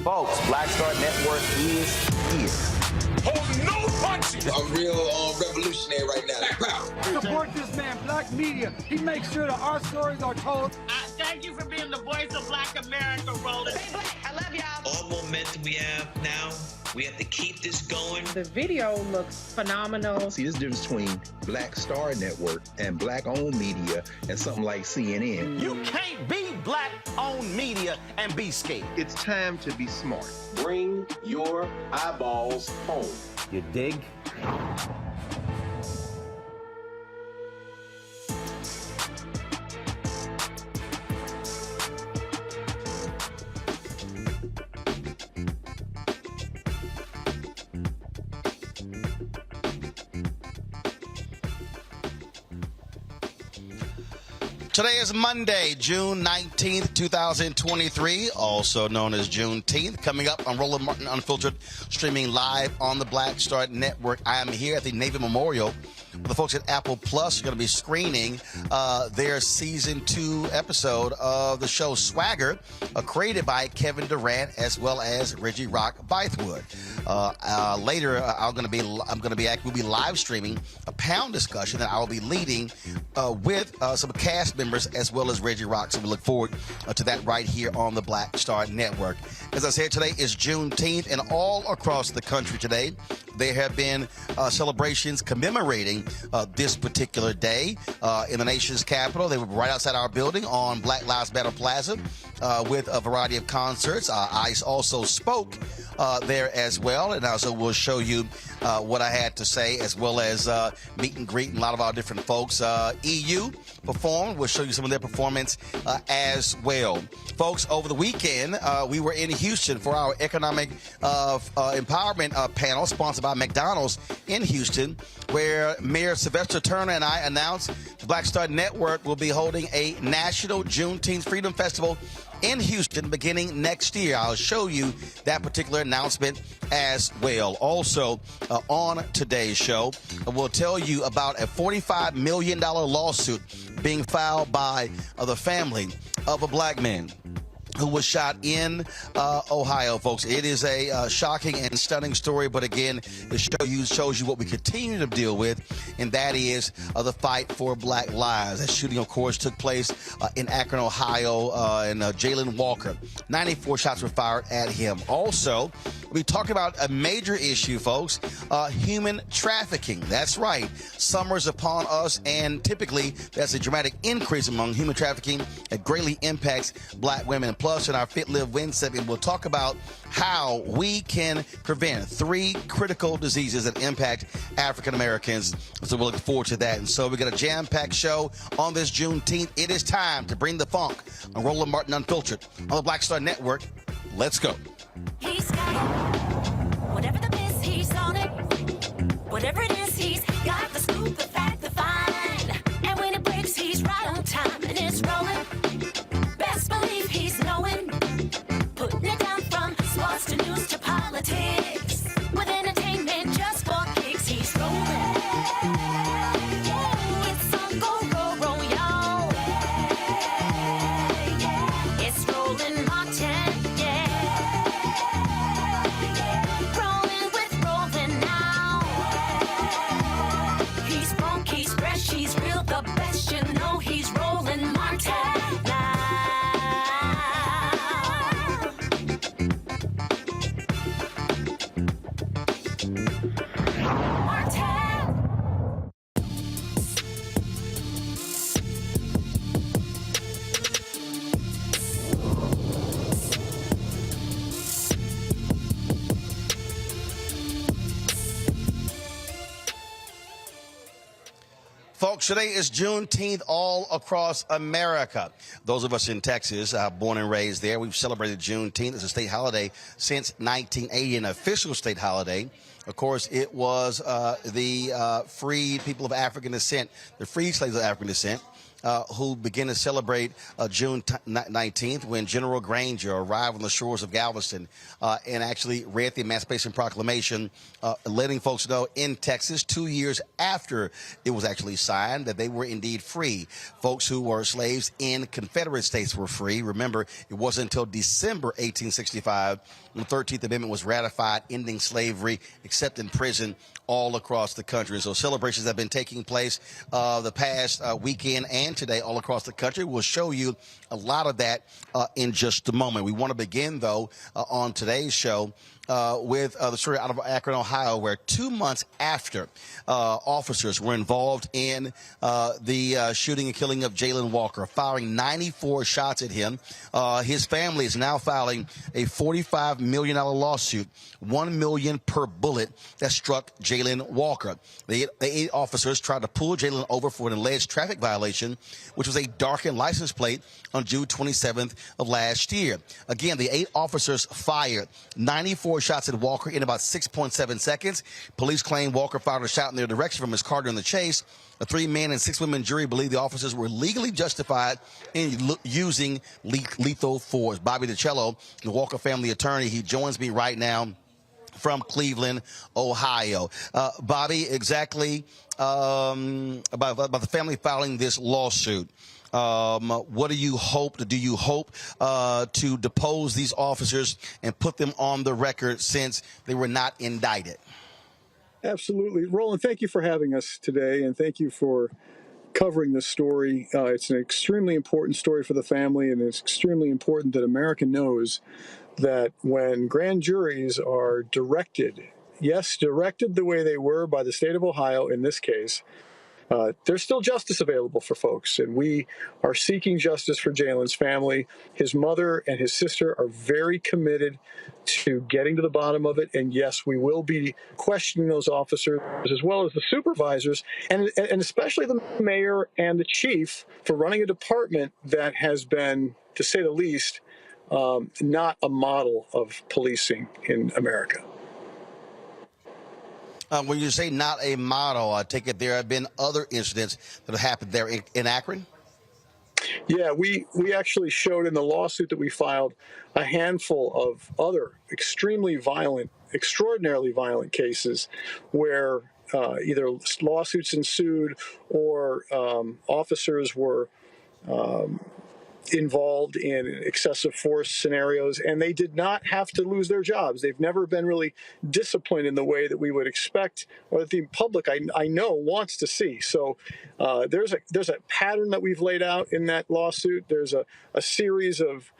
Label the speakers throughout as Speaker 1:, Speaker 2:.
Speaker 1: Folks, Black Star Network is here.
Speaker 2: Hold no punches!
Speaker 3: I'm real revolutionary right now.
Speaker 4: Support this man, Black Media. He makes sure that our stories are told.
Speaker 5: I
Speaker 2: Thank you for being the voice of Black America, Roland.
Speaker 4: Stay black. I love y'all.
Speaker 3: All momentum we have now, we have to keep this going.
Speaker 5: The video looks phenomenal.
Speaker 6: See, there's a difference between Black Star Network and Black-owned media and something like CNN.
Speaker 1: You can't be Black-owned media and be scared.
Speaker 7: It's time to be smart.
Speaker 8: Bring your eyeballs home.
Speaker 1: You dig?
Speaker 9: Today is Monday, June 19th, 2023, also known as Juneteenth. Coming up on Roland Martin Unfiltered, streaming live on the Black Star Network. I am here at the Navy Memorial. The folks at Apple Plus are going to be screening their season 2 episode of the show Swagger, created by Kevin Durant as well as Reggie Rock Bythewood. Later, we'll be live streaming a panel discussion that I will be leading with some cast members as well as Reggie Rock. So we look forward to that right here on the Black Star Network. As I said, today is Juneteenth, and all across the country today, there have been celebrations commemorating this particular day in the nation's capital. They were right outside our building on Black Lives Matter Plaza with a variety of concerts. ICE also spoke there as well, and also we'll show you what I had to say, as well as meet and greet and a lot of our different folks. EU performed. We'll show you some of their performance as well. Folks, over the weekend, we were in Houston for our economic empowerment panel sponsored by McDonald's in Houston, where Mayor Sylvester Turner and I announced the Black Star Network will be holding a National Juneteenth Freedom Festival in Houston beginning next year. I'll show you that particular announcement as well. Also, on today's show, we'll tell you about a $45 million lawsuit being filed by the family of a black man who was shot in Ohio, folks. It is a shocking and stunning story, but again, it shows you what we continue to deal with, and that is the fight for black lives. That shooting, of course, took place in Akron, Ohio, and Jayland Walker. 94 shots were fired at him. Also, we talk about a major issue, folks, human trafficking. That's right. Summer's upon us, and typically there's a dramatic increase among human trafficking that greatly impacts black women. Plus, in our Fit, Live, Win segment, we'll talk about how we can prevent 3 critical diseases that impact African Americans. So we're looking forward to that. And so we got a jam-packed show on this Juneteenth. It is time to bring the funk on Roland Martin Unfiltered on the Black Star Network. Let's go.
Speaker 10: He's got it. Whatever the miss, he's on it. Whatever it is, he's got the scoop, the fact, the find. And when it breaks, he's right on time and it's rolling. Best believe he's knowing. Putting it down from sports to news to politics. With entertainment just for kicks, he's rolling. It's on go, y'all. It's Roland Martin, rolling with Roland now. He's funk, he's fresh, he's real, the best, you know he's Roland Martin now.
Speaker 9: Folks, today is Juneteenth all across America. Those of us in Texas, born and raised there, we've celebrated Juneteenth as a state holiday since 1980, an official state holiday. Of course, it was the freed people of African descent, the freed slaves of African descent, who began to celebrate June 19th when General Granger arrived on the shores of Galveston and actually read the Emancipation Proclamation, letting folks know in Texas 2 years after it was actually signed that they were indeed free. Folks who were slaves in Confederate states were free. Remember, it wasn't until December 1865 when the 13th Amendment was ratified, ending slavery, except in prison all across the country. So celebrations have been taking place the past weekend and and today all across the country. We'll show you a lot of that in just a moment. We want to begin, though, on today's show with the story out of Akron, Ohio, where 2 months after officers were involved in the shooting and killing of Jayland Walker, firing 94 shots at him. His family is now filing a $45 million lawsuit, $1 million per bullet that struck Jayland Walker. The 8 officers tried to pull Jayland over for an alleged traffic violation, which was a darkened license plate on June 27th of last year. Again, the 8 officers fired 94 shots at Walker in about 6.7 seconds. Police claim Walker fired a shot in their direction from his car during the chase. A 3-man and 6-woman jury believe the officers were legally justified in using lethal force. Bobby DiCello, the Walker family attorney, he joins me right now from Cleveland, Ohio. Bobby, exactly about the family filing this lawsuit. What do you hope to depose these officers and put them on the record since they were not indicted?
Speaker 4: Absolutely. Roland, thank you for having us today, and thank you for covering this story. It's an extremely important story for the family, and it's extremely important that America knows that when grand juries are directed the way they were by the state of Ohio in this case, there's still justice available for folks, and we are seeking justice for Jayland's family. His mother and his sister are very committed to getting to the bottom of it, and yes, we will be questioning those officers as well as the supervisors, and especially the mayor and the chief for running a department that has been, to say the least, not a model of policing in America.
Speaker 9: When you say not a model, I take it there have been other incidents that have happened there in Akron?
Speaker 4: Yeah, we actually showed in the lawsuit that we filed a handful of other extremely violent, extraordinarily violent cases where either lawsuits ensued or officers were involved in excessive force scenarios, and they did not have to lose their jobs. They've never been really disciplined in the way that we would expect, or that the public, I know, wants to see. So there's a pattern that we've laid out in that lawsuit. There's a series of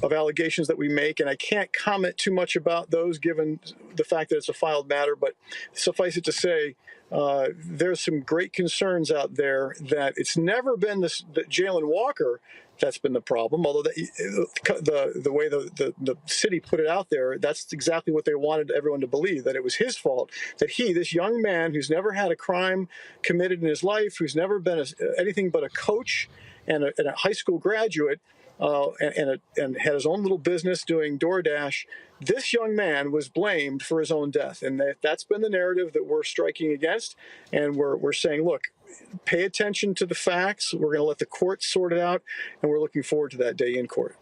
Speaker 4: allegations that we make, and I can't comment too much about those given the fact that it's a filed matter, but suffice it to say, there's some great concerns out there that it's never been that Jayland Walker that's been the problem, although the way the city put it out there, that's exactly what they wanted everyone to believe, that it was his fault, that this young man who's never had a crime committed in his life, who's never been anything but a coach and a high school graduate, and had his own little business doing DoorDash, this young man was blamed for his own death. And that's been the narrative that we're striking against. And we're saying, look, pay attention to the facts. We're going to let the courts sort it out. And we're looking forward to that day in court.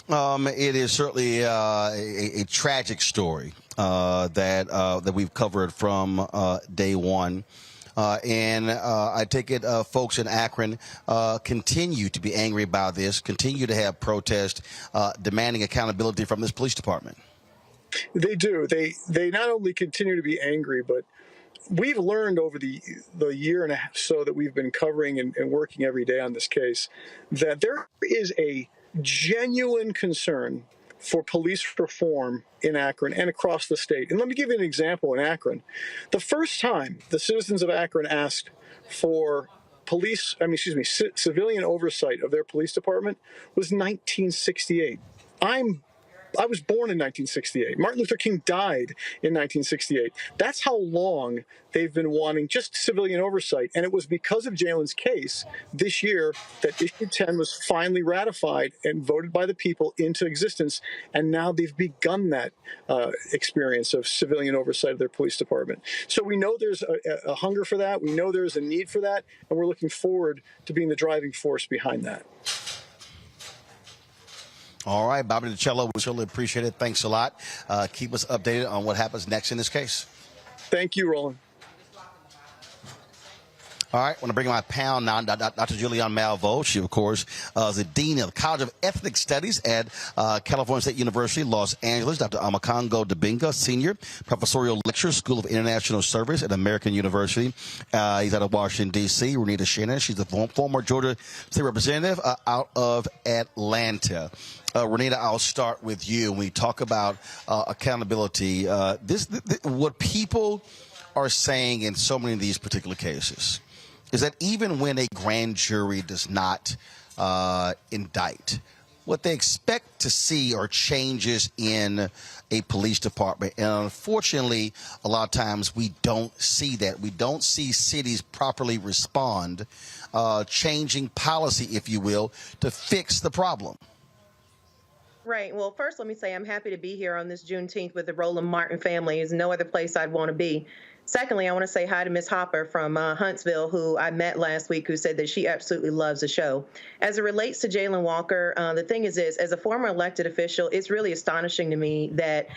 Speaker 9: It is certainly a tragic story that we've covered from day one. And I take it folks in Akron continue to be angry about this, continue to have protests demanding accountability from this police department.
Speaker 4: They do. They not only continue to be angry, but we've learned over the year and a half so that we've been covering and working every day on this case that there is a genuine concern for police reform in Akron and across the state. And let me give you an example in Akron. The first time the citizens of Akron asked for civilian oversight of their police department was 1968. I was born in 1968. Martin Luther King died in 1968. That's how long they've been wanting just civilian oversight. And it was because of Jayland's case this year that Issue 10 was finally ratified and voted by the people into existence. And now they've begun that experience of civilian oversight of their police department. So we know there's a hunger for that. We know there's a need for that. And we're looking forward to being the driving force behind that.
Speaker 9: All right, Bobby DiCello, we certainly appreciate it. Thanks a lot. Keep us updated on what happens next in this case.
Speaker 4: Thank you, Roland.
Speaker 9: All right, I want to bring my panel now, Dr. Julianne Malveaux. She, of course, is the Dean of the College of Ethnic Studies at California State University, Los Angeles. Dr. Amakongo Dibinga, Senior Professorial Lecturer, School of International Service at American University. He's out of Washington, D.C. Renita Shannon, she's the former Georgia State Representative out of Atlanta. Renita, I'll start with you. When we talk about accountability, what people are saying in so many of these particular cases is that even when a grand jury does not indict, what they expect to see are changes in a police department. And unfortunately, a lot of times we don't see that. We don't see cities properly respond, changing policy, if you will, to fix the problem.
Speaker 11: Right. Well, first, let me say I'm happy to be here on this Juneteenth with the Roland Martin family. There's no other place I'd want to be. Secondly, I want to say hi to Ms. Hopper from Huntsville, who I met last week, who said that she absolutely loves the show. As it relates to Jayland Walker, the thing is this, as a former elected official, it's really astonishing to me that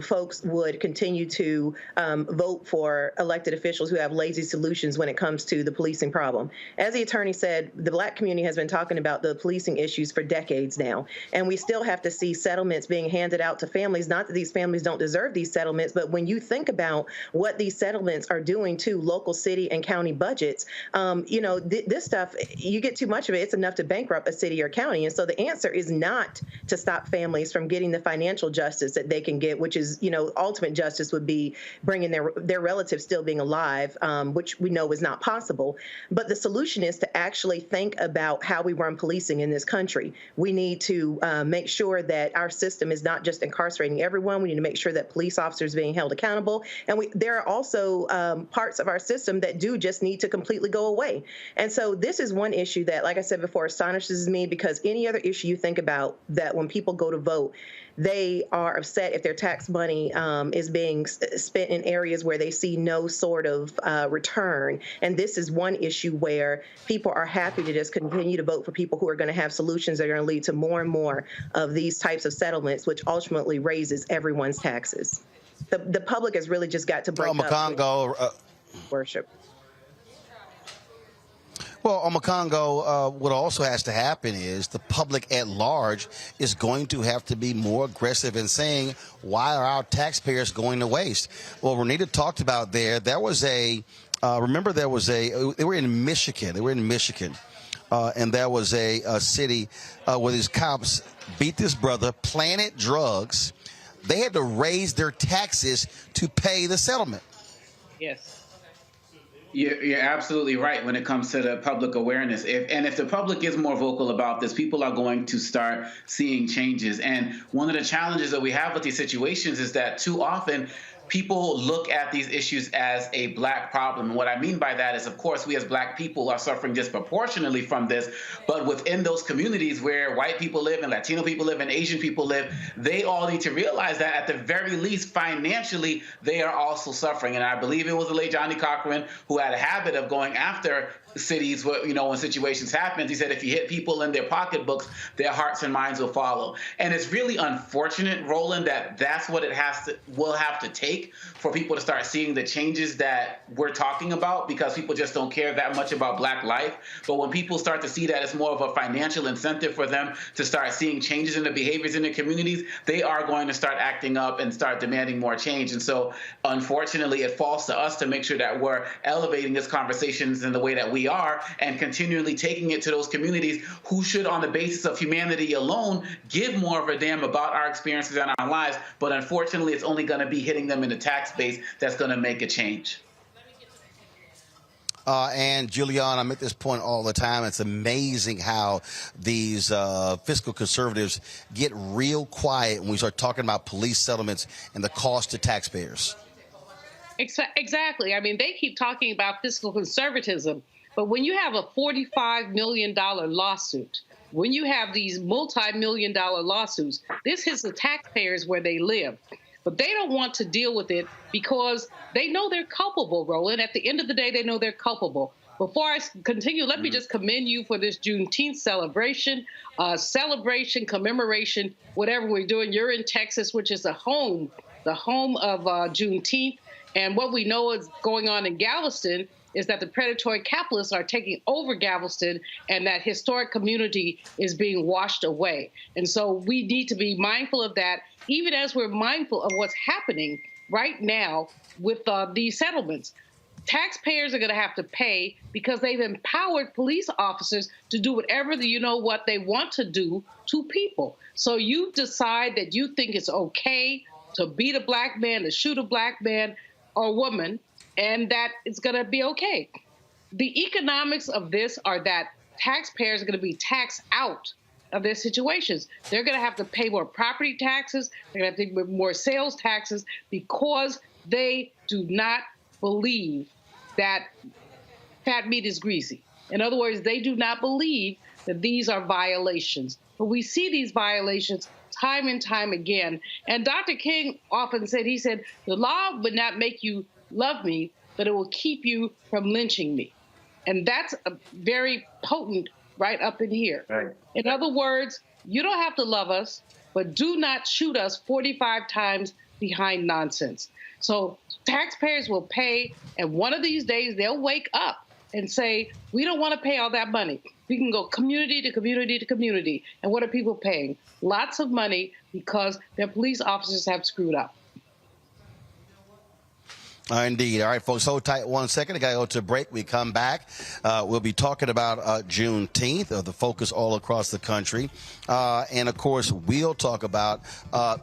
Speaker 11: folks would continue to vote for elected officials who have lazy solutions when it comes to the policing problem. As the attorney said, the Black community has been talking about the policing issues for decades now, and we still have to see settlements being handed out to families. Not that these families don't deserve these settlements, but when you think about what these settlements are doing to local city and county budgets, this stuff, you get too much of it, it's enough to bankrupt a city or county. And so the answer is not to stop families from getting the financial justice that they can get, which is, ultimate justice would be bringing their relatives still being alive, which we know is not possible. But the solution is to actually think about how we run policing in this country. We need to make sure that our system is not just incarcerating everyone. We need to make sure that police officers are being held accountable. And there are also parts of our system that do just need to completely go away. And so this is one issue that, like I said before, astonishes me, because any other issue you think about, that when people go to vote, they are upset if their tax money is being spent in areas where they see no sort of return. And this is one issue where people are happy to just continue to vote for people who are going to have solutions that are going to lead to more and more of these types of settlements, which ultimately raises everyone's taxes. The public has really just got to break up worship.
Speaker 9: Well, Amakongo, what also has to happen is the public at large is going to have to be more aggressive in saying, why are our taxpayers going to waste? Well, Renita talked about there was they were in Michigan. And there was a city where these cops beat this brother, planted drugs. They had to raise their taxes to pay the settlement.
Speaker 2: Yes.
Speaker 12: You're absolutely right when it comes to the public awareness. If the public is more vocal about this, people are going to start seeing changes. And one of the challenges that we have with these situations is that too often people look at these issues as a Black problem. And what I mean by that is, of course, we as Black people are suffering disproportionately from this. But within those communities where white people live and Latino people live and Asian people live, they all need to realize that at the very least, financially, they are also suffering. And I believe it was the late Johnny Cochran who had a habit of going after cities where, when situations happen. He said, if you hit people in their pocketbooks, their hearts and minds will follow. And it's really unfortunate, Roland, that's what will have to take for people to start seeing the changes that we're talking about, because people just don't care that much about Black life. But when people start to see that it's more of a financial incentive for them to start seeing changes in the behaviors in their communities, they are going to start acting up and start demanding more change. And so, unfortunately, it falls to us to make sure that we're elevating these conversations in the way that we are, and continually taking it to those communities who should, on the basis of humanity alone, give more of a damn about our experiences and our lives. But unfortunately, it's only going to be hitting them in the tax base that's going to make a change.
Speaker 9: And Julianne, I make this point all the time. It's amazing how these fiscal conservatives get real quiet when we start talking about police settlements and the cost to taxpayers.
Speaker 2: Exactly. I mean, they keep talking about fiscal conservatism, but when you have a $45 million lawsuit, when you have these multi-million-dollar lawsuits, this hits the taxpayers where they live. But they don't want to deal with it because they know they're culpable, Roland. At the end of the day, they know they're culpable. Before I continue, let me just commend you for this Juneteenth celebration, commemoration, whatever we're doing. You're in Texas, which is the home of Juneteenth. And what we know is going on in Galveston is that the predatory capitalists are taking over Galveston and that historic community is being washed away. And so we need to be mindful of that, even as we're mindful of what's happening right now with these settlements. Taxpayers are going to have to pay because they've empowered police officers to do whatever they want to do to people. So you decide that you think it's okay to beat a black man, to shoot a black man or woman, and that it's going to be okay. The economics of this are that taxpayers are going to be taxed out of their situations. They're going to have to pay more property taxes. They're going to have to pay more sales taxes because they do not believe that fat meat is greasy. In other words, they do not believe that these are violations. But we see these violations time and time again. And Dr. King often said, the law would not make you love me, but it will keep you from lynching me. And that's very potent right up in here. Right. In other words, you don't have to love us, but do not shoot us 45 times behind nonsense. So taxpayers will pay, and one of these days they'll wake up and say, we don't want to pay all that money. We can go community to community to community. And what are people paying? Lots of money because their police officers have screwed up.
Speaker 9: Indeed. All right, folks, hold tight 1 second. I got to go to a break. We come back. We'll be talking about Juneteenth, the focus all across the country. And, of course, we'll talk about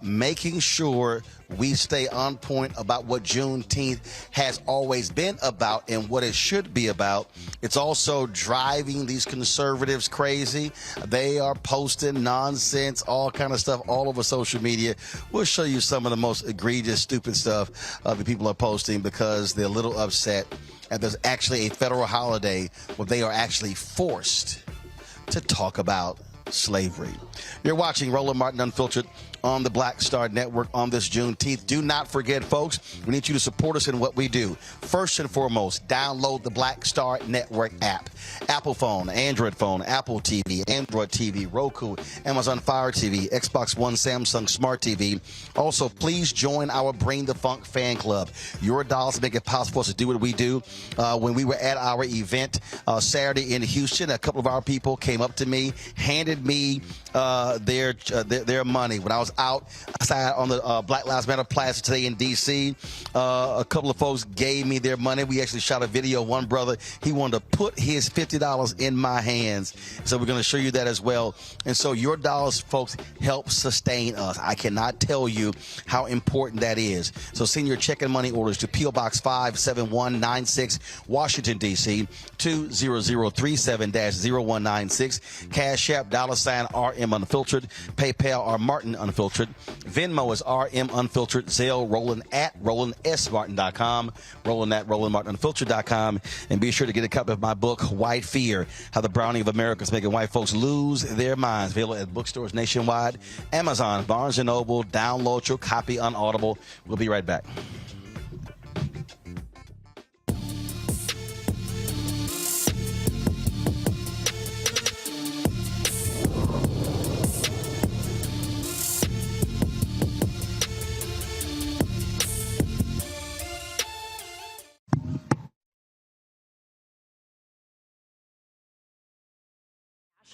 Speaker 9: making sure we stay on point about what Juneteenth has always been about and what it should be about. It's also driving these conservatives crazy. They are posting nonsense, all kind of stuff all over social media. We'll show you some of the most egregious, stupid stuff that people are posting because they're a little upset. And there's actually a federal holiday where they are actually forced to talk about slavery. You're watching Roland Martin Unfiltered on the Black Star Network on this Juneteenth. Do not forget, folks, we need you to support us in what we do. First and foremost, download the Black Star Network app. Apple phone, Android phone, Apple TV, Android TV, Roku, Amazon Fire TV, Xbox One, Samsung Smart TV. Also, please join our Bring the Funk fan club. Your dollars make it possible for us to do what we do. When we were at our event Saturday in Houston, a couple of our people came up to me, handed me their money. When I was outside on the Black Lives Matter Plaza today in D.C., a couple of folks gave me their money. We actually shot a video. One brother, he wanted to put his $50 in my hands. So we're going to show you that as well. And so your dollars, folks, help sustain us. I cannot tell you how important that is. So send your check and money orders to P.O. Box 57196, Washington, D.C., 20037-0196. Cash App, $RM Unfiltered. PayPal or Martin Unfiltered. Venmo is RM Unfiltered. Zelle, Roland at RolandSMartin.com. Roland at RolandMartinUnfiltered.com. And be sure to get a copy of my book, White Fear, How the Browning of America is Making White Folks Lose Their Minds. Available at bookstores nationwide, Amazon, Barnes & Noble. Download your copy on Audible. We'll be right back.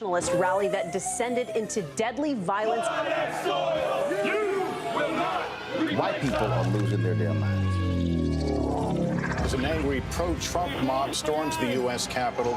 Speaker 13: Nationalist rally that descended into deadly violence.
Speaker 1: White people are losing their damn minds.
Speaker 14: As an angry pro-Trump mob storms the U.S. Capitol,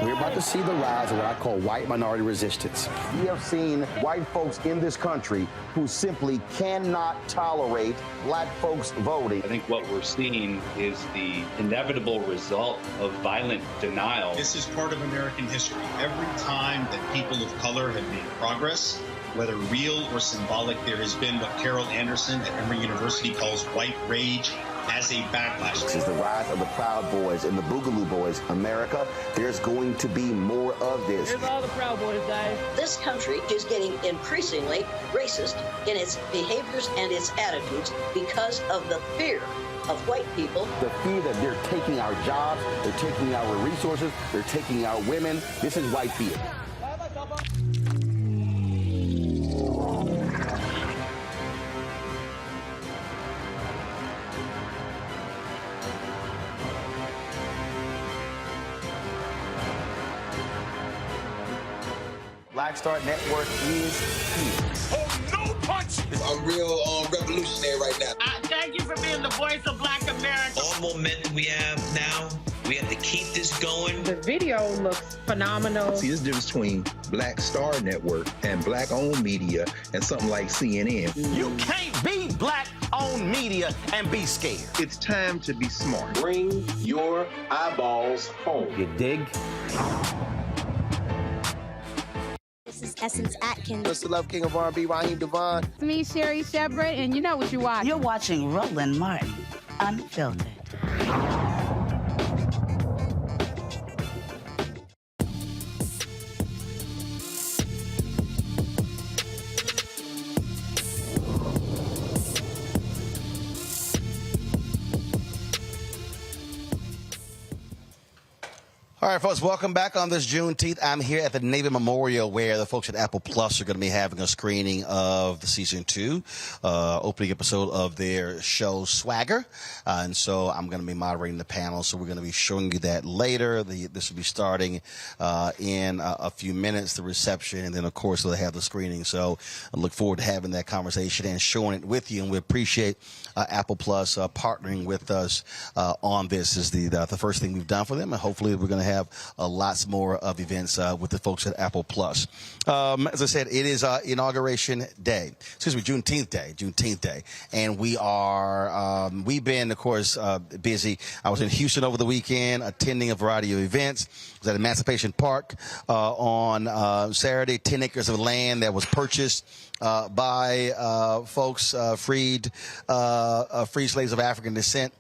Speaker 1: We're about to see the rise of what I call white minority resistance. We have seen white folks in this country who simply cannot tolerate black folks voting.
Speaker 15: I think what we're seeing is the inevitable result of violent denial.
Speaker 16: This is part of American history. Every time that people of color have made progress, whether real or symbolic, there has been what Carol Anderson at Emory University calls white rage as a backlash.
Speaker 1: This is the rise of the Proud Boys and the Boogaloo Boys. America, there's going to be more of this.
Speaker 17: Here's all the Proud Boys, guys.
Speaker 18: This country is getting increasingly racist in its behaviors and its attitudes because of the fear of white people.
Speaker 1: The fear that they're taking our jobs, they're taking our resources, they're taking our women. This is white fear.
Speaker 9: Black Star Network is here.
Speaker 8: Oh, no punch!
Speaker 3: I'm real revolutionary right now.
Speaker 5: Thank you for being the voice of Black America.
Speaker 3: All momentum we have now, we have to keep this going.
Speaker 5: The video looks phenomenal.
Speaker 6: See, this difference between Black Star Network and black-owned media and something like CNN.
Speaker 9: You can't be black-owned media and be scared.
Speaker 7: It's time to be smart.
Speaker 8: Bring your eyeballs home.
Speaker 9: You dig?
Speaker 10: This is Essence Atkins.
Speaker 7: What's the love king of R&B, Raheem Devon?
Speaker 5: It's me, Sherry Shepard, and you know what you watch.
Speaker 17: You're watching Roland Martin Unfiltered.
Speaker 9: All right, folks, welcome back on this Juneteenth. I'm here at the Navy Memorial where the folks at Apple Plus are going to be having a screening of the season 2 opening episode of their show Swagger. And so I'm going to be moderating the panel, so we're going to be showing you that later. This will be starting in a few minutes, the reception, and then, of course, they'll have the screening. So I look forward to having that conversation and showing it with you, and we appreciate Apple Plus partnering with us on this. This is the first thing we've done for them, and hopefully we're going to have lots more of events with the folks at Apple Plus. As I said, it is Inauguration Day. Excuse me, Juneteenth Day. And we've been, of course, busy. I was in Houston over the weekend attending a variety of events. I was at Emancipation Park on Saturday, 10 acres of land that was purchased by folks freed slaves of African descent.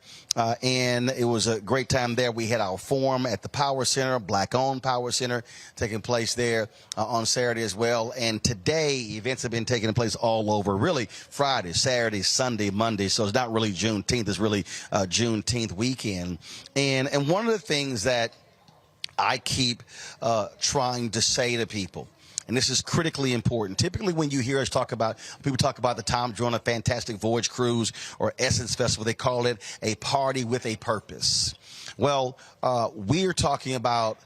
Speaker 9: And it was a great time there. We had our forum at the Power Center, Black-owned Power Center, taking place there on Saturday as well. And today, events have been taking place all over, really Friday, Saturday, Sunday, Monday. So it's not really Juneteenth. It's really Juneteenth weekend. And one of the things that I keep trying to say to people, and this is critically important. Typically, when you hear us people talk about the Tom Joyner Fantastic Voyage Cruise or Essence Festival, they call it a party with a purpose. Well, we're talking about,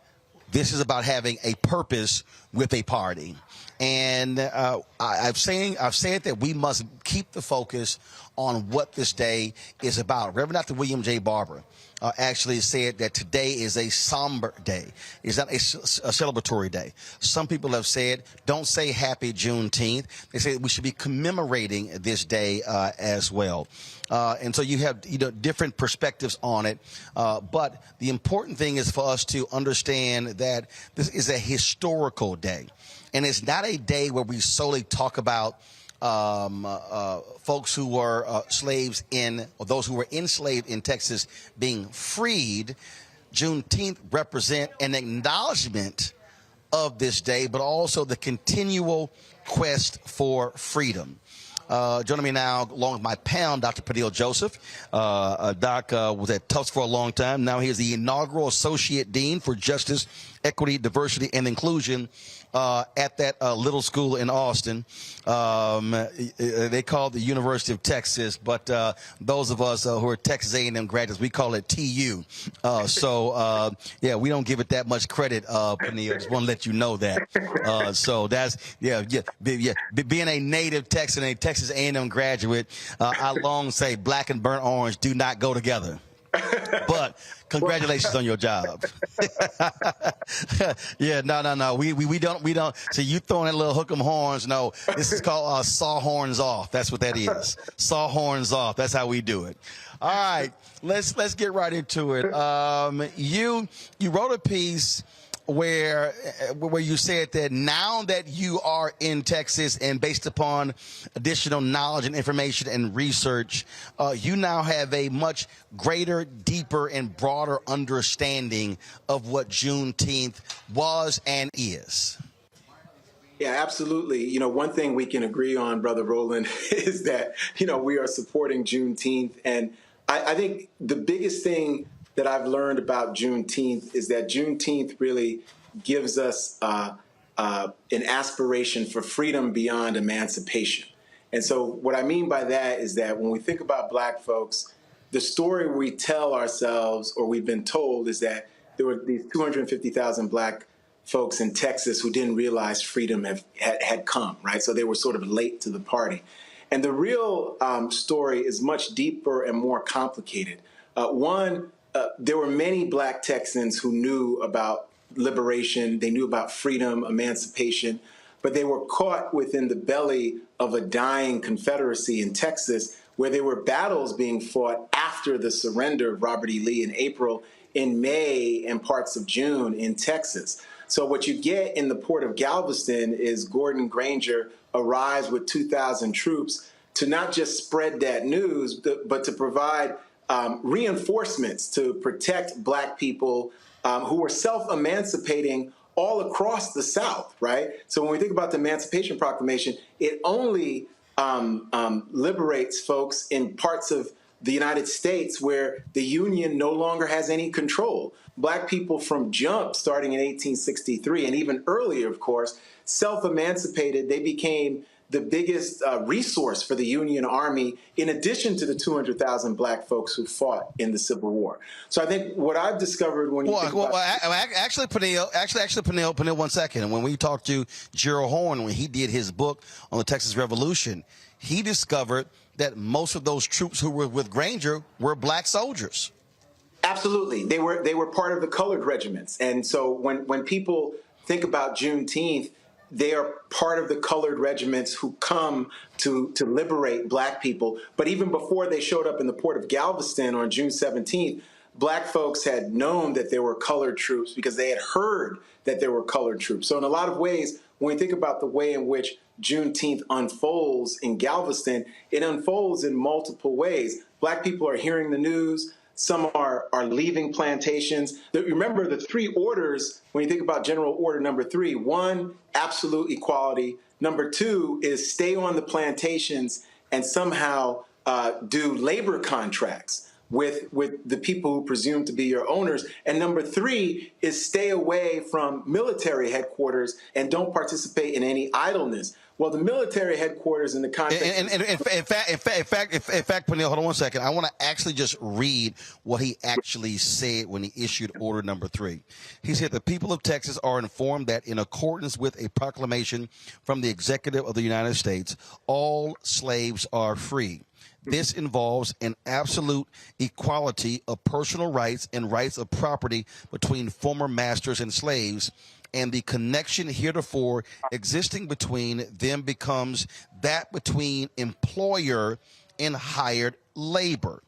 Speaker 9: this is about having a purpose with a party. And I've said that we must keep the focus on what this day is about. Reverend Dr. William J. Barber actually said that today is a somber day. It's not a celebratory day. Some people have said, don't say Happy Juneteenth. They say we should be commemorating this day as well. And so you have different perspectives on it. But the important thing is for us to understand that this is a historical day. And it's not a day where we solely talk about folks who were slaves or those who were enslaved in Texas being freed. Juneteenth represent an acknowledgement of this day, but also the continual quest for freedom. Joining me now, along with my panel, Dr. Peniel Joseph. Doc was at Tufts for a long time. Now he is the inaugural Associate Dean for Justice, Equity, Diversity, and Inclusion at that little school in Austin. They call it the University of Texas, but those of us who are Texas A&M graduates, we call it TU. Yeah, we don't give it that much credit, Peniel. Just want to let you know that. So that's, being a native Texan, a Texas A&M graduate, I long say black and burnt orange do not go together. But congratulations on your job. Yeah, no. We don't. So you throwing that little hook 'em horns. No, this is called saw horns off. That's what that is. Saw horns off. That's how we do it. All right, let's get right into it. You wrote a piece where you said that now that you are in Texas and based upon additional knowledge and information and research, you now have a much greater, deeper, and broader understanding of what Juneteenth was and is.
Speaker 19: Yeah, absolutely. One thing we can agree on, Brother Roland, is that, we are supporting Juneteenth. And I think the biggest thing that I've learned about Juneteenth is that Juneteenth really gives us an aspiration for freedom beyond emancipation. And so what I mean by that is that when we think about black folks, the story we tell ourselves or we've been told is that there were these 250,000 black folks in Texas who didn't realize freedom had come, right? So they were sort of late to the party. And the real story is much deeper and more complicated. There were many Black Texans who knew about liberation, they knew about freedom, emancipation, but they were caught within the belly of a dying Confederacy in Texas, where there were battles being fought after the surrender of Robert E. Lee in April, in May, and parts of June in Texas. So what you get in the port of Galveston is Gordon Granger arrives with 2,000 troops to not just spread that news, but to provide reinforcements to protect Black people who were self-emancipating all across the South, right? So when we think about the Emancipation Proclamation, it only liberates folks in parts of the United States where the Union no longer has any control. Black people from jump, starting in 1863, and even earlier, of course, self-emancipated. They became the biggest resource for the Union Army, in addition to the 200,000 Black folks who fought in the Civil War. So I think what I've discovered when you think about...
Speaker 9: Actually, Peniel, 1 second. And when we talked to Gerald Horne, when he did his book on the Texas Revolution, he discovered that most of those troops who were with Granger were Black soldiers.
Speaker 19: Absolutely. They were part of the colored regiments. And so when people think about Juneteenth, they are part of the colored regiments who come to liberate Black people. But even before they showed up in the port of Galveston on June 17th, Black folks had known that there were colored troops because they had heard that there were colored troops. So in a lot of ways, when we think about the way in which Juneteenth unfolds in Galveston, it unfolds in multiple ways. Black people are hearing the news. Some are leaving plantations. Remember the three orders, when you think about General Order number 3, 1, absolute equality. Number 2 is stay on the plantations and somehow do labor contracts with the people who presume to be your owners. And number 3 is stay away from military headquarters and don't participate in any idleness. Well, the military headquarters in the context... In
Speaker 9: fact, Peniel, hold on 1 second. I want to actually just read what he actually said when he issued order number 3. He said, the people of Texas are informed that in accordance with a proclamation from the executive of the United States, all slaves are free. This involves an absolute equality of personal rights and rights of property between former masters and slaves, and the connection heretofore existing between them becomes that between employer and hired labor.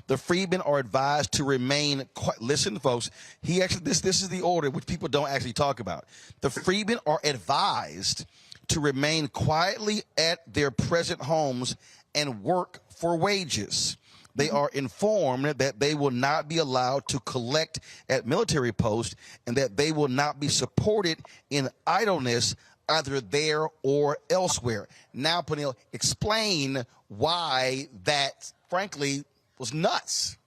Speaker 9: The freedmen are advised to remain listen, folks. This is the order which people don't actually talk about. The freedmen are advised to remain quietly at their present homes and work for wages. They are informed that they will not be allowed to collect at military posts and that they will not be supported in idleness either there or elsewhere. Now, Peniel, explain why that, frankly, was nuts.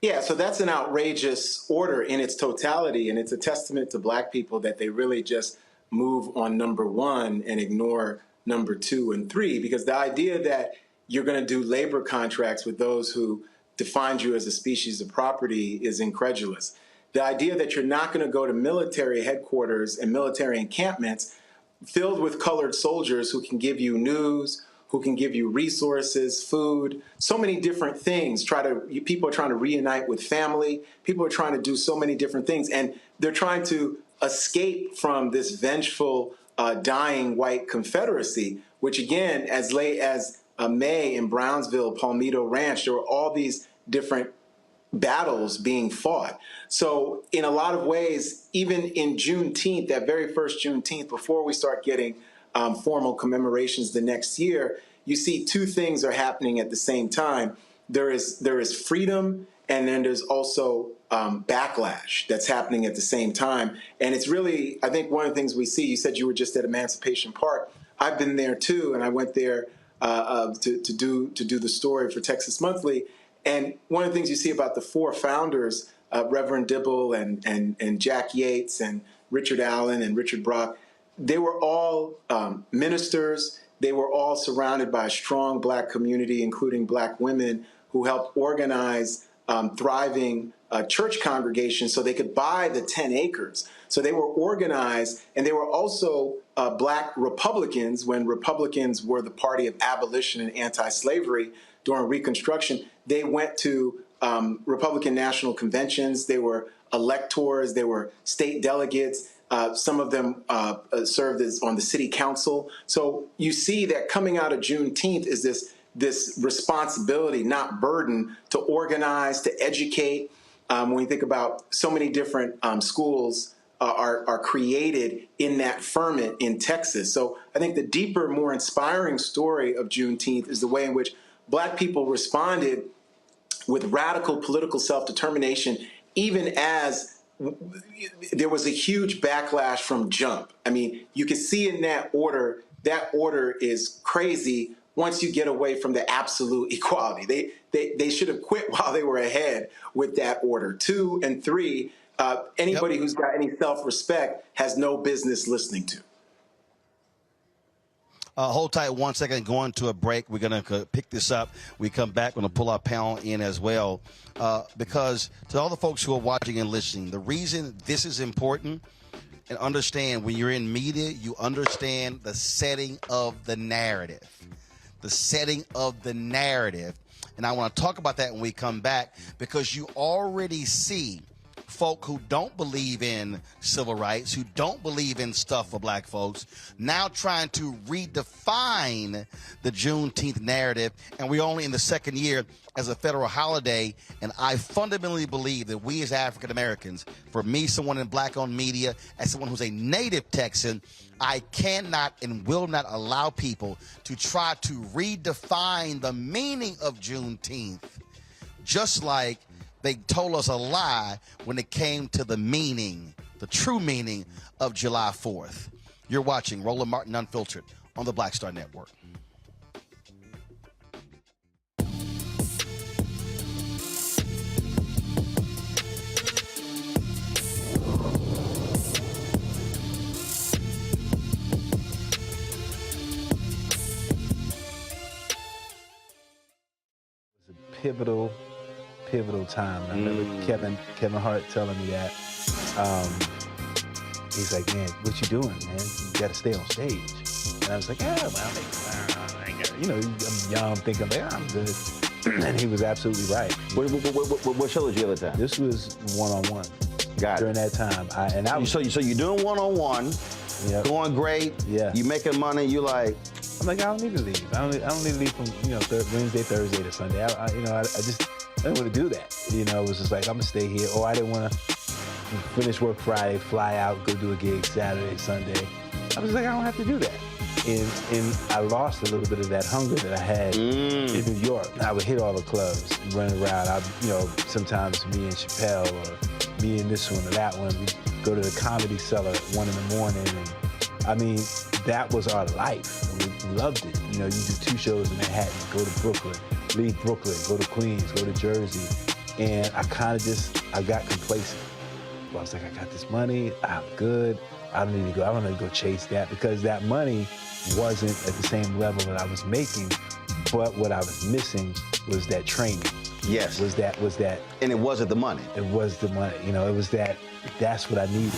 Speaker 19: Yeah, so that's an outrageous order in its totality, and it's a testament to Black people that they really just move on number 1 and ignore number 2 and 3, because the idea that you're going to do labor contracts with those who defined you as a species of property is incredulous. The idea that you're not going to go to military headquarters and military encampments filled with colored soldiers who can give you news, who can give you resources, food, so many different things. People are trying to reunite with family. People are trying to do so many different things, and they're trying to escape from this vengeful, dying white Confederacy, which again, as late as May in Brownsville, Palmetto Ranch, there were all these different battles being fought. So in a lot of ways, even in Juneteenth, that very first Juneteenth, before we start getting formal commemorations the next year, you see two things are happening at the same time. There is freedom, and then there's also backlash that's happening at the same time. And it's really, I think one of the things we see, you said you were just at Emancipation Park. I've been there too, and I went there to do the story for Texas Monthly. And one of the things you see about the 4 founders, Reverend Dibble and Jack Yates and Richard Allen and Richard Brock, they were all ministers. They were all surrounded by a strong Black community, including Black women who helped organize thriving church congregation so they could buy the 10 acres. So they were organized, and they were also Black Republicans when Republicans were the party of abolition and anti-slavery during Reconstruction. They went to Republican national conventions. They were electors. They were state delegates. Some of them served as on the city council. So you see that coming out of Juneteenth is this responsibility, not burden, to organize, to educate. When we think about so many different schools are created in that ferment in Texas. So I think the deeper, more inspiring story of Juneteenth is the way in which Black people responded with radical political self-determination, even as there was a huge backlash from jump. I mean, you can see in that order is crazy once you get away from the absolute equality. They should have quit while they were ahead with that order. 2 and 3, anybody who's got any self-respect has no business listening to.
Speaker 9: Hold tight 1 second, going to a break. We're going to pick this up. We come back, we're going to pull our panel in as well. Because to all the folks who are watching and listening, the reason this is important, and understand when you're in media, you understand the setting of the narrative. The setting of the narrative. And I want to talk about that when we come back, because you already see folk who don't believe in civil rights, who don't believe in stuff for Black folks, now trying to redefine the Juneteenth narrative. And we're only in the second year as a federal holiday. And I fundamentally believe that we as African Americans, for me, someone in Black-owned media, as someone who's a native Texan, I cannot and will not allow people to try to redefine the meaning of Juneteenth, just like they told us a lie when it came to the meaning, the true meaning of July 4th. You're watching Roland Martin Unfiltered on the Black Star Network.
Speaker 20: Pivotal time. I remember Kevin Hart telling me that. He's like, man, what you doing, man? You got to stay on stage. And I was like, yeah, well, I'm young, thinking, I'm good. And he was absolutely right.
Speaker 1: What show was you at the time?
Speaker 20: This was one-on-one.
Speaker 1: Got it.
Speaker 20: During that time.
Speaker 1: So you're doing one-on-one, going great, you making money, you like...
Speaker 20: I'm like, I don't need to leave. I don't need to leave from, Wednesday, Thursday to Sunday. I didn't want to do that. It was just like, I'm going to stay here. Or I didn't want to finish work Friday, fly out, go do a gig Saturday, Sunday. I was like, I don't have to do that. And I lost a little bit of that hunger that I had in New York. I would hit all the clubs, running around. Sometimes me and Chappelle or me and this one or that one, we'd go to the Comedy Cellar at 1 in the morning. And that was our life. We loved it. You do 2 shows in Manhattan, go to Brooklyn, leave Brooklyn, go to Queens, go to Jersey. And I got complacent. I was like, I got this money, I'm good. I don't need to go chase that, because that money wasn't at the same level that I was making. But what I was missing was that training.
Speaker 1: Yes.
Speaker 20: Was that.
Speaker 1: And it wasn't the money.
Speaker 20: It was the money. It was that's what I needed.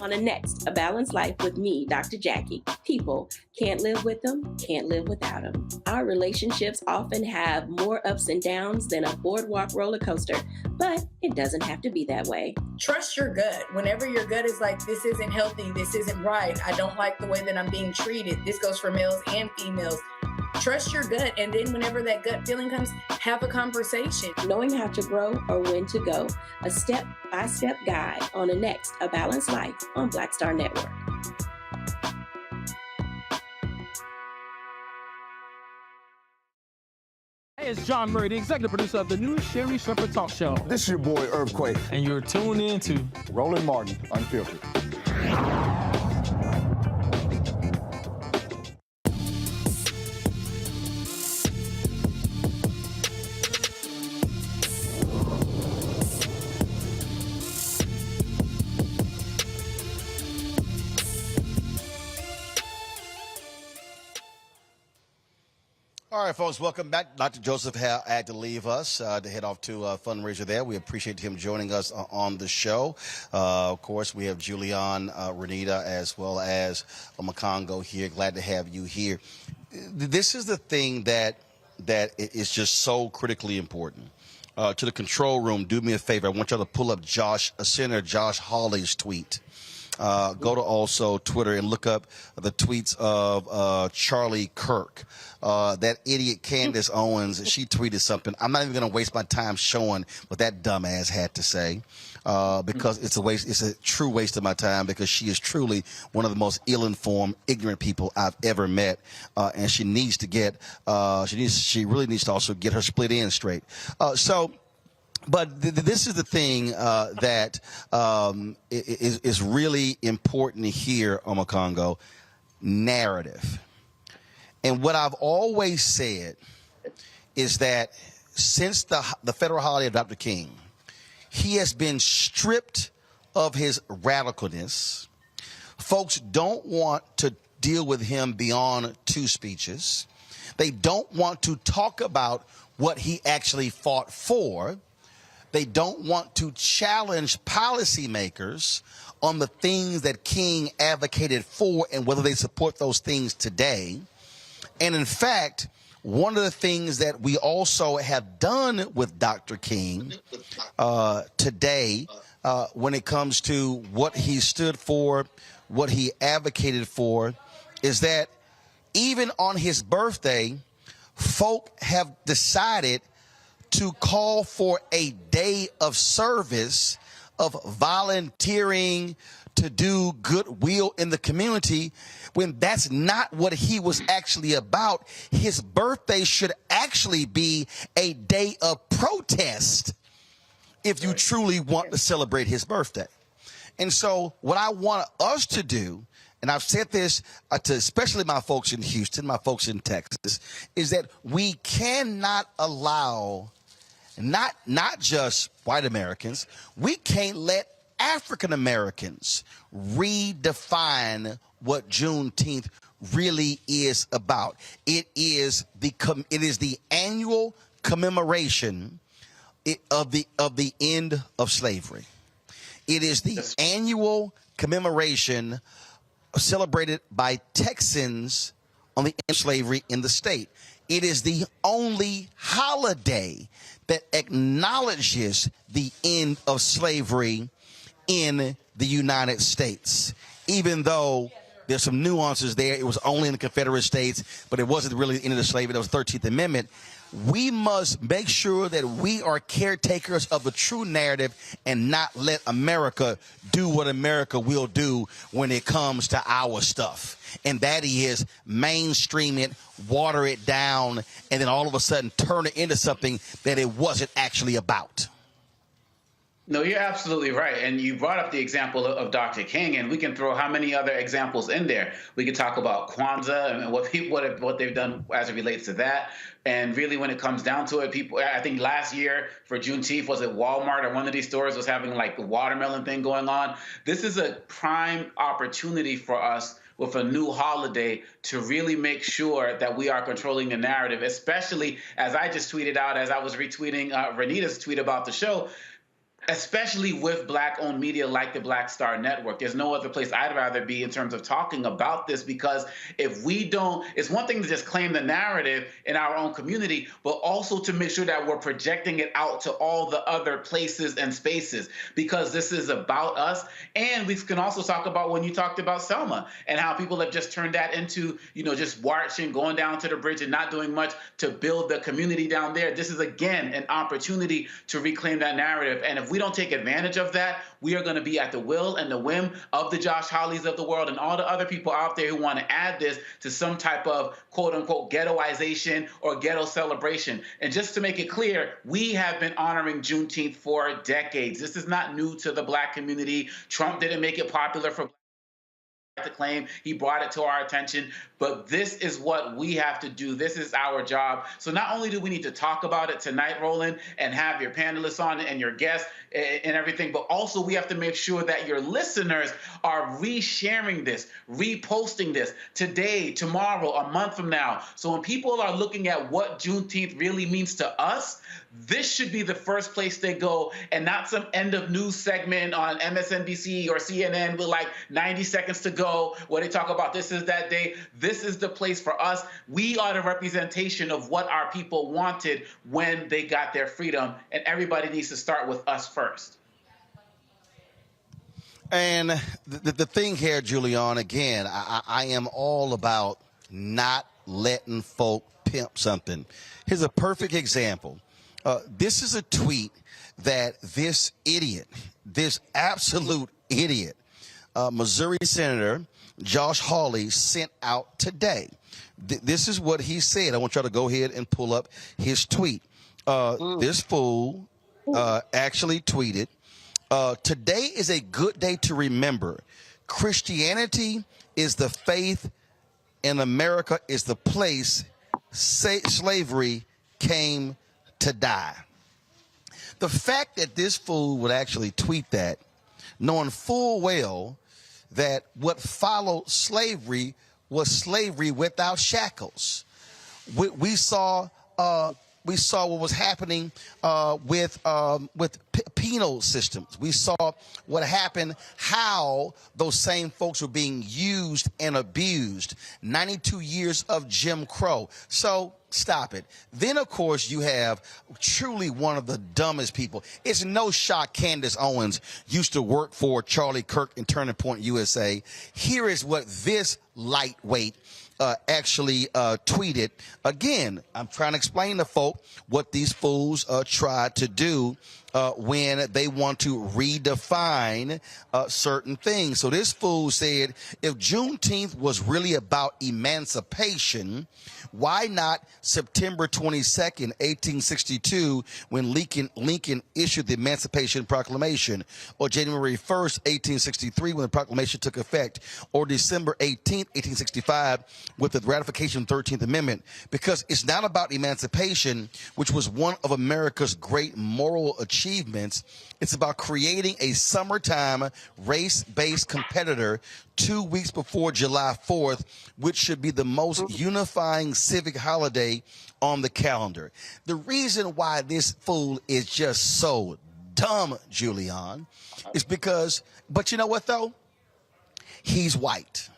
Speaker 21: On the next A Balanced Life with me, Dr. Jackie. People can't live with them, can't live without them. Our relationships often have more ups and downs than a boardwalk roller coaster, but it doesn't have to be that way.
Speaker 22: Trust your gut. Whenever your gut is like, this isn't healthy, this isn't right, I don't like the way that I'm being treated. This goes for males and females. Trust your gut, and then whenever that gut feeling comes, have a conversation.
Speaker 21: Knowing how to grow or when to go. A step-by-step guide on the next A Balanced Life on Black Star Network.
Speaker 23: Hey, it's John Murray, the executive producer of the new Sherry Shepherd Talk Show.
Speaker 14: This is your boy, Earthquake.
Speaker 23: And you're tuned in to
Speaker 14: Roland Martin Unfiltered.
Speaker 9: All right, folks, welcome back. Dr. Joseph had to leave us to head off to a fundraiser there. We appreciate him joining us on the show. Of course, we have Julian, Renita, as well as Makongo here. Glad to have you here. This is the thing that is just so critically important. To the control room, do me a favor. I want y'all to pull up Senator Josh Hawley's tweet. Go to also Twitter and look up the tweets of Charlie Kirk. That idiot Candace Owens, she tweeted something. I'm not even going to waste my time showing what that dumbass had to say because it's a waste. It's a true waste of my time because she is truly one of the most ill-informed, ignorant people I've ever met, and she needs to get. She really needs to also get her split end straight. But this is the thing that is really important here, Omakongo, narrative. And what I've always said is that since the federal holiday of Dr. King, he has been stripped of his radicalness. Folks don't want to deal with him beyond two speeches. They don't want to talk about what he actually fought for. They don't want to challenge policymakers on the things that King advocated for and whether they support those things today. And in fact, one of the things that we also have done with Dr. King today when it comes to what he stood for, what he advocated for, is that even on his birthday, folk have decided to call for a day of service, of volunteering to do goodwill in the community, when that's not what he was actually about. His birthday should actually be a day of protest if you truly want to celebrate his birthday. And so what I want us to do, and I've said this to especially my folks in Houston, my folks in Texas, is that we cannot allow not just white Americans, we can't let African Americans redefine what Juneteenth really is about. It is the annual commemoration of the end of slavery. It is the annual commemoration celebrated by Texans on the end of slavery in the state. It is the only holiday that acknowledges the end of slavery in the United States. Even though there's some nuances there, it was only in the Confederate States, but it wasn't really the end of the slavery. That was the 13th Amendment. We must make sure that we are caretakers of the true narrative and not let America do what America will do when it comes to our stuff. And that is mainstream it, water it down, and then all of a sudden turn it into something that it wasn't actually about.
Speaker 4: No, you're absolutely right. And you brought up the example of Dr. King, and we can throw how many other examples in there. We could talk about Kwanzaa and what they've done as it relates to that. And really, when it comes down to it, people, I think last year for Juneteenth, was it Walmart or one of these stores was having like the watermelon thing going on. This is a prime opportunity for us with a new holiday to really make sure that we are controlling the narrative, especially as I just tweeted out, as I was retweeting Renita's tweet about the show, especially with Black-owned media like the Black Star Network. There's no other place I'd rather be in terms of talking about this, because if we don't, it's one thing to just claim the narrative in our own community, but also to make sure that we're projecting it out to all the other places and spaces, because this is about us. And we can also talk about when you talked about Selma and how people have just turned that into, just marching, going down to the bridge and not doing much to build the community down there. This is, again, an opportunity to reclaim that narrative. And if we don't take advantage of that, we are going to be at the will and the whim of the Josh Hawleys of the world and all the other people out there who want to add this to some type of quote-unquote ghettoization or ghetto celebration. And just to make it clear, we have been honoring Juneteenth for decades. This is not new to the Black community. Trump didn't make it popular for to claim. He brought it to our attention. But this is what we have to do. This is our job. So not only do we need to talk about it tonight, Roland, and have your panelists on and your guests and everything, but also we have to make sure that your listeners are resharing this, reposting this today, tomorrow, a month from now. So when people are looking at what Juneteenth really means to us, this should be the first place they go, and not some end of news segment on MSNBC or CNN with like 90 seconds to go where they talk about this is that day. This is the place for us. We are the representation of what our people wanted when they got their freedom, and everybody needs to start with us first.
Speaker 9: And the thing here, Julian, again, I am all about not letting folk pimp something. Here's a perfect example. This is a tweet that this idiot, this absolute idiot, Missouri Senator Josh Hawley sent out today. This is what he said. I want y'all to go ahead and pull up his tweet. This fool actually tweeted, today is a good day to remember. Christianity is the faith and America is the place slavery came to die. The fact that this fool would actually tweet that, knowing full well that what followed slavery was slavery without shackles. We saw what was happening with penal systems. We saw what happened, how those same folks were being used and abused. 92 years of Jim Crow. So stop it. Then, of course, you have truly one of the dumbest people. It's no shock Candace Owens used to work for Charlie Kirk in Turning Point USA. Here is what this lightweight actually tweeted. Again, I'm trying to explain to folk what these fools try to do when they want to redefine certain things. So this fool said, if Juneteenth was really about emancipation, why not September 22nd, 1862, when Lincoln issued the Emancipation Proclamation, or January 1st, 1863, when the proclamation took effect, or December 18th, 1865, with the ratification of the 13th Amendment? Because it's not about emancipation, which was one of America's great moral achievements. It's about creating a summertime race-based competitor 2 weeks before July 4th, which should be the most unifying civic holiday on the calendar. The reason why this fool is just so dumb, Julian, is because, but you know what though? He's white.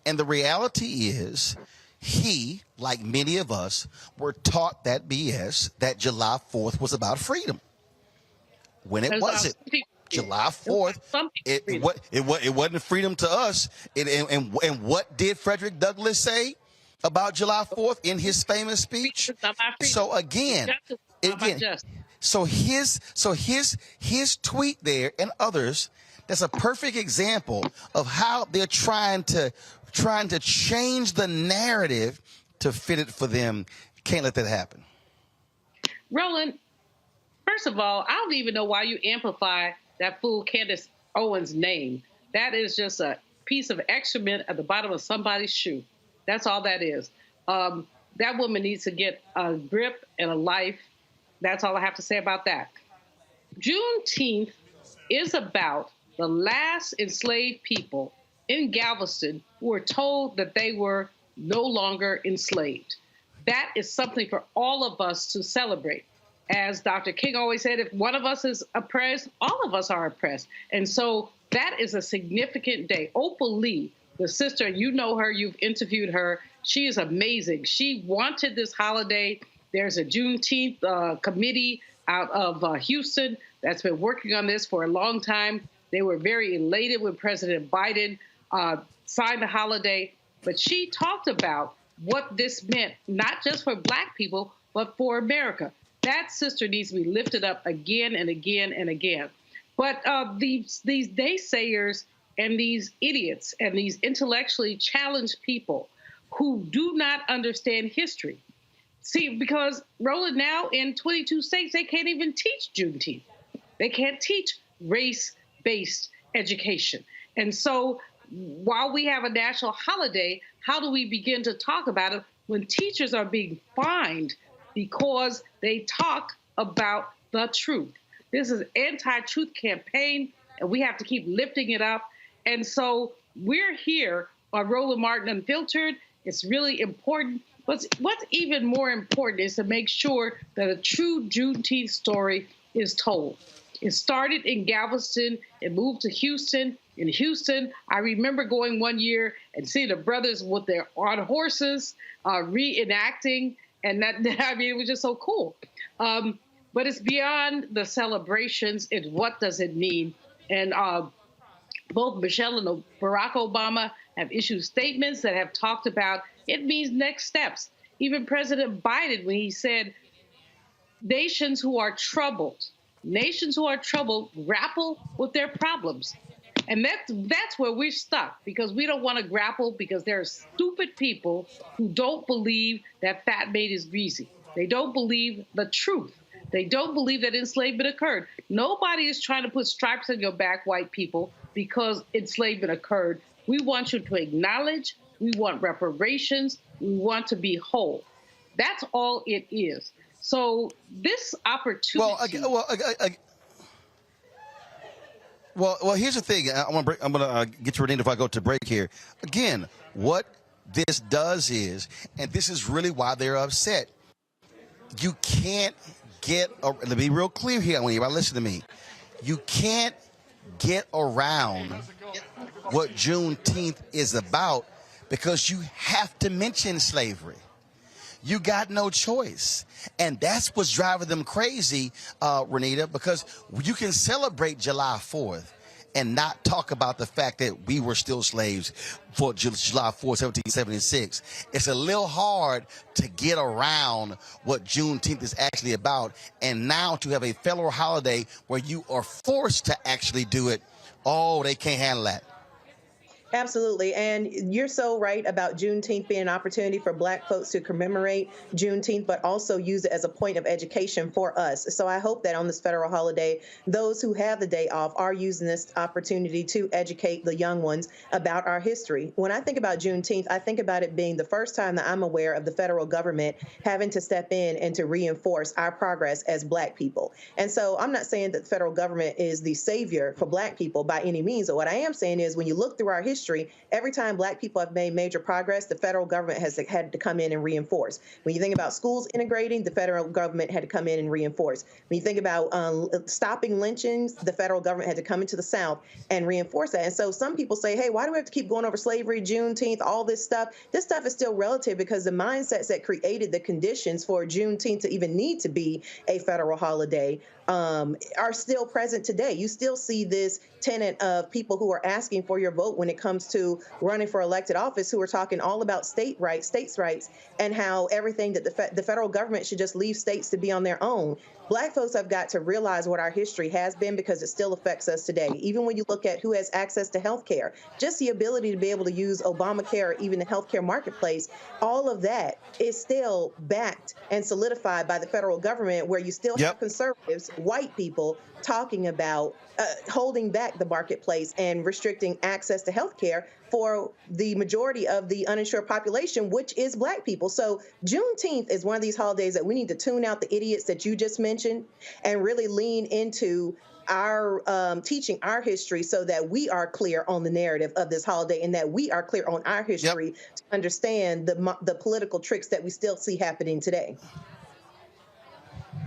Speaker 9: And the reality is he, like many of us, were taught that BS, that July 4th was about freedom. When it wasn't. July 4th, it wasn't freedom to us. And what did Frederick Douglass say about July 4th in his famous speech? So again, so his tweet there and others, that's a perfect example of how they're trying to change the narrative to fit it for them. Can't let that happen.
Speaker 5: Roland, first of all, I don't even know why you amplify that fool Candace Owens' name. That is just a piece of excrement at the bottom of somebody's shoe. That's all that is. That woman needs to get a grip and a life. That's all I have to say about that. Juneteenth is about the last enslaved people in Galveston who were told that they were no longer enslaved. That is something for all of us to celebrate. As Dr. King always said, if one of us is oppressed, all of us are oppressed. And so that is a significant day. Opal Lee, the sister, you know her, you've interviewed her. She is amazing. She wanted this holiday. There's a Juneteenth committee out of Houston that's been working on this for a long time. They were very elated when President Biden signed the holiday. But she talked about what this meant, not just for Black people, but for America. That sister needs to be lifted up again and again and again. But these naysayers and these idiots and these intellectually challenged people who do not understand history. See, because Roland, now in 22 states, they can't even teach Juneteenth. They can't teach race-based education. And so while we have a national holiday, how do we begin to talk about it when teachers are being fined because they talk about the truth? This is an anti-truth campaign, and we have to keep lifting it up. And so we're here on Roland Martin Unfiltered. It's really important. What's even more important is to make sure that a true Juneteenth story is told. It started in Galveston. It moved to Houston. In Houston, I remember going one year and seeing the brothers with their on horses reenacting, and that, I mean, it was just so cool. But it's beyond the celebrations. It's what does it mean? And both Michelle and Barack Obama have issued statements that have talked about it means next steps. Even President Biden, when he said, nations who are troubled grapple with their problems. And that's where we're stuck, because we don't want to grapple, because there are stupid people who don't believe that fat meat is greasy. They don't believe the truth. They don't believe that enslavement occurred. Nobody is trying to put stripes on your back, white people, because enslavement occurred. We want you to acknowledge. We want reparations. We want to be whole. That's all it is. So this opportunity.
Speaker 9: Well, here's the thing. I'm gonna get to Renita if I go to break here. Again, what this does is, and this is really why they're upset. You can't get. Let me be real clear here. I want everybody to listen to me. You can't get around what Juneteenth is about, because you have to mention slavery. You got no choice. And that's what's driving them crazy, Renita, because you can celebrate July 4th and not talk about the fact that we were still slaves for July 4th, 1776. It's a little hard to get around what Juneteenth is actually about. And now to have a federal holiday where you are forced to actually do it, oh, they can't handle that.
Speaker 2: Absolutely. And you're so right about Juneteenth being an opportunity for Black folks to commemorate Juneteenth, but also use it as a point of education for us. So I hope that on this federal holiday, those who have the day off are using this opportunity to educate the young ones about our history. When I think about Juneteenth, I think about it being the first time that I'm aware of the federal government having to step in and to reinforce our progress as Black people. And so I'm not saying that the federal government is the savior for Black people by any means. But what I am saying is, when you look through our history, every time Black people have made major progress, the federal government has had to come in and reinforce. When you think about schools integrating, the federal government had to come in and reinforce. When you think about stopping lynchings, the federal government had to come into the South and reinforce that. And so some people say, hey, why do we have to keep going over slavery, Juneteenth, all this stuff? This stuff is still relative, because the mindsets that created the conditions for Juneteenth to even need to be a federal holiday are still present today. You still see this tenet of people who are asking for your vote when it comes to running for elected office, who are talking all about states' rights, and how everything that the federal government should just leave states to be on their own. Black folks have got to realize what our history has been, because it still affects us today. Even when you look at who has access to health care, just the ability to be able to use Obamacare, or even the healthcare marketplace, all of that is still backed and solidified by the federal government, where you still have conservatives, white people, talking about holding back the marketplace and restricting access to health care for the majority of the uninsured population, which is Black people. So Juneteenth is one of these holidays that we need to tune out the idiots that you just mentioned and really lean into our teaching our history, so that we are clear on the narrative of this holiday, and that we are clear on our history to understand the political tricks that we still see happening today.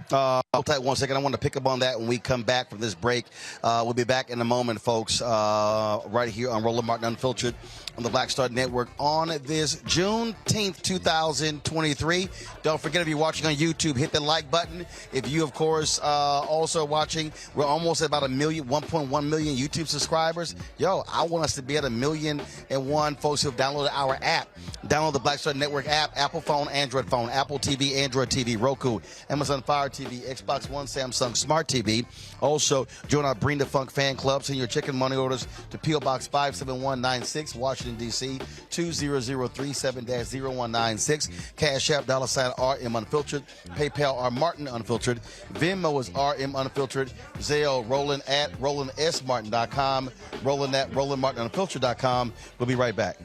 Speaker 9: Hold tight 1 second. I want to pick up on that when we come back from this break. We'll be back in a moment, folks, right here on Roland Martin Unfiltered on the Black Star Network on this Juneteenth 2023. Don't forget, if you're watching on YouTube, hit the like button. If you, of course, also watching, we're almost at about 1.1 million YouTube subscribers. Yo, I want us to be at 1,000,001 folks who have downloaded our app. Download the Black Star Network app, Apple phone, Android phone, Apple TV, Android TV, Roku, Amazon Fire TV, Xbox One, Samsung Smart TV. Also, join our Bring the Funk fan club. Send your chicken money orders to P.O. Box 57196, Washington, D.C. 20037-0196. Cash App, $RM Unfiltered. PayPal, R Martin Unfiltered. Venmo is RM Unfiltered. Zelle, Roland at RolandSMartin.com. Roland at RolandMartinUnfiltered.com. We'll be right back.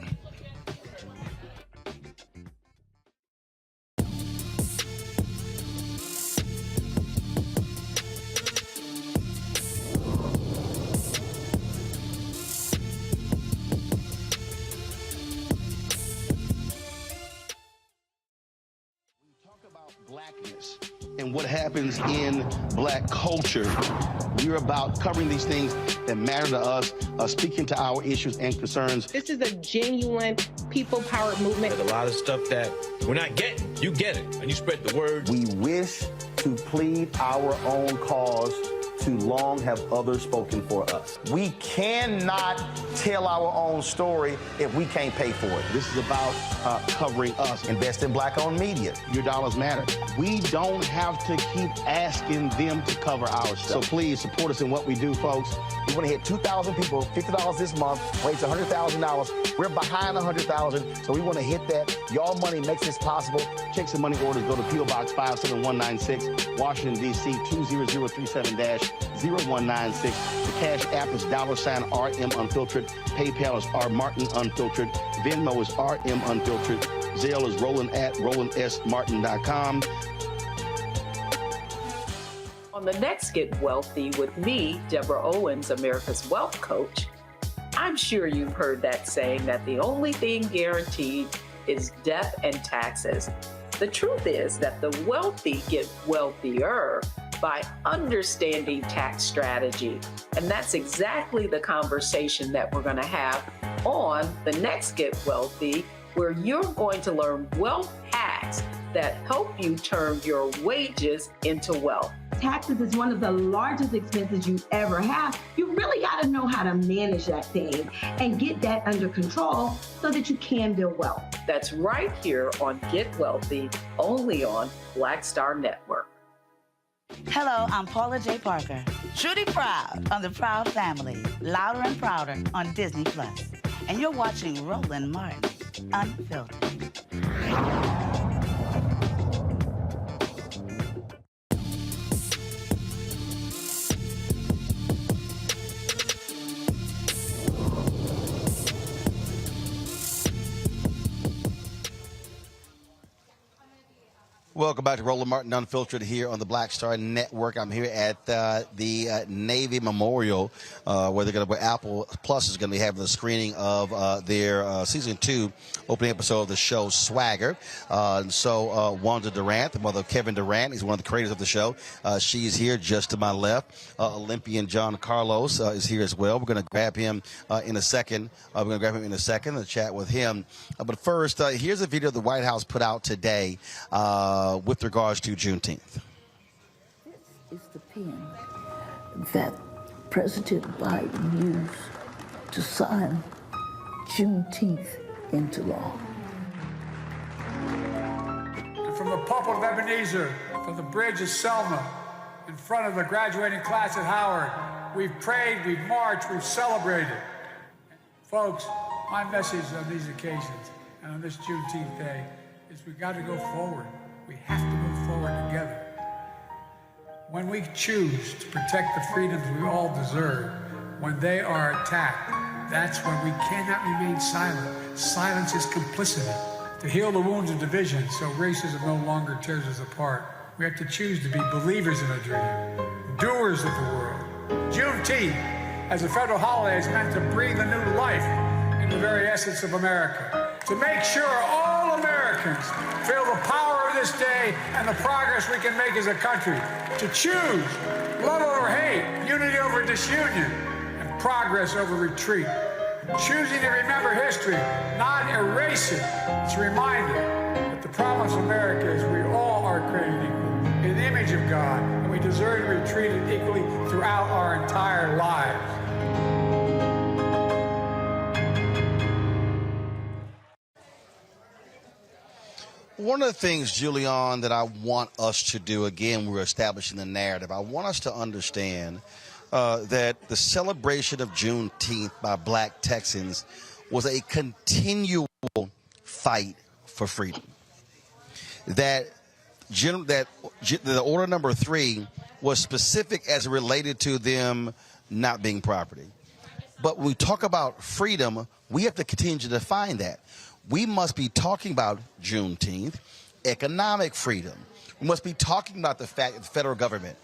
Speaker 9: Blackness and what happens in black culture. We're about covering these things that matter to us, speaking to our issues and concerns.
Speaker 2: This is a genuine people-powered movement.
Speaker 11: There's a lot of stuff that we're not getting. You get it, and you spread the word.
Speaker 1: We wish to plead our own cause. Too long have others spoken for us. We cannot tell our own story if we can't pay for it. This is about covering us. Invest in black-owned media. Your dollars matter. We don't have to keep asking them to cover our stuff. So please support us in what we do, folks. We want to hit 2,000 people, $50 this month, raise $100,000. We're behind 100,000, so we want to hit that. Y'all money makes this possible. Check some money orders. Go to P.O. Box 57196, Washington, D.C. 20037-0196. The Cash App is $RM Unfiltered. PayPal is R Martin Unfiltered. Venmo is RM Unfiltered. Zelle is Roland at RolandSMartin.com.
Speaker 12: On the next Get Wealthy with me, Deborah Owens, America's Wealth Coach, I'm sure you've heard that saying that the only thing guaranteed is death and taxes. The truth is that the wealthy get wealthier by understanding tax strategy. And that's exactly the conversation that we're going to have on the next Get Wealthy, where you're going to learn wealth hacks that help you turn your wages into wealth.
Speaker 13: Taxes is one of the largest expenses you ever have. You really got to know how to manage that thing and get that under control so that you can build wealth.
Speaker 12: That's right here on Get Wealthy, only on Black Star Network.
Speaker 17: Hello, I'm Paula J. Parker. Truly proud on the Proud Family, Louder and Prouder on Disney+. And you're watching Roland Martin Unfiltered.
Speaker 9: Welcome back to Roland Martin Unfiltered here on the Black Star Network. I'm here at the Navy Memorial, where Apple Plus is going to be having the screening of their season 2 opening episode of the show Swagger. So Wanda Durant, the mother of Kevin Durant, is one of the creators of the show. She's here just to my left. Olympian John Carlos is here as well. We're going to grab him in a second. To chat with him. But first, here's a video the White House put out today with regards to Juneteenth.
Speaker 24: This is the pen that President Biden used to sign Juneteenth into law.
Speaker 25: From the pulpit of Ebenezer, from the bridge of Selma, in front of the graduating class at Howard, we've prayed, we've marched, we've celebrated. Folks, my message on these occasions and on this Juneteenth day is we've got to go forward. We have to move forward together. When we choose to protect the freedoms we all deserve, when they are attacked, that's when we cannot remain silent. Silence is complicity. To heal the wounds of division so racism no longer tears us apart, we have to choose to be believers in a dream, doers of the world. Juneteenth, as a federal holiday, is meant to breathe a new life in the very essence of America. To make sure all Americans feel the power of this day and the progress we can make as a country. To choose love over hate, unity over disunion, and progress over retreat. Choosing to remember history, not erase it. It's a reminder that the promise of America is we all are created equal in the image of God, and we deserve to be treated equally throughout our entire lives.
Speaker 9: one of the things, Julian, that I want us to do, again, we're establishing the narrative. I want us to understand that the celebration of Juneteenth by Black Texans was a continual fight for freedom. That the order number 3 was specific as it related to them not being property. But when we talk about freedom, we have to continue to define that. We must be talking about Juneteenth, economic freedom. We must be talking about the fact that the federal government,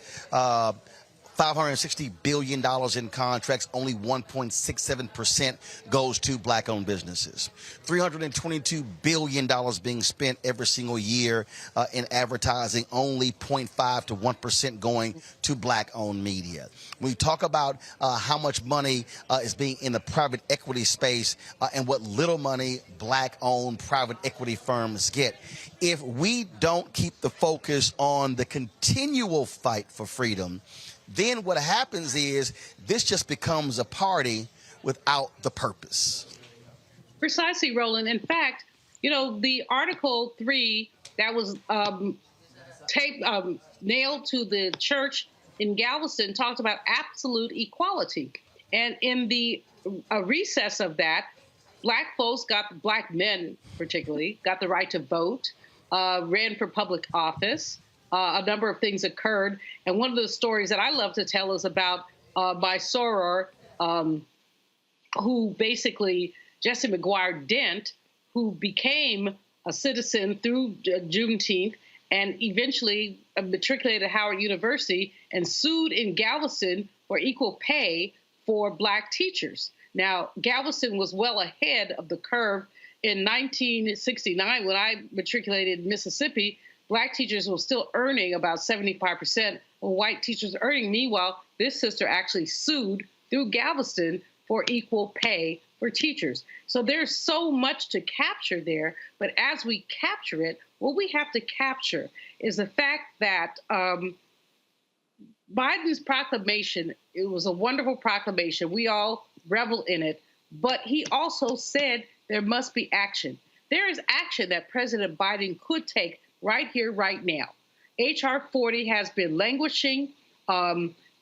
Speaker 9: $560 billion in contracts, only 1.67% goes to Black-owned businesses. $322 billion being spent every single year in advertising, only 0.5 to 1% going to Black-owned media. We talk about how much money is being in the private equity space and what little money Black-owned private equity firms get. If we don't keep the focus on the continual fight for freedom, then what happens is this just becomes a party without the purpose.
Speaker 5: Precisely, Roland. In fact, the Article 3 that was nailed to the church in Galveston talked about absolute equality. And in the recess of that, Black folks Black men particularly, got the right to vote, ran for public office. A number of things occurred. And one of the stories that I love to tell is about my soror, who basically, Jesse McGuire Dent, who became a citizen through Juneteenth and eventually matriculated at Howard University and sued in Galveston for equal pay for Black teachers. Now, Galveston was well ahead of the curve. In 1969, when I matriculated in Mississippi, Black teachers were still earning about 75% of white teachers earning. Meanwhile, this sister actually sued through Galveston for equal pay for teachers. So there's so much to capture there. But as we capture it, what we have to capture is the fact that Biden's proclamation, it was a wonderful proclamation. We all revel in it. But he also said there must be action. There is action that President Biden could take right here, right now. H.R. 40 has been languishing.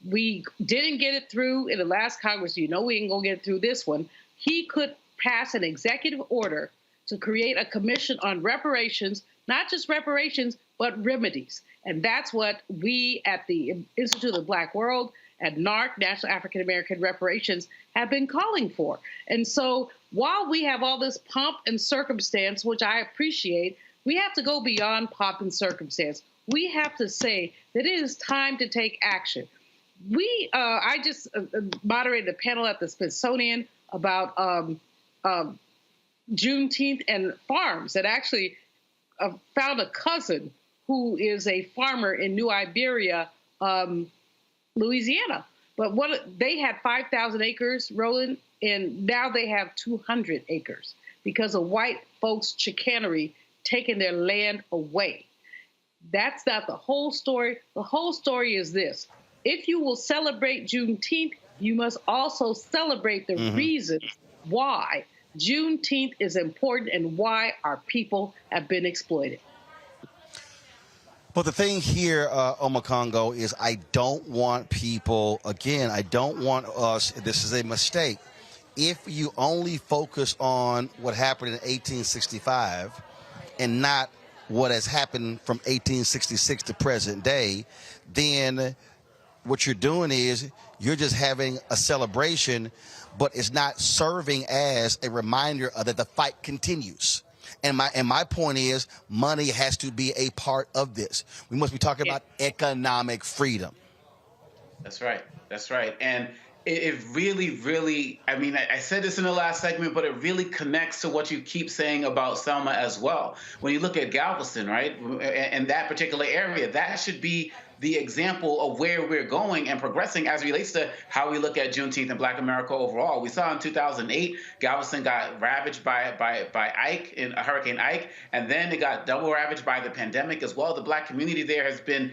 Speaker 5: We didn't get it through in the last Congress. We ain't gonna get it through this one. He could pass an executive order to create a commission on reparations, not just reparations, but remedies. And that's what we at the Institute of the Black World, at NARC, National African American Reparations, have been calling for. And so while we have all this pomp and circumstance, which I appreciate, we have to go beyond pomp and circumstance. We have to say that it is time to take action. I just moderated a panel at the Smithsonian about Juneteenth and farms, that actually found a cousin who is a farmer in New Iberia, Louisiana. But they had 5,000 acres, Roland, and now they have 200 acres because of white folks' chicanery taking their land away. That's not the whole story. The whole story is this. If you will celebrate Juneteenth, you must also celebrate the reasons why Juneteenth is important and why our people have been exploited.
Speaker 9: But the thing here, Omokongo, is I don't want people, again, I don't want us, this is a mistake. If you only focus on what happened in 1865 and not what has happened from 1866 to present day, then what you're doing is you're just having a celebration, but it's not serving as a reminder that the fight continues. And my point is money has to be a part of this. We must be talking about economic freedom.
Speaker 4: That's right. That's right. And it really, really, I mean, I said this in the last segment, but it really connects to what you keep saying about Selma as well. When you look at Galveston, right, and that particular area, that should be the example of where we're going and progressing as it relates to how we look at Juneteenth and Black America overall. We saw in 2008, Galveston got ravaged by Ike, in Hurricane Ike, and then it got double ravaged by the pandemic as well. The Black community there has been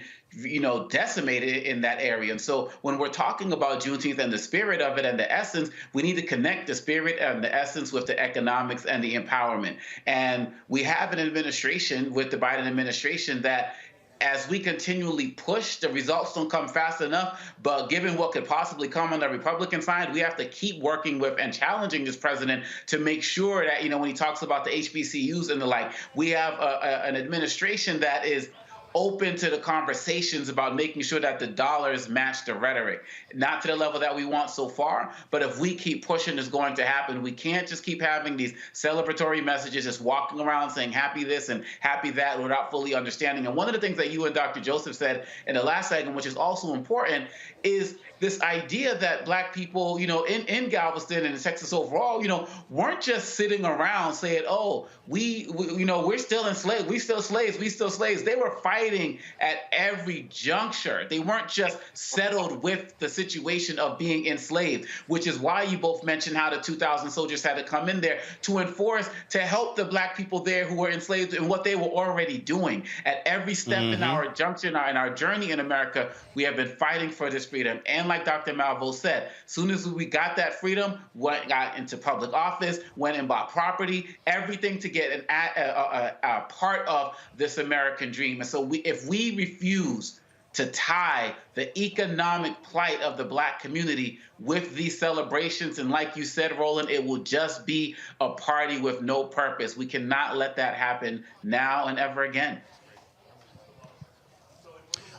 Speaker 4: decimated in that area. And so when we're talking about Juneteenth and the spirit of it and the essence, we need to connect the spirit and the essence with the economics and the empowerment. And we have an administration with the Biden administration that, as we continually push, the results don't come fast enough. But given what could possibly come on the Republican side, we have to keep working with and challenging this president to make sure that, when he talks about the HBCUs and the like, we have an administration that is open to the conversations about making sure that the dollars match the rhetoric. Not to the level that we want so far, but if we keep pushing, it's going to happen. We can't just keep having these celebratory messages, just walking around saying happy this and happy that without fully understanding. And one of the things that you and Dr. Joseph said in the last segment, which is also important, is this idea that Black people, in Galveston and in Texas overall, weren't just sitting around saying, oh, we're still enslaved, we still slaves. They were fighting at every juncture. They weren't just settled with the situation of being enslaved, which is why you both mentioned how the 2,000 soldiers had to come in there to enforce, to help the Black people there who were enslaved and what they were already doing. At every step in our junction, in our journey in America, we have been fighting for this freedom. And like Dr. Malvo said, as soon as we got that freedom, got into public office, went and bought property, everything to get a part of this American dream. And so if we refuse to tie the economic plight of the Black community with these celebrations, and like you said, Roland, it will just be a party with no purpose. We cannot let that happen now and ever again.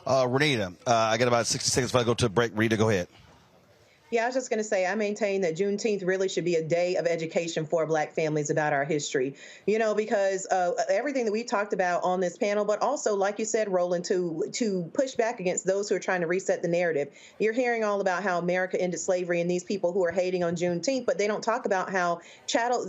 Speaker 9: Renita, I got about 60 seconds before I go to a break. Rita, go ahead.
Speaker 2: Yeah, I was just going to say, I maintain that Juneteenth really should be a day of education for Black families about our history, because everything that we talked about on this panel, but also, like you said, Roland, to push back against those who are trying to reset the narrative. You're hearing all about how America ended slavery and these people who are hating on Juneteenth, but they don't talk about how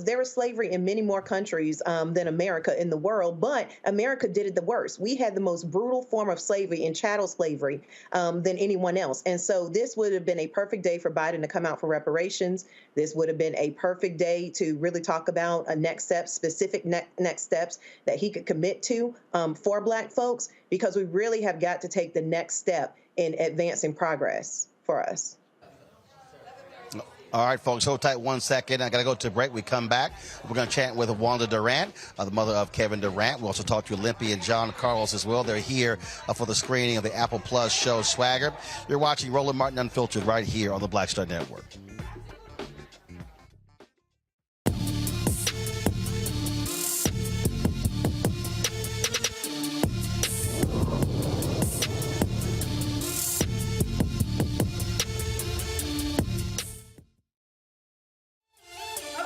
Speaker 2: there was slavery in many more countries than America in the world, but America did it the worst. We had the most brutal form of slavery in chattel slavery than anyone else. And so this would have been a perfect day for Biden to come out for reparations. This would have been a perfect day to really talk about a next step, specific next steps that he could commit to for Black folks, because we really have got to take the next step in advancing progress for us.
Speaker 9: All right, folks, hold tight 1 second. I got to go to a break. We come back. We're going to chat with Wanda Durant, the mother of Kevin Durant. We'll also talk to Olympia and John Carlos as well. They're here for the screening of the Apple Plus show Swagger. You're watching Roland Martin Unfiltered right here on the Black Star Network.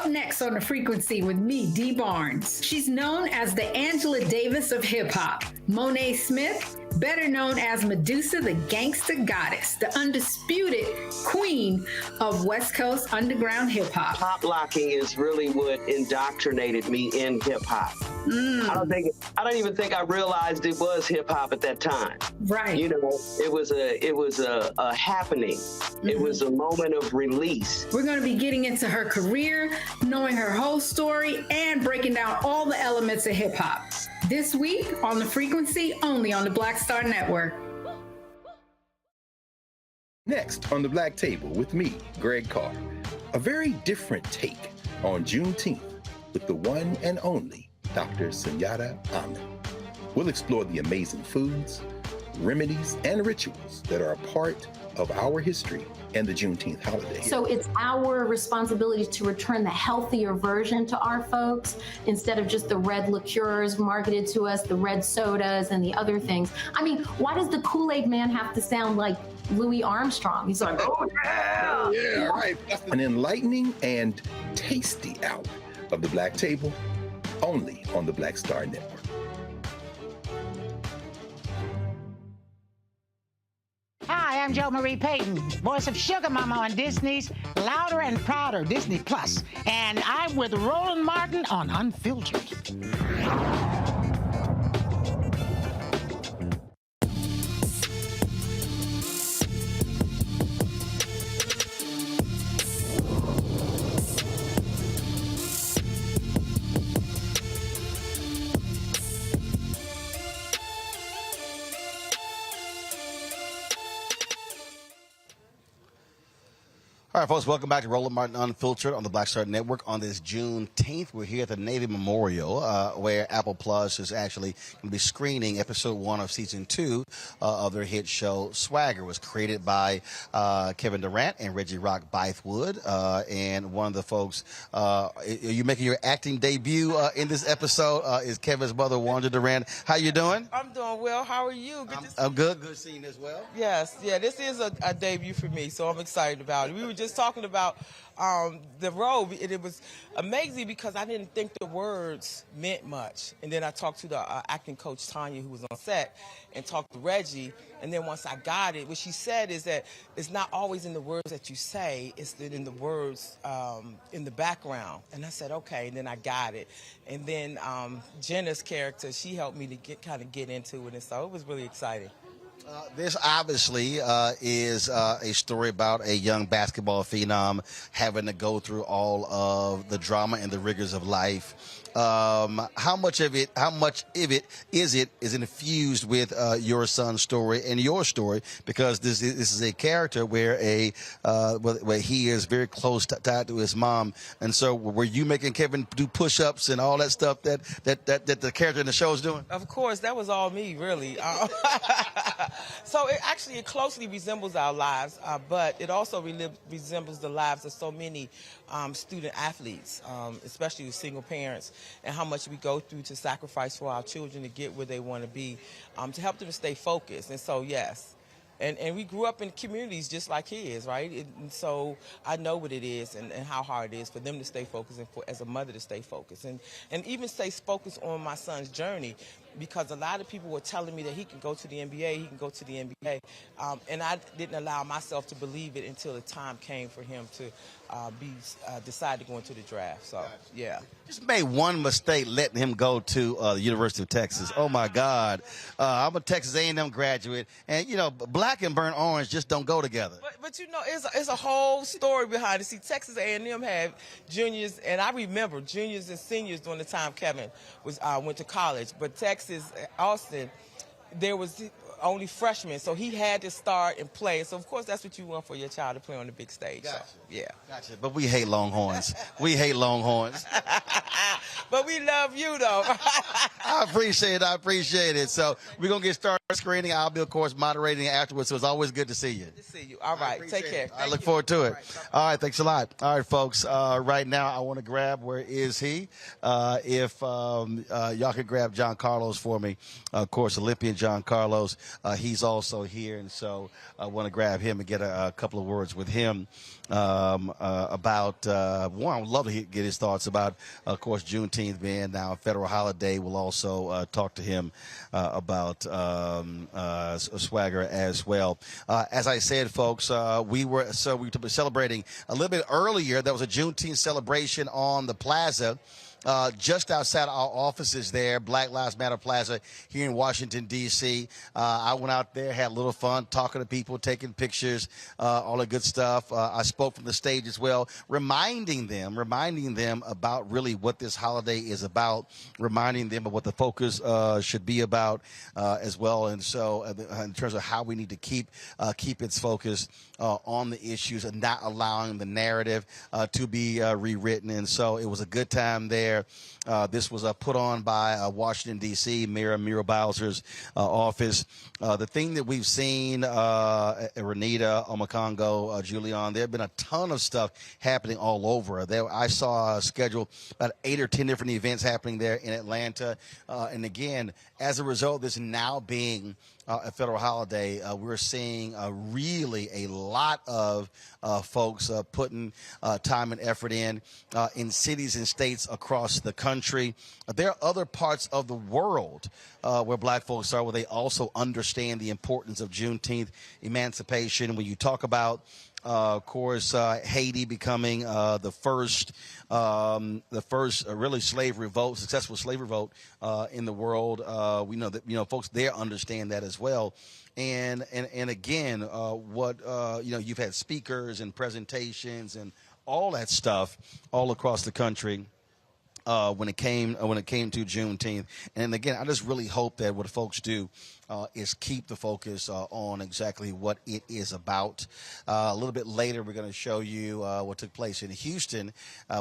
Speaker 3: Next on The Frequency with me, Dee Barnes. She's known as the Angela Davis of hip hop. Monet Smith, better known as Medusa, the gangsta goddess, the undisputed queen of West Coast underground hip hop.
Speaker 6: Pop locking is really what indoctrinated me in hip hop. I don't even think I realized it was hip hop at that time.
Speaker 3: Right.
Speaker 6: It was a happening. Mm-hmm. It was a moment of release.
Speaker 3: We're going to be getting into her career, knowing her whole story, and breaking down all the elements of hip hop. This week on The Frequency, only on the Black Star Network.
Speaker 15: Next on the Black Table with me, Greg Carr. A very different take on Juneteenth with the one and only Dr. Sunyata Ahmed. We'll explore the amazing foods, remedies, and rituals that are a part of our history and the Juneteenth holiday.
Speaker 16: So it's our responsibility to return the healthier version to our folks instead of just the red liqueurs marketed to us, the red sodas and the other things. I mean, why does the Kool-Aid man have to sound like Louis Armstrong? He's like, oh yeah!
Speaker 15: Yeah, right. An enlightening and tasty hour of the Black Table, only on the Black Star Network.
Speaker 18: Hi, I'm Jo Marie Payton, voice of Sugar Mama on Disney's Louder and Prouder Disney Plus, and I'm with Roland Martin on Unfiltered.
Speaker 9: All right, folks, welcome back to Roland Martin Unfiltered on the Black Star Network on this Juneteenth. We're here at the Navy Memorial, where Apple Plus is actually going to be screening episode 1 of season 2 of their hit show Swagger. It was created by Kevin Durant and Reggie Rock Bythewood, and one of the folks, you making your acting debut in this episode is Kevin's mother, Wanda Durant. How you doing?
Speaker 7: I'm doing well. How are you?
Speaker 9: I'm good. Good seeing you as well.
Speaker 7: Yes, yeah, this is a debut for me, so I'm excited about it. We were just talking about the role, and it was amazing because I didn't think the words meant much. And then I talked to the acting coach, Tanya, who was on set, and talked to Reggie. And then once I got it, what she said is that it's not always in the words that you say, it's in the words in the background. And I said, okay, and then I got it. And then Jenna's character, she helped me to kind of get into it, and so it was really exciting.
Speaker 9: This obviously is a story about a young basketball phenom having to go through all of the drama and the rigors of life. How much of it is infused with your son's story and your story? Because this is a character where where he is very close tied to his mom. And so, were you making Kevin do push-ups and all that stuff that the character in the show is doing?
Speaker 7: Of course, that was all me, really. So it closely resembles our lives, but it also resembles the lives of so many student athletes, especially with single parents, and how much we go through to sacrifice for our children to get where they want to be, to help them to stay focused. And so, yes. And we grew up in communities just like his, right? And so I know what it is and how hard it is for them to stay focused and as a mother to stay focused. And even stay focused on my son's journey, because a lot of people were telling me that he can go to the NBA, and I didn't allow myself to believe it until the time came for him to decide to go into the draft. So, yeah.
Speaker 9: Just made one mistake letting him go to the University of Texas. Oh, my God. I'm a Texas A&M graduate, and, black and burnt orange just don't go together.
Speaker 7: But it's a whole story behind it. See, Texas A&M had juniors, and I remember juniors and seniors during the time Kevin went to college. But Texas, Austin, there was only freshmen, so he had to start and play. So, of course, that's what you want for your child, to play on the big stage.
Speaker 9: Gotcha.
Speaker 7: So, yeah.
Speaker 9: Gotcha. But we hate Longhorns. We hate Longhorns.
Speaker 7: But we love you, though.
Speaker 9: I appreciate it. So we're going to get started screening. I'll be, of course, moderating afterwards, so it's always good to see you.
Speaker 7: Good to see you. All right. Take care.
Speaker 9: I look forward to it. All right. Thanks a lot. All right, folks. Right now, I want to grab, where is he? If y'all could grab John Carlos for me. Of course, Olympian John Carlos. He's also here, and so I want to grab him and get a couple of words with him about one. I would love to get his thoughts about, of course, Juneteenth being now a federal holiday. We'll also talk to him about Swagger as well. As I said, folks, we were celebrating a little bit earlier. There was a Juneteenth celebration on the plaza. Just outside our offices there, Black Lives Matter Plaza here in Washington, D.C. I went out there, had a little fun, talking to people, taking pictures, all the good stuff. I spoke from the stage as well, reminding them about really what this holiday is about, reminding them of what the focus should be about as well. And so in terms of how we need to keep its focus on the issues and not allowing the narrative to be rewritten. And so it was a good time there. This was put on by Washington, D.C., Mayor Muriel Bowser's office. The thing that we've seen, Renita, Omakongo, Julian, there have been a ton of stuff happening all over. I saw a schedule, about 8 or 10 different events happening there in Atlanta. And again, as a result of this now being a federal holiday, we're seeing really a lot of folks putting time and effort in cities and states across the country. There are other parts of the world where black folks are, where they also understand the importance of Juneteenth, emancipation. When you talk about of course, Haiti becoming the first really successful slave revolt in the world. We know that folks there understand that as well. And again, you've had speakers and presentations and all that stuff all across the country. When it came to Juneteenth. And again, I just really hope that what folks do is keep the focus on exactly what it is about. A little bit later, we're going to show you what took place in Houston.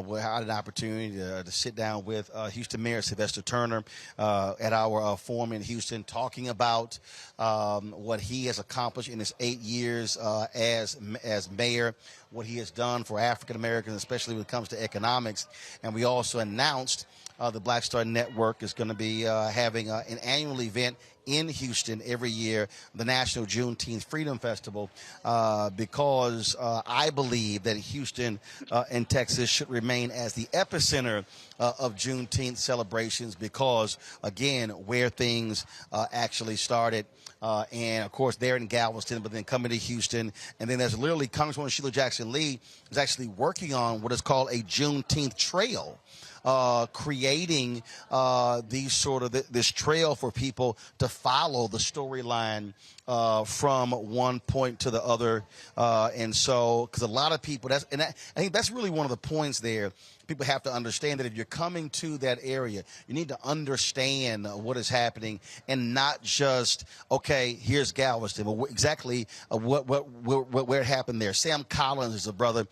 Speaker 9: We had an opportunity to sit down with Houston Mayor Sylvester Turner at our forum in Houston, talking about what he has accomplished in his 8 years as mayor, what he has done for African Americans, especially when it comes to economics. And we also announced the Black Star Network is going to be having an annual event in Houston every year, the National Juneteenth Freedom Festival, because I believe that Houston and Texas should remain as the epicenter of Juneteenth celebrations because, again, where things actually started. And, of course, they're in Galveston, but then coming to Houston. And then there's literally Congresswoman Sheila Jackson Lee is actually working on what is called a Juneteenth trail. Creating this trail for people to follow the storyline from one point to the other, and so because a lot of people I think that's really one of the points there. People have to understand that if you're coming to that area, you need to understand what is happening and not just, okay, here's Galveston, but exactly where it happened there. Sam Collins is a brother.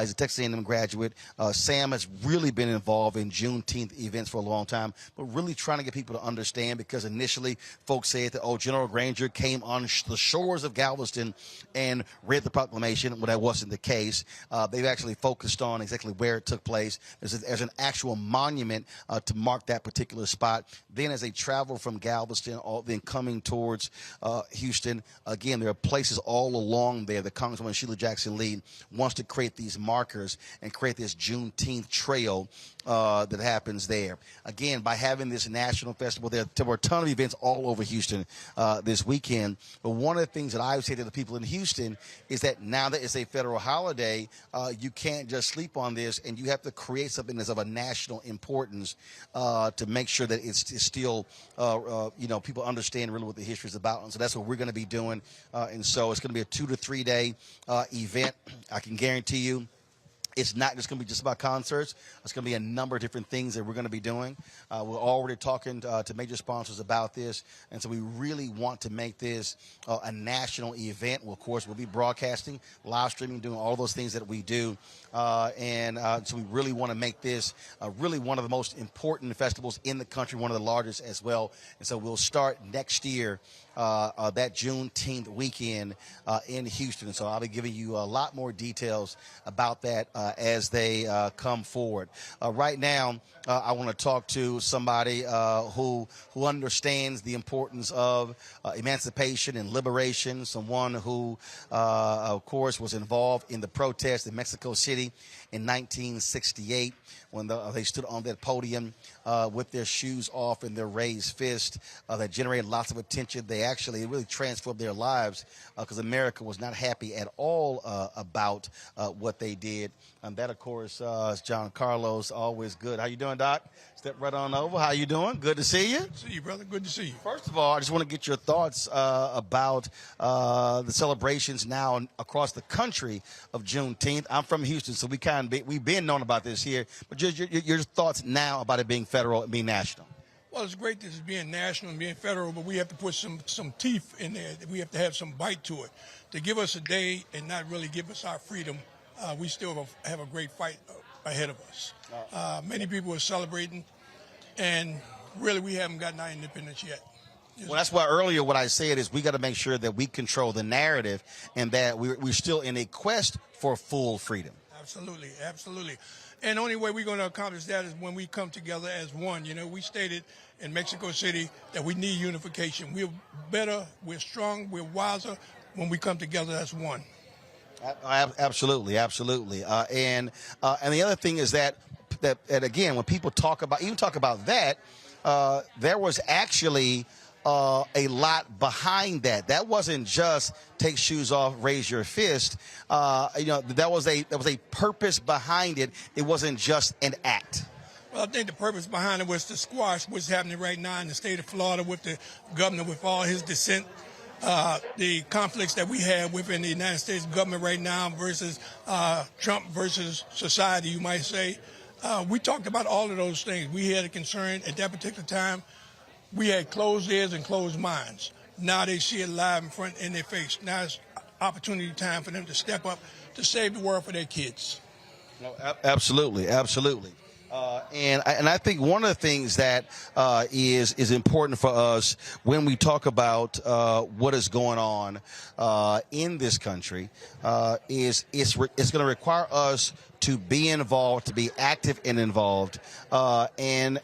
Speaker 9: He's a Texas A&M graduate. Sam has really been involved in Juneteenth events for a long time, but really trying to get people to understand because initially folks said that, General Granger came on the shores of Galveston and read the proclamation. Well, that wasn't the case. They've actually focused on exactly where it took place. There's an actual monument to mark that particular spot. Then as they travel from Galveston, then coming towards Houston, again, there are places all along there that Congresswoman Sheila Jackson Lee wants to create these markers and create this Juneteenth trail that happens there. Again, by having this national festival, there were a ton of events all over Houston this weekend. But one of the things that I would say to the people in Houston is that now that it's a federal holiday, you can't just sleep on this, and you have to create something that's of a national importance to make sure that it's still, people understand really what the history is about. And so that's what we're going to be doing. And so it's going to be a 2 to 3 day event. I can guarantee you, it's not just going to be just about concerts. It's going to be a number of different things that we're going to be doing. We're already talking to major sponsors about this, and so we really want to make this a national event. Well, of course, we'll be broadcasting, live streaming, doing all those things that we do. So we really want to make this really one of the most important festivals in the country, one of the largest as well. And so we'll start next year, that Juneteenth weekend in Houston. And so I'll be giving you a lot more details about that as they come forward. Right now, I want to talk to somebody who understands the importance of emancipation and liberation, someone who, of course, was involved in the protest in Mexico City in 1968 when they stood on that podium with their shoes off and their raised fist that generated lots of attention. They actually really transformed their lives because America was not happy at all about what they did. And that, of course, is John Carlos. Always good. How you doing, Doc? Step right on over. How you doing? Good to see you.
Speaker 8: See you, brother. Good to see you.
Speaker 9: First of all, I just want to get your thoughts about the celebrations now across the country of Juneteenth. I'm from Houston, so we've been known about this here. But just your thoughts now about it being federal and being national.
Speaker 8: Well, it's great that it's being national and being federal, but we have to put some teeth in there. We have to have some bite to it. To give us a day and not really give us our freedom, we still have a great fight ahead of us. Many people are celebrating, and really we haven't gotten our independence yet.
Speaker 9: Well, that's why earlier what I said is we got to make sure that we control the narrative and that we're still in a quest for full freedom.
Speaker 8: Absolutely, absolutely. And the only way we're going to accomplish that is when we come together as one. You know, we stated in Mexico City that we need unification. We're better, we're strong, we're wiser when we come together as one.
Speaker 9: Absolutely, absolutely. And the other thing is that again, when people talk about that, there was actually a lot behind that. That wasn't just take shoes off, raise your fist. There was a purpose behind it. It wasn't just an act.
Speaker 8: Well, I think the purpose behind it was to squash what's happening right now in the state of Florida with the governor, with all his dissent. The conflicts that we have within the United States government right now versus Trump versus society, you might say. We talked about all of those things. We had a concern at that particular time. We had closed ears and closed minds. Now they see it live in their face. Now it's opportunity time for them to step up to save the world for their kids.
Speaker 9: No, absolutely, absolutely. And I think one of the things that is important for us when we talk about what is going on in this country is it's going to require us to be involved, to be active and involved, and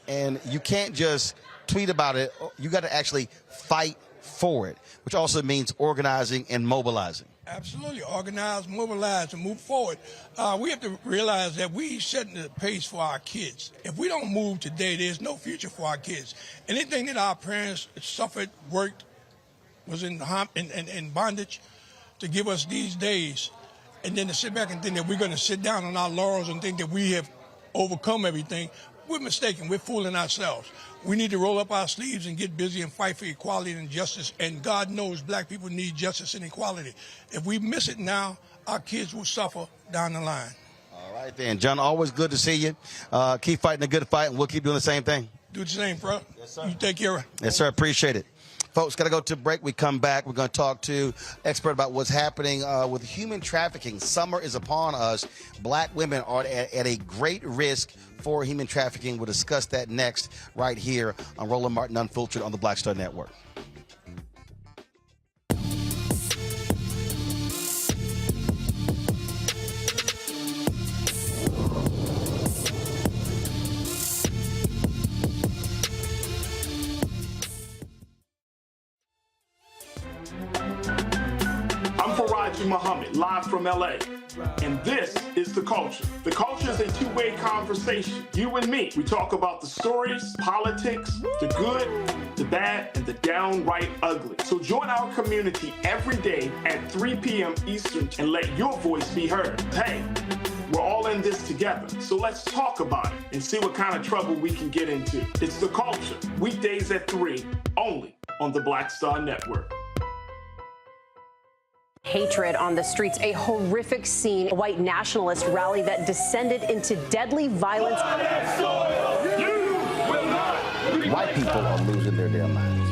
Speaker 9: you can't just tweet about it. You got to actually fight for it, which also means organizing and mobilizing.
Speaker 8: Absolutely. Organize, mobilize, and move forward. We have to realize that we setting the pace for our kids. If we don't move today, there's no future for our kids. Anything that our parents suffered, worked, was in bondage to give us these days, and then to sit back and think that we're going to sit down on our laurels and think that we have overcome everything, we're mistaken. We're fooling ourselves. We need to roll up our sleeves and get busy and fight for equality and justice. And God knows black people need justice and equality. If we miss it now, our kids will suffer down the line.
Speaker 9: All right, then. John, always good to see you. Keep fighting a good fight, and we'll keep doing the same thing.
Speaker 8: Do the same, bro. Yes, sir. You take care of it.
Speaker 9: Yes, sir. Appreciate it. Folks, got to go to a break. We come back. We're going to talk to expert about what's happening with human trafficking. Summer is upon us. Black women are at a great risk for human trafficking. We'll discuss that next right here on Roland Martin Unfiltered on the Black Star Network.
Speaker 10: Muhammad, live from LA. And this is The Culture. The Culture is a two-way conversation. You and me. We talk about the stories, politics, the good, the bad, and the downright ugly. So join our community every day at 3 p.m. Eastern and let your voice be heard. Hey, we're all in this together. So let's talk about it and see what kind of trouble we can get into. It's The Culture, weekdays at 3, only on the Black Star Network.
Speaker 19: Hatred on the streets, a horrific scene, a white nationalist rally that descended into deadly violence.
Speaker 1: White people are losing their damn minds.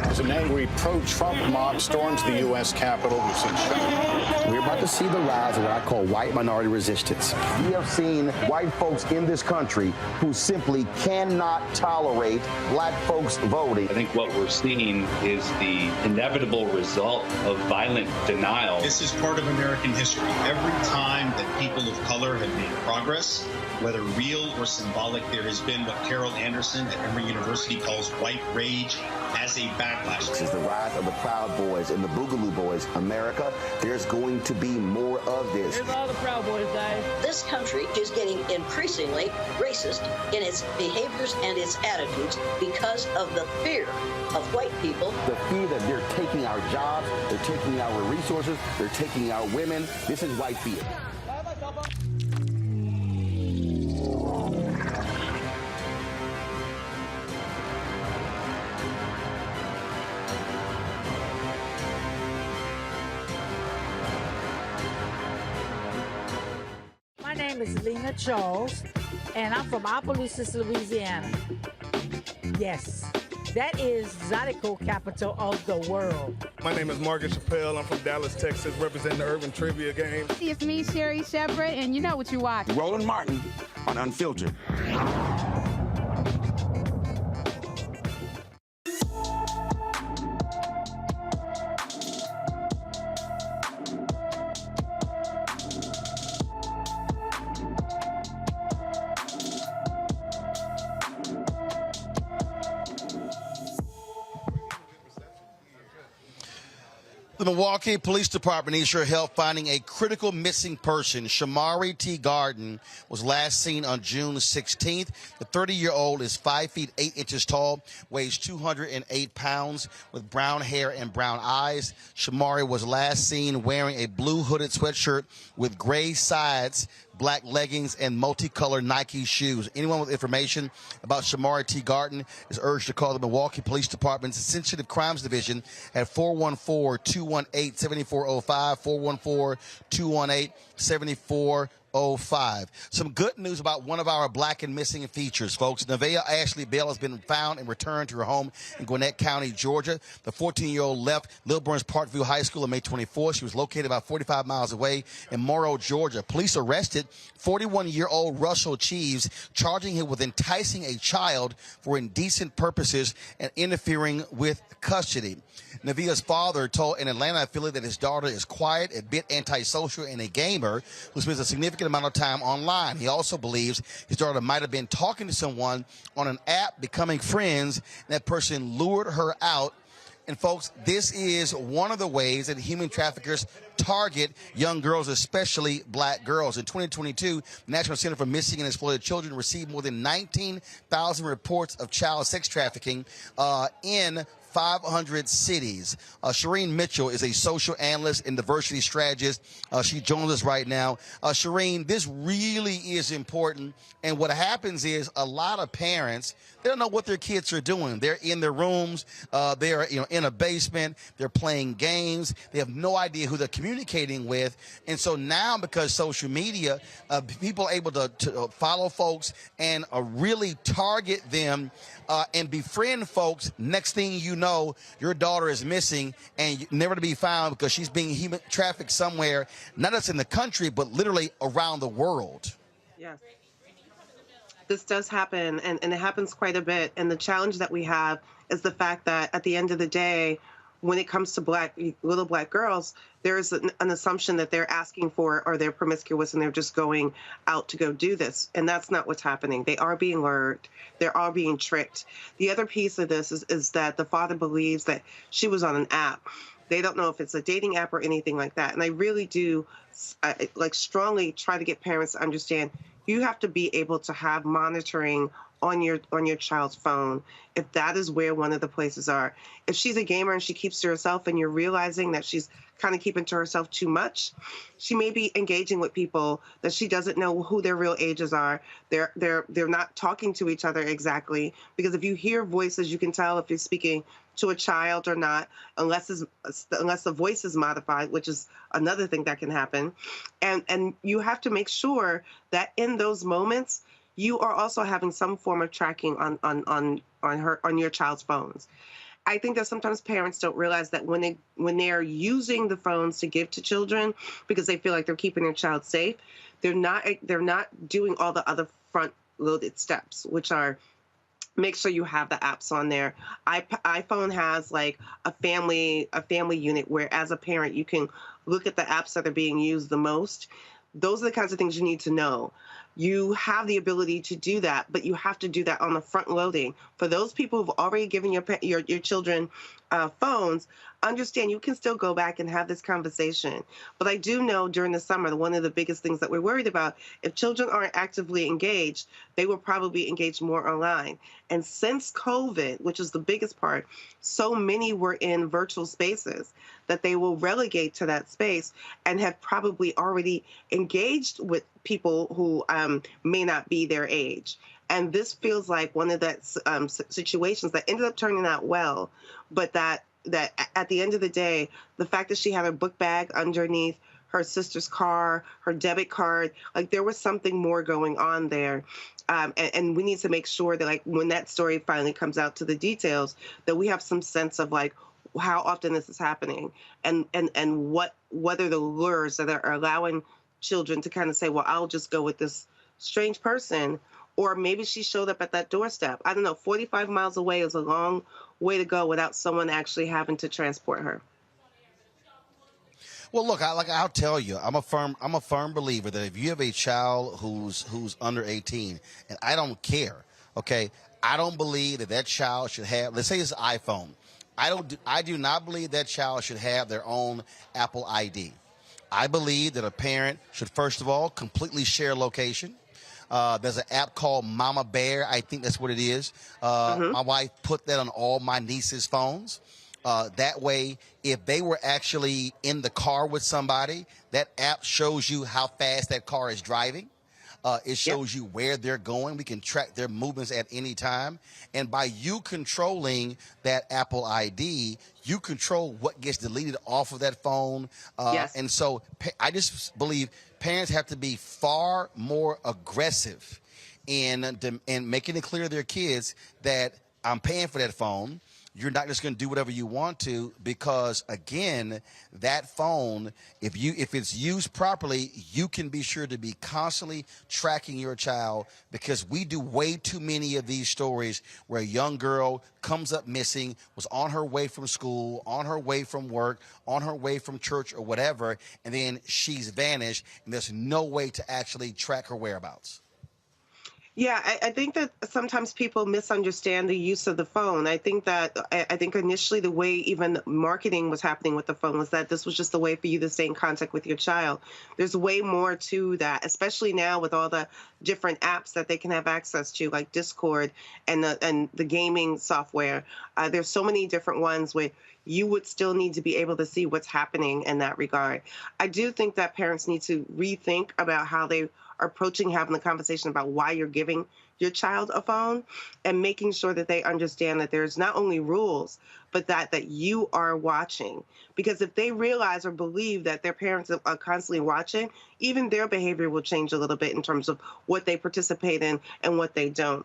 Speaker 14: As an angry pro-Trump mob storms the U.S. Capitol, we've seen shooting.
Speaker 1: We're about to see the rise of what I call white minority resistance. We have seen white folks in this country who simply cannot tolerate black folks voting.
Speaker 20: I think what we're seeing is the inevitable result of violent denial.
Speaker 21: This is part of American history. Every time that people of color have made progress, whether real or symbolic, there has been what Carol Anderson at Emory University calls white rage as a backlash.
Speaker 1: This is the rise of the Proud Boys and the Boogaloo Boys. America, there's going to be more of this.
Speaker 22: Here's all the Proud Boys, guys.
Speaker 26: This country is getting increasingly racist in its behaviors and its attitudes because of the fear of white people.
Speaker 1: The fear that they're taking our jobs, they're taking our resources, they're taking our women. This is white fear.
Speaker 22: My name is Lena Charles, and I'm from Opelousas, Louisiana. Yes, that is Zydeco capital of the world.
Speaker 27: My name is Margaret Chappelle. I'm from Dallas, Texas, representing the Urban Trivia Game.
Speaker 28: It's me, Sherry Shepherd, and you know what you watch.
Speaker 1: Roland Martin on Unfiltered.
Speaker 9: The Milwaukee Police Department needs your help finding a critical missing person. Shamari T. Garden was last seen on June 16th. The 30-year-old is 5 feet 8 inches tall, weighs 208 pounds, with brown hair and brown eyes. Shamari was last seen wearing a blue hooded sweatshirt with gray sides, black leggings, and multicolored Nike shoes. Anyone with information about Shamari T. Garden is urged to call the Milwaukee Police Department's Sensitive Crimes Division at 414-218-7405, 414-218-7405. 05. Some good news about one of our black and missing features, folks. Nevaeh Ashley Bell has been found and returned to her home in Gwinnett County, Georgia. The 14-year-old left Little Burns Parkview High School on May 24th. She was located about 45 miles away in Morrow, Georgia. Police arrested 41-year-old Russell Cheeves, charging him with enticing a child for indecent purposes and interfering with custody. Nevaeh's father told an Atlanta affiliate that his daughter is quiet, a bit antisocial, and a gamer who spends a significant amount of time online. He also believes his daughter might have been talking to someone on an app, becoming friends, and that person lured her out. And, folks, this is one of the ways that human traffickers target young girls, especially black girls. In 2022, the National Center for Missing and Exploited Children received more than 19,000 reports of child sex trafficking in 500 cities. Shireen Mitchell is a social analyst and diversity strategist. She joins us right now. Shireen, this really is important. And what happens is a lot of parents, they don't know what their kids are doing. They're in their rooms. They're in a basement. They're playing games. They have no idea who they're communicating with. And so now, because social media, people are able to follow folks and really target them and befriend folks. Next thing you know, your daughter is missing and never to be found because she's being human trafficked somewhere, not just in the country, but literally around the world.
Speaker 5: Yes. This does happen, and it happens quite a bit. And the challenge that we have is the fact that at the end of the day, when it comes to little black girls, there is an assumption that they're asking for or they're promiscuous and they're just going out to go do this. And that's not what's happening. They are being lured. They're all being tricked. The other piece of this is that the father believes that she was on an app. They don't know if it's a dating app or anything like that. And I really do strongly try to get parents to understand you have to be able to have monitoring on your child's phone if that is where one of the places are. If she's a gamer and she keeps to herself and you're realizing that she's kind of keeping to herself too much, she may be engaging with people that she doesn't know who their real ages are. They're not talking to each other exactly, because if you hear voices, you can tell if you're speaking to a child or not, unless the voice is modified, which is another thing that can happen. And you have to make sure that in those moments, you are also having some form of tracking on your child's phones. I think that sometimes parents don't realize that when they're using the phones to give to children because they feel like they're keeping their child safe, they're not doing all the other front-loaded steps, which are make sure you have the apps on there. iPhone has like a family unit where, as a parent, you can look at the apps that are being used the most. Those are the kinds of things you need to know. You have the ability to do that, but you have to do that on the front loading. For those people who've already given your children phones, understand you can still go back and have this conversation. But I do know during the summer, one of the biggest things that we're worried about, if children aren't actively engaged, they will probably engage more online. And since COVID, which is the biggest part, so many were in virtual spaces that they will relegate to that space and have probably already engaged with people who may not be their age. And this feels like one of that situations that ended up turning out well, but that at the end of the day, the fact that she had her book bag underneath her sister's car, her debit card, like there was something more going on there. And we need to make sure that, like, when that story finally comes out to the details, that we have some sense of like how often this is happening and what are the lures that are allowing children to kind of say, well, I'll just go with this strange person. Or maybe she showed up at that doorstep. I don't know, 45 miles away is a long way to go without someone actually having to transport her.
Speaker 9: Well, look, I'll tell you, I'm a firm believer that if you have a child who's under 18, and I don't care, okay, I don't believe that child should have, let's say it's an iPhone. I do not believe that child should have their own Apple ID. I believe that a parent should, first of all, completely share location. There's an app called Mama Bear. I think that's what it is. My wife put that on all my nieces' phones. That way, if they were actually in the car with somebody, that app shows you how fast that car is driving. It shows you where they're going. We can track their movements at any time. And by you controlling that Apple ID, you control what gets deleted off of that phone. And so I just believe parents have to be far more aggressive in making it clear to their kids that I'm paying for that phone. You're not just going to do whatever you want to, because again, that phone, if it's used properly, you can be sure to be constantly tracking your child, because we do way too many of these stories where a young girl comes up missing, was on her way from school, on her way from work, on her way from church or whatever, and then she's vanished and there's no way to actually track her whereabouts.
Speaker 5: Yeah, I think that sometimes people misunderstand the use of the phone. I think initially the way even marketing was happening with the phone was that this was just a way for you to stay in contact with your child. There's way more to that, especially now with all the different apps that they can have access to, like Discord and the gaming software. There's so many different ones where you would still need to be able to see what's happening in that regard. I do think that parents need to rethink about how they are approaching having the conversation about why you're giving your child a phone, and making sure that they understand that there's not only rules, but that you are watching. Because if they realize or believe that their parents are constantly watching, even their behavior will change a little bit in terms of what they participate in and what they don't.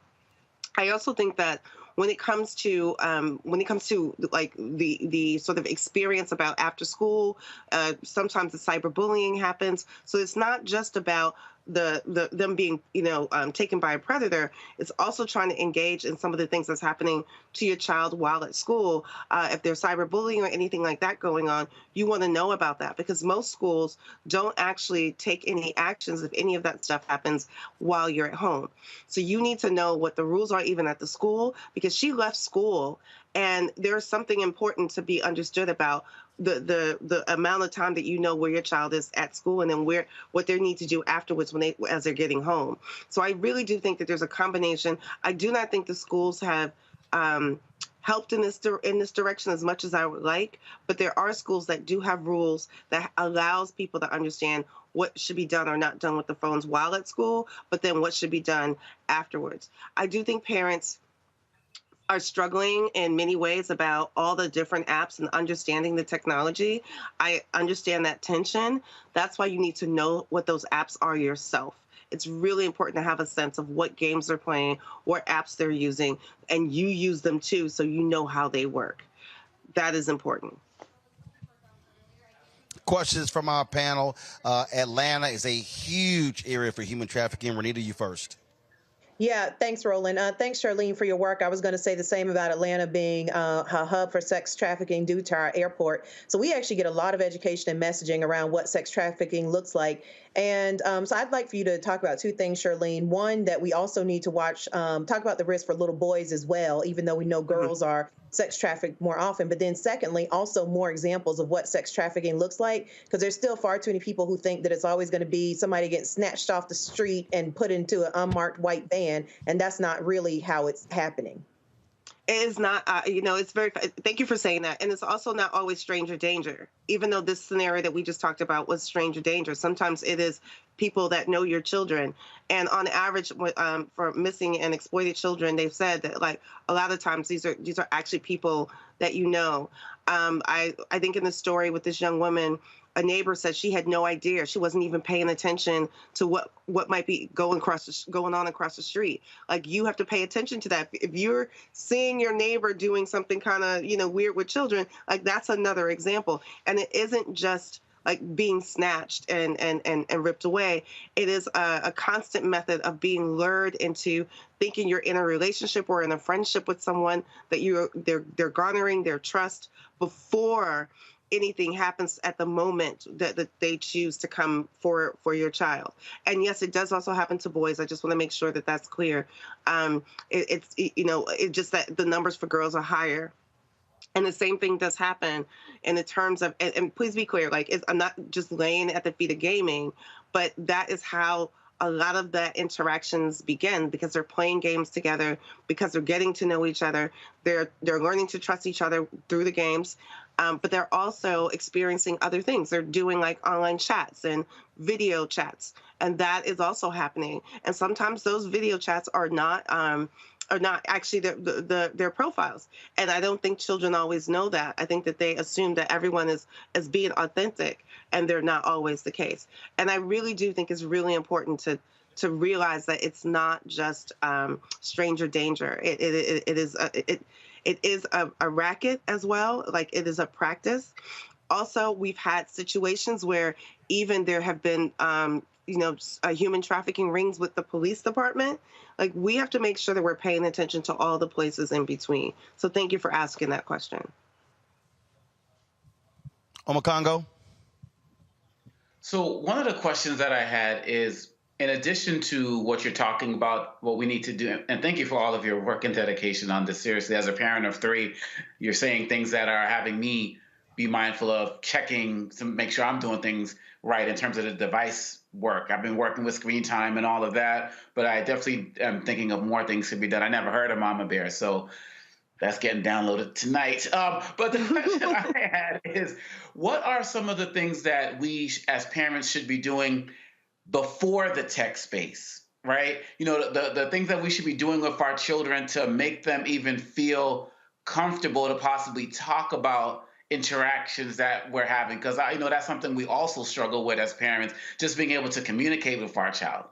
Speaker 5: I also think that when it comes to like the sort of experience about after school, sometimes the cyberbullying happens. So it's not just about them being taken by a predator. It's also trying to engage in some of the things that's happening to your child while at school. If there's cyberbullying or anything like that going on, you want to know about that, because most schools don't actually take any actions if any of that stuff happens while you're at home. So you need to know what the rules are even at the school, because she left school and there's something important to be understood about the amount of time that you know where your child is at school, and then what they need to do afterwards as they're getting home. So I really do think that there's a combination. I do not think the schools have helped in this direction as much as I would like, but there are schools that do have rules that allows people to understand what should be done or not done with the phones while at school, but then what should be done afterwards. I do think parents are struggling in many ways about all the different apps and understanding the technology. I understand that tension. That's why you need to know what those apps are yourself. It's really important to have a sense of what games they're playing, what apps they're using, and you use them too, so you know how they work. That is important.
Speaker 9: Questions from our panel. Atlanta is a huge area for human trafficking. Renita, you first.
Speaker 2: Yeah, thanks, Roland. Thanks, Charlene, for your work. I was going to say the same about Atlanta being a hub for sex trafficking due to our airport. So we actually get a lot of education and messaging around what sex trafficking looks like. And so I'd like for you to talk about two things, Charlene. One, that we also need to talk about the risk for little boys as well, even though we know girls are sex trafficked more often. But then secondly, also more examples of what sex trafficking looks like, because there's still far too many people who think that it's always going to be somebody getting snatched off the street and put into an unmarked white van. And that's not really how it's happening.
Speaker 5: It is not, it's very, thank you for saying that. And it's also not always stranger danger, even though this scenario that we just talked about was stranger danger. Sometimes it is people that know your children. And on average, for missing and exploited children, they've said that, like, a lot of times these are actually people that you know. I think in the story with this young woman, a neighbor said she had no idea. She wasn't even paying attention to what might be going on across the street. Like, you have to pay attention to that. If you're seeing your neighbor doing something kind of, weird with children, like, that's another example. And it isn't just like being snatched and ripped away. It is a constant method of being lured into thinking you're in a relationship or in a friendship with someone, that they're garnering their trust before anything happens at the moment that they choose to come for your child. And yes, it does also happen to boys. I just want to make sure that that's clear. It's just that the numbers for girls are higher. And the same thing does happen in the terms of, and please be clear, like, I'm not just laying at the feet of gaming, but that is how a lot of the interactions begin, because they're playing games together, because they're getting to know each other. They're learning to trust each other through the games. but they're also experiencing other things. They're doing like online chats and video chats, and that is also happening. And sometimes those video chats are not actually their profiles. And I don't think children always know that. I think that they assume that everyone is being authentic, and they're not always the case. And I really do think it's really important to realize that it's not just stranger danger. It is a racket as well. Like, it is a practice. Also, we've had situations where even there have been human trafficking rings with the police department. Like, we have to make sure that we're paying attention to all the places in between. So thank you for asking that question.
Speaker 9: Omokongo?
Speaker 4: So one of the questions that I had is, in addition to what you're talking about, what we need to do, and thank you for all of your work and dedication on this. Seriously, as a parent of 3, you're saying things that are having me be mindful of checking to make sure I'm doing things right in terms of the device work. I've been working with screen time and all of that, but I definitely am thinking of more things to be done. I never heard of Mama Bear, so that's getting downloaded tonight. But the question I had is, what are some of the things that we as parents should be doing before the tech space, right? You know, the things that we should be doing with our children to make them even feel comfortable to possibly talk about interactions that we're having, because I know that's something we also struggle with as parents, just being able to communicate with our child.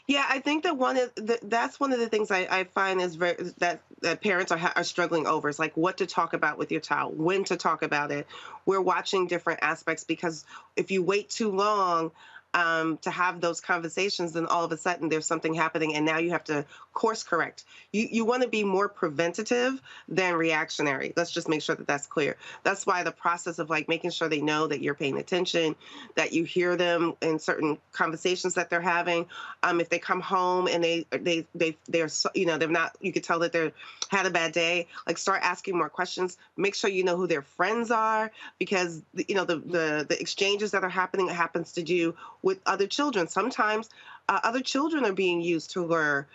Speaker 5: Yeah, I think that that's one of the things I find is that parents are struggling over. Is like what to talk about with your child, when to talk about it. We're watching different aspects, because if you wait too long to have those conversations, then all of a sudden there's something happening, and now you have to course correct. You want to be more preventative than reactionary. Let's just make sure that that's clear. That's why the process of like making sure they know that you're paying attention, that you hear them in certain conversations that they're having. If they come home and they're they're not, you could tell that they're had a bad day. Like, start asking more questions. Make sure you know who their friends are, because the exchanges that are happening, it happens to do with other children. Sometimes other children are being used to lure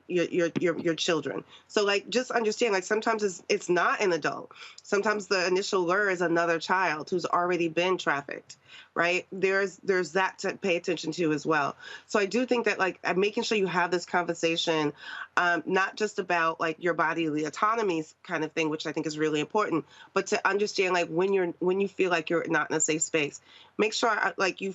Speaker 5: your children. So like, just understand, like, sometimes it's not an adult. Sometimes the initial lure is another child who's already been trafficked, right? There's that to pay attention to as well. So I do think that, like, making sure you have this conversation, not just about like your bodily autonomies kind of thing, which I think is really important, but to understand like when you feel like you're not in a safe space, make sure like you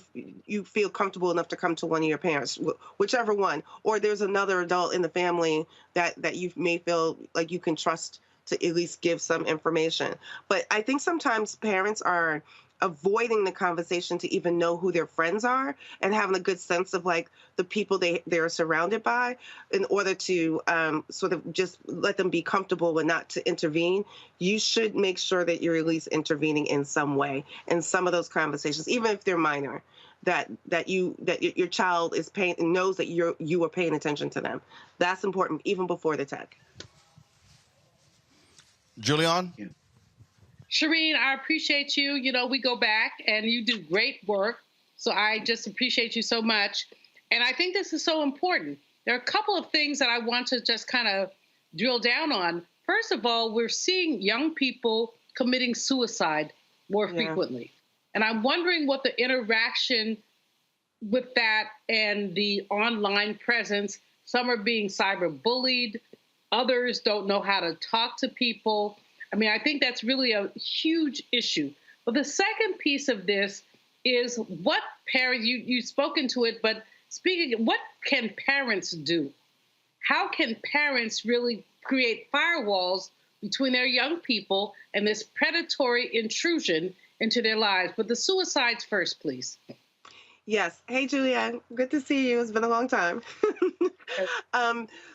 Speaker 5: feel comfortable enough to come to one of your parents, whichever one, or there's another adult in the family that you may feel like you can trust to at least give some information. But I think sometimes parents are avoiding the conversation to even know who their friends are, and having a good sense of like the people they're surrounded by, in order to sort of just let them be comfortable and not to intervene. You should make sure that you're at least intervening in some way in some of those conversations, even if they're minor, that your child is paying and knows that you are paying attention to them. That's important even before the tech.
Speaker 9: Julian?
Speaker 11: Shireen, I appreciate you. You know, we go back and you do great work. So I just appreciate you so much. And I think this is so important. There are a couple of things that I want to just kind of drill down on. First of all, we're seeing young people committing suicide more frequently. And I'm wondering what the interaction with that and the online presence. Some are being cyberbullied. Others don't know how to talk to people. I mean, I think that's really a huge issue. But the second piece of this is what parents, you've spoken to it, but speaking, what can parents do? How can parents really create firewalls between their young people and this predatory intrusion into their lives? But the suicides first, please.
Speaker 5: Yes. Hey, Julianne. Good to see you. It's been a long time.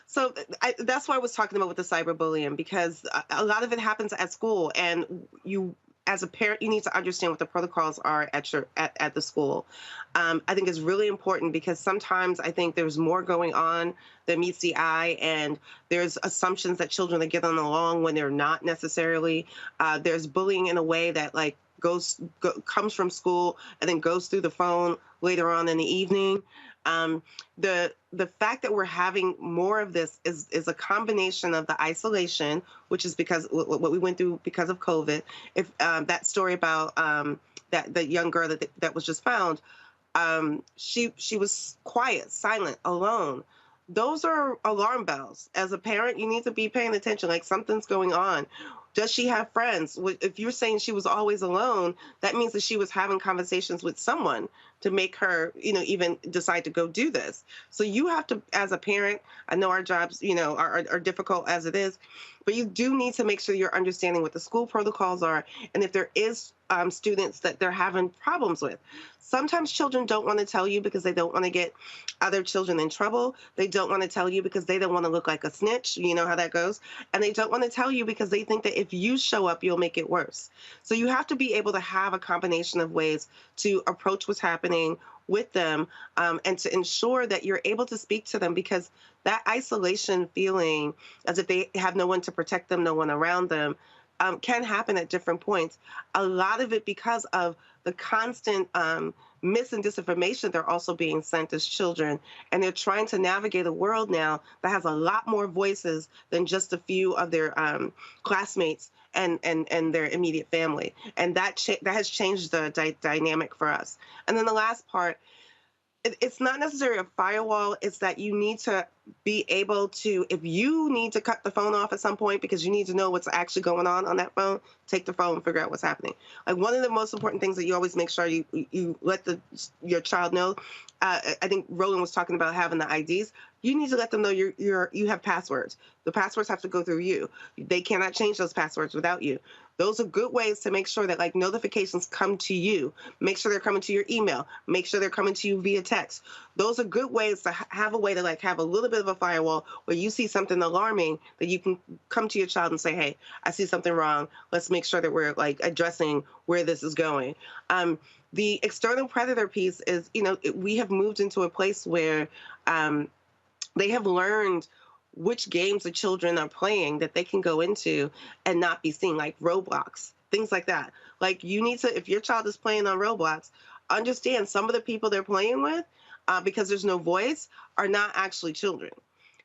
Speaker 5: So that's why I was talking about with the cyberbullying, because a lot of it happens at school, and you, as a parent, you need to understand what the protocols are at the school. I think it's really important, because sometimes I think there's more going on than meets the eye, and there's assumptions that children are getting along when they're not necessarily. There's bullying in a way that, like, comes from school and then goes through the phone later on in the evening. The fact that we're having more of this is a combination of the isolation, which is because what we went through because of COVID. If that story about that the young girl that was just found, she was quiet, silent, alone. Those are alarm bells. As a parent, you need to be paying attention, like something's going on. Does she have friends? If you're saying she was always alone, that means that she was having conversations with someone to make her, even decide to go do this. So you have to, as a parent, I know our jobs, are difficult as it is, but you do need to make sure you're understanding what the school protocols are, and if there is students that they're having problems with. Sometimes children don't want to tell you because they don't want to get other children in trouble. They don't want to tell you because they don't want to look like a snitch. You know how that goes. And they don't want to tell you because they think that if you show up, you'll make it worse. So you have to be able to have a combination of ways to approach what's happening with them, and to ensure that you're able to speak to them, because that isolation feeling as if they have no one to protect them, no one around them, can happen at different points. A lot of it because of the constant mis and disinformation they're also being sent as children. And they're trying to navigate a world now that has a lot more voices than just a few of their classmates and their immediate family. And that has changed the dynamic for us. And then the last part, it's not necessarily a firewall. It's that you need to be able to, if you need to cut the phone off at some point because you need to know what's actually going on that phone, take the phone and figure out what's happening. Like, one of the most important things that you always make sure you let your child know. I think Roland was talking about having the IDs. You need to let them know you have passwords. The passwords have to go through you. They cannot change those passwords without you. Those are good ways to make sure that, like, notifications come to you. Make sure they're coming to your email. Make sure they're coming to you via text. Those are good ways to have a way to, like, have a little bit of a firewall where you see something alarming that you can come to your child and say, hey, I see something wrong. Let's make sure that we're, like, addressing where this is going. The external predator piece is, we have moved into a place where they have learned which games the children are playing that they can go into and not be seen, like Roblox, things like that. Like, you need to, if your child is playing on Roblox, understand some of the people they're playing with, because there's no voice, are not actually children.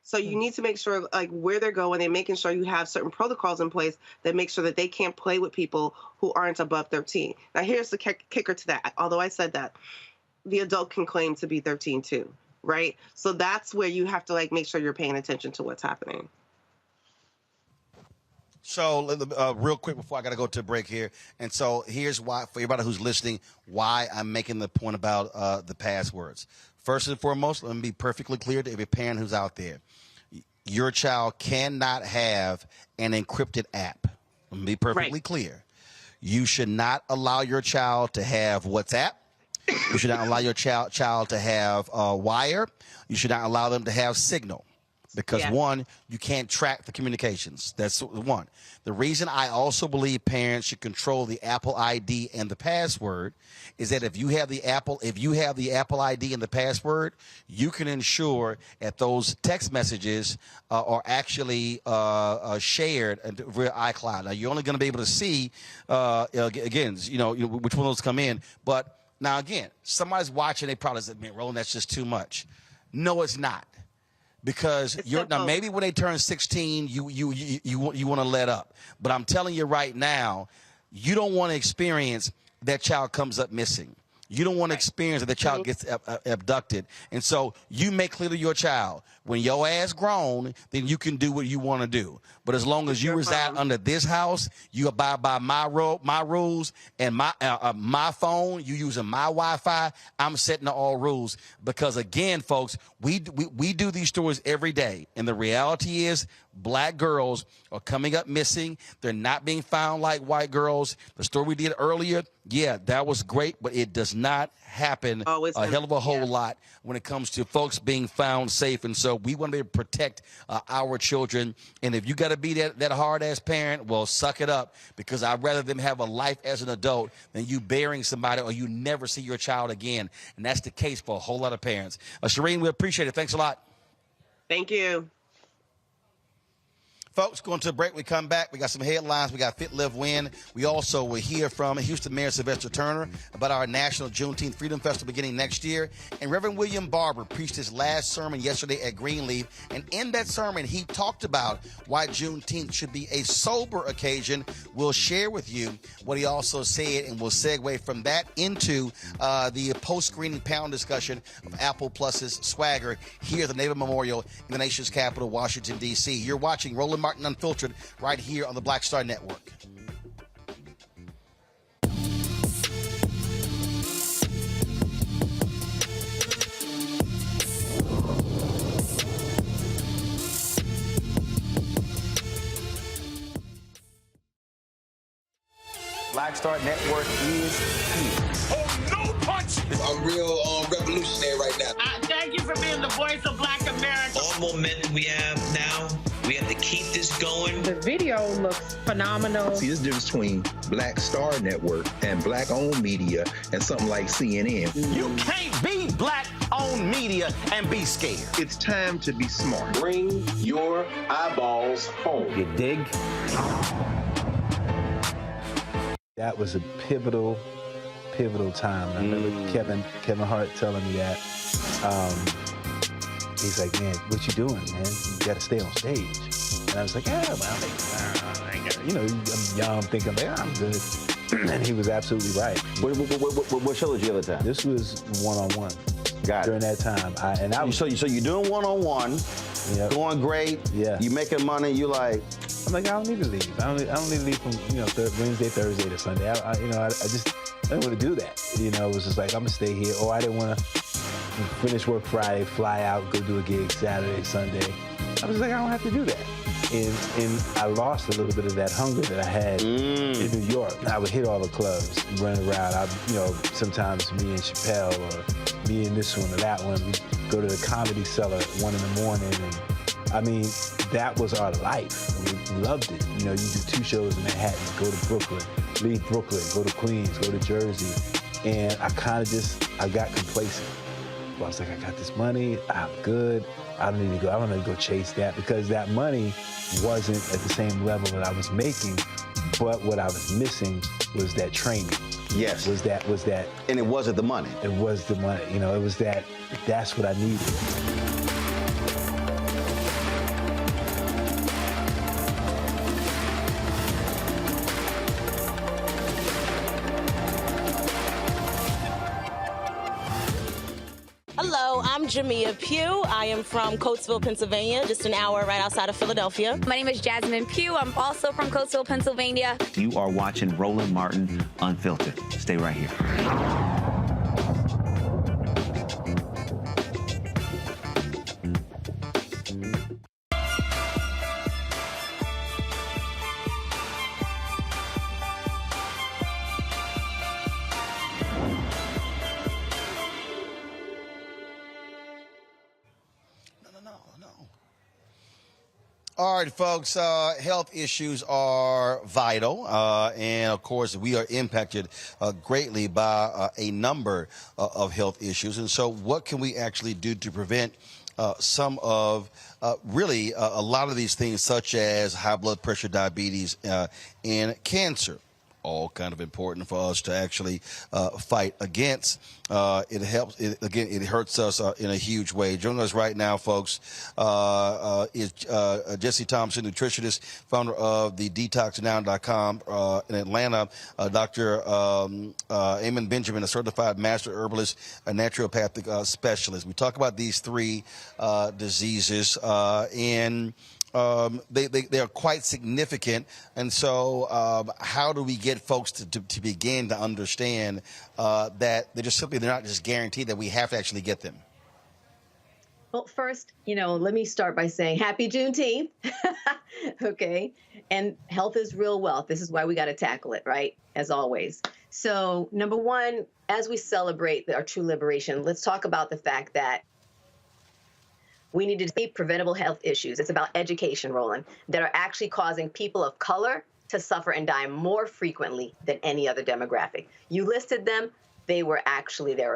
Speaker 5: So you need to make sure, like, where they're going and making sure you have certain protocols in place that make sure that they can't play with people who aren't above 13. Now, here's the kicker to that. Although I said that, the adult can claim to be 13 too, right? So that's where you have to, like, make sure you're paying attention to what's happening.
Speaker 9: So real quick before I got to go to a break here. And so here's why, for everybody who's listening, why I'm making the point about the passwords. First and foremost, let me be perfectly clear to every parent who's out there. Your child cannot have an encrypted app. Let me be perfectly clear. You should not allow your child to have WhatsApp. You should not allow your child to have Wire. You should not allow them to have Signal. Because, one, you can't track the communications. That's one. The reason I also believe parents should control the Apple ID and the password is that if you have the Apple ID and the password, you can ensure that those text messages are actually shared via iCloud. Now, you're only going to be able to see again, which one of those come in. But now, again, somebody's watching. They probably say, "Man, Roland, that's just too much." No, it's not. Because now maybe when they turn 16, you want to let up. But I'm telling you right now, you don't want to experience that child comes up missing. You don't want to experience that the child gets abducted. And so you make clear to your child, when your ass grown, then you can do what you want to do. But as long as you reside under this house, you abide by my rules and my phone, you using my Wi-Fi, I'm setting all rules. Because again, folks, we do these stories every day. And the reality is black girls are coming up missing. They're not being found like white girls. The story we did earlier, yeah, that was great, but it does not happen a hell of a whole lot when it comes to folks being found safe. And so we want to be able to protect our children. And if you got to be that hard-ass parent, well, suck it up, because I'd rather them have a life as an adult than you burying somebody or you never see your child again. And that's the case for a whole lot of parents. Shireen, we appreciate it. Thanks a lot.
Speaker 5: Thank you.
Speaker 9: Folks, going to a break. We come back. We got some headlines. We got Fit, Live, Win. We also will hear from Houston Mayor Sylvester Turner about our National Juneteenth Freedom Festival beginning next year. And Reverend William Barber preached his last sermon yesterday at Greenleaf. And in that sermon, he talked about why Juneteenth should be a sober occasion. We'll share with you what he also said, and we'll segue from that into the post-screening panel discussion of Apple Plus's swagger here at the Naval Memorial in the nation's capital, Washington, D.C. You're watching Roland Martin Unfiltered right here on the Black Star Network.
Speaker 1: Black Star Network is here.
Speaker 3: Oh, no punch! I'm real revolutionary right now.
Speaker 22: Thank you for being the voice of Black America.
Speaker 3: All momentum we have now, we have to keep this going.
Speaker 2: The video looks phenomenal.
Speaker 15: See, this difference between Black Star Network and black-owned media and something like CNN.
Speaker 1: You can't be black-owned media and be scared.
Speaker 15: It's time to be smart.
Speaker 10: Bring your eyeballs home.
Speaker 1: You dig?
Speaker 6: That was a pivotal time. I remember Kevin Hart telling me that. He's like, man, what you doing, man? You got to stay on stage. And I was like, yeah, well, I'm young, thinking, I'm good. And he was absolutely right.
Speaker 1: What show did you have at the time?
Speaker 6: This was one-on-one.
Speaker 1: Got it.
Speaker 6: During that time.
Speaker 1: So you're doing one-on-one, going great.
Speaker 6: Yeah.
Speaker 1: You making money. You like.
Speaker 6: I'm like, I don't need to leave. I don't need to leave from Wednesday, Thursday to Sunday. I didn't want to do that. It was just like, I'm gonna stay here. Or I didn't want to finish work Friday, fly out, go do a gig Saturday, Sunday. I was like, I don't have to do that. And I lost a little bit of that hunger that I had in New York. I would hit all the clubs, run around. Sometimes me and Chappelle, or me and this one or that one, we'd go to the Comedy Cellar at 1 a.m. And that was our life. We loved it. You do 2 shows in Manhattan, go to Brooklyn, leave Brooklyn, go to Queens, go to Jersey. And I got complacent. I was like, I got this money, I'm good. I don't need to go chase that, because that money wasn't at the same level that I was making, but what I was missing was that training.
Speaker 1: Yes.
Speaker 6: Was that.
Speaker 1: And it wasn't the money.
Speaker 6: It was the money. It was that's what I needed.
Speaker 12: Hello, I'm Jamia Pugh. I am from Coatesville, Pennsylvania, just an hour right outside of Philadelphia.
Speaker 13: My name is Jasmine Pugh. I'm also from Coatesville, Pennsylvania.
Speaker 17: You are watching Roland Martin Unfiltered. Stay right here.
Speaker 9: All right, folks, health issues are vital, and, of course, we are impacted greatly by a number of health issues. And so what can we actually do to prevent some of really a lot of these things, such as high blood pressure, diabetes, and cancer? All kind of important for us to actually fight against. It helps. It hurts us in a huge way. Joining us right now, folks, is Jesse Thompson, nutritionist, founder of the DetoxNow.com in Atlanta. Dr. Eamon Benjamin, a certified master herbalist, a naturopathic specialist. We talk about these 3 diseases and they are quite significant. And so how do we get folks to begin to understand that they're not just guaranteed, that we have to actually get them?
Speaker 23: Well, first, let me start by saying happy Juneteenth. Okay. And health is real wealth. This is why we got to tackle it, right? As always. So number one, as we celebrate our true liberation, let's talk about the fact that we need to see preventable health issues. It's about education, Roland, that are actually causing people of color to suffer and die more frequently than any other demographic. You listed them. There are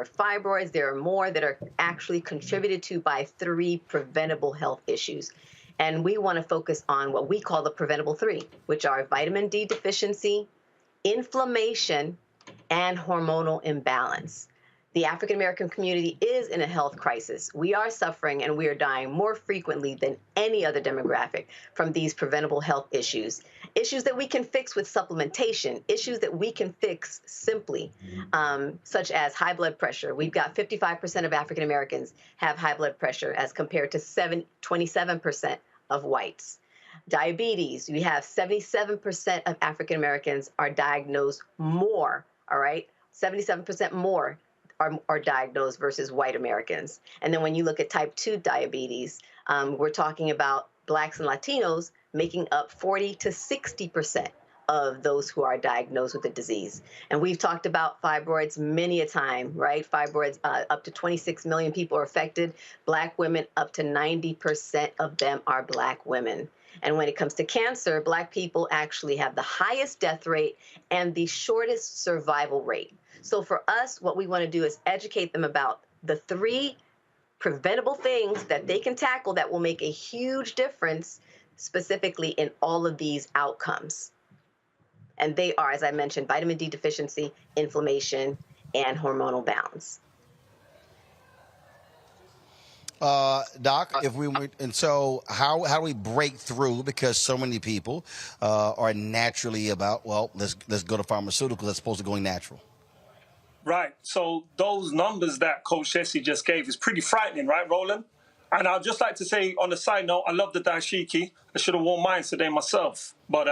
Speaker 23: fibroids. There are more that are actually contributed to by 3 preventable health issues. And we want to focus on what we call the preventable three, which are vitamin D deficiency, inflammation, and hormonal imbalance. The African American community is in a health crisis. We are suffering and we are dying more frequently than any other demographic from these preventable health issues. Issues that we can fix with supplementation, issues that we can fix simply, such as high blood pressure. We've got 55% of African Americans have high blood pressure as compared to 27% of whites. Diabetes, we have 77% of African Americans are diagnosed more, all right? 77% more are diagnosed versus white Americans. And then when you look at type 2 diabetes, we're talking about Blacks and Latinos making up 40 to 60% of those who are diagnosed with the disease. And we've talked about fibroids many a time, right? Fibroids, up to 26 million people are affected. Black women, up to 90% of them are Black women. And when it comes to cancer, Black people actually have the highest death rate and the shortest survival rate. So for us, what we want to do is educate them about the 3 preventable things that they can tackle that will make a huge difference specifically in all of these outcomes. And they are, as I mentioned, vitamin D deficiency, inflammation, and hormonal balance.
Speaker 9: Doc, so how do we break through, because so many people are naturally about, well, let's go to pharmaceuticals as opposed to going natural?
Speaker 7: Right. So those numbers that Coach Jesse just gave is pretty frightening, right, Roland? And I'd just like to say on the side note, I love the dashiki. I should have worn mine today myself. But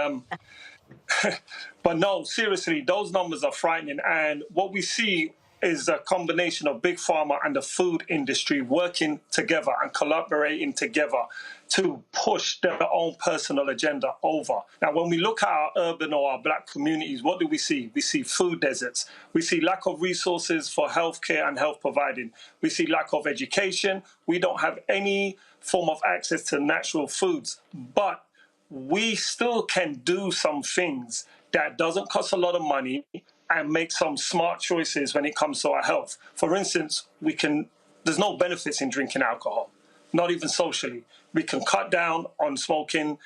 Speaker 7: but no, seriously, those numbers are frightening. And what we see is a combination of Big Pharma and the food industry working together and collaborating together to push their own personal agenda over. Now, when we look at our urban or our Black communities, what do we see? We see food deserts. We see lack of resources for healthcare and health providing. We see lack of education. We don't have any form of access to natural foods. But we still can do some things that doesn't cost a lot of money and make some smart choices when it comes to our health. For instance, there's no benefits in drinking alcohol, not even socially. We can cut down on smoking